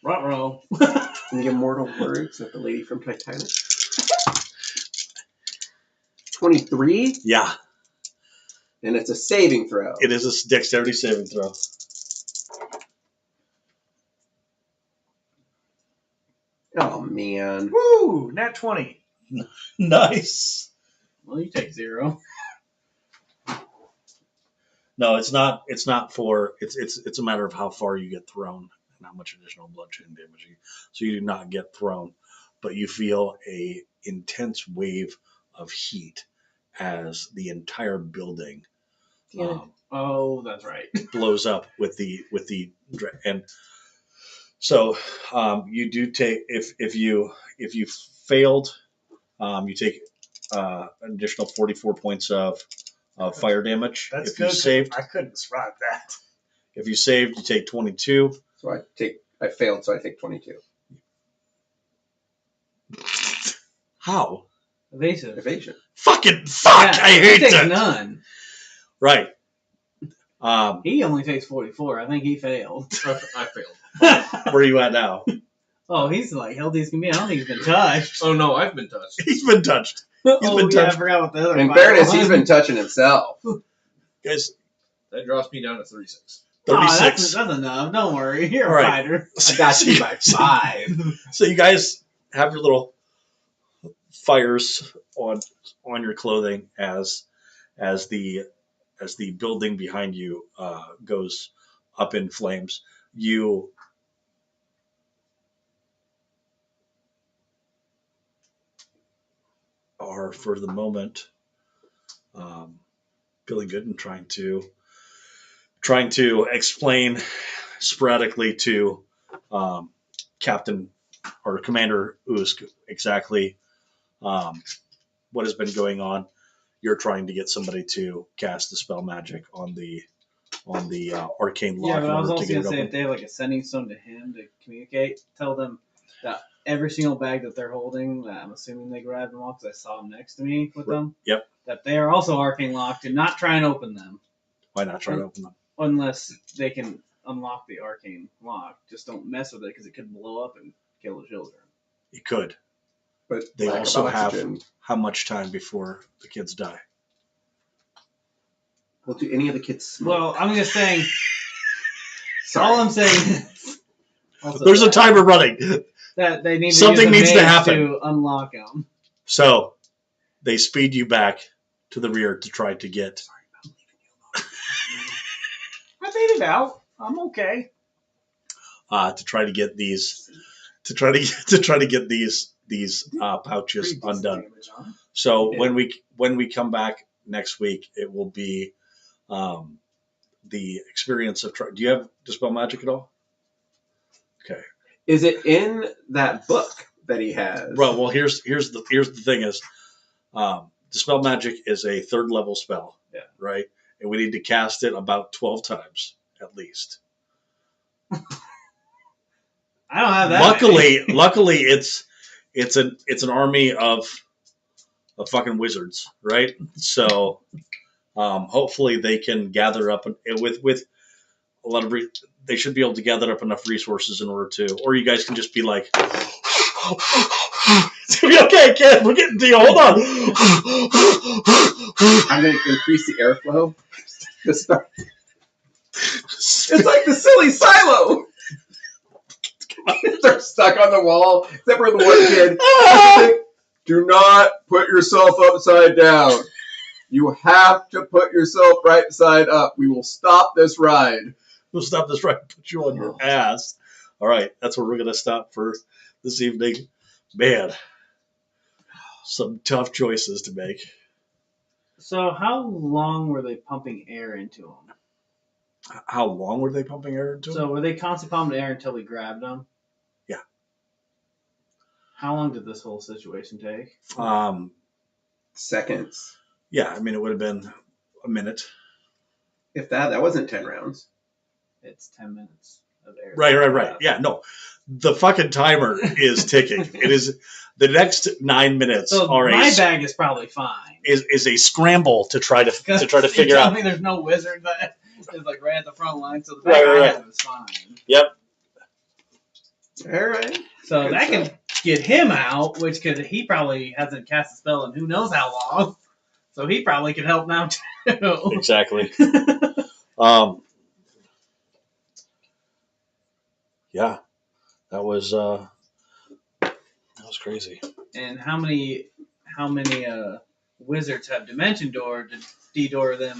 Ruh-roh. The immortal words of the lady from Titanic. 23, Yeah, and it's a saving throw. it is a dexterity saving throw. Oh man. Woo! Nat 20. Nice. Well, you take 0. No, it's not. It's not for. It's a matter of how far you get thrown and how much additional bloodshed damage you. So you do not get thrown, but you feel a intense wave of heat as the entire building Oh, that's right. blows up with the and so you do take if you failed, you take an additional 44 points of fire damage. That's If good. you saved, I couldn't survive that. if you saved, you take 22. So I failed, so I take 22. How? Evasive. Evasion. Fuck! Yeah, I hate he takes that. none. Right. He only takes 44. I think he failed. I failed. Where are you at now? Oh, he's like healthy as can be. I don't think he's been touched. Oh no, I've been touched. He's been touched. He's Oh, been yeah, I touched. forgot about the other. In five fairness, he's one. been touching himself. Guys, That drops me down to 36. 36. That's enough. Don't worry. You're All a right. fighter. I got you by 5. So you guys have your little fires on your clothing as the building behind you goes up in flames. You are, for the moment, feeling good and trying to explain sporadically to Captain or Commander Usk exactly what has been going on. You're trying to get somebody to cast the spell magic on the arcane lock Yeah, but in I was order also to get gonna it say open. if they have like a sending stone to him to communicate, tell them that every single bag that they're holding, that I'm assuming they grabbed them all because I saw them next to me with them. Yep. That they are also arcane locked and not try and open them Why not try to open them? unless they can unlock the arcane lock. Just don't mess with it because it could blow up and kill the children. You could. But They lack of also have oxygen. how much time before the kids die? Well, do any of the kids smoke? Well, I'm just saying. Sorry. All I'm saying is also There's a that- timer running. that they need to Something use a needs to maze happen. to unlock them. So they speed you back to the rear to try to get. I made it out. I'm okay. To try to get these pouches Pretty decent undone. damage on it. So Yeah. when we come back next week, it will be the experience of. Do you have Dispel Magic at all? Okay. Is it in that book that he has? Well, here's the thing is, Dispel Magic is a 3rd level spell. Yeah. Right, and we need to cast it about 12 times at least. I don't have that. Luckily, it's an army of fucking wizards, right? So hopefully they can gather up with a lot of. They should be able to gather up enough resources in order to, or you guys can just be like, it's gonna be okay, kid. We're getting to you. Hold on. I'm going to increase the airflow. It's like the silly silo. They're stuck on the wall, except for the one kid. Do not put yourself upside down. You have to put yourself right side up. We will stop this ride. We'll stop this right and put you on your ass. All right, that's where we're going to stop for this evening. Man, some tough choices to make. So how long were they pumping air into him? How long were they pumping air into him? So were they constantly pumping air until we grabbed him? Yeah. How long did this whole situation take? Seconds. Yeah, I mean, it would have been a minute. If that wasn't 10 rounds. It's 10 minutes of air. Right. Yeah, no. The fucking timer is ticking. It is the next 9 minutes So are my bag is probably fine. is a scramble to try to figure You out. tell me there's no wizard that is like right at the front line, so the bag I have is fine. Yep. All right. So Good that stuff. could get him out, which he probably hasn't cast a spell in who knows how long. So he probably could help now too. Exactly. Yeah, that was crazy. And how many wizards have dimension door to de-door them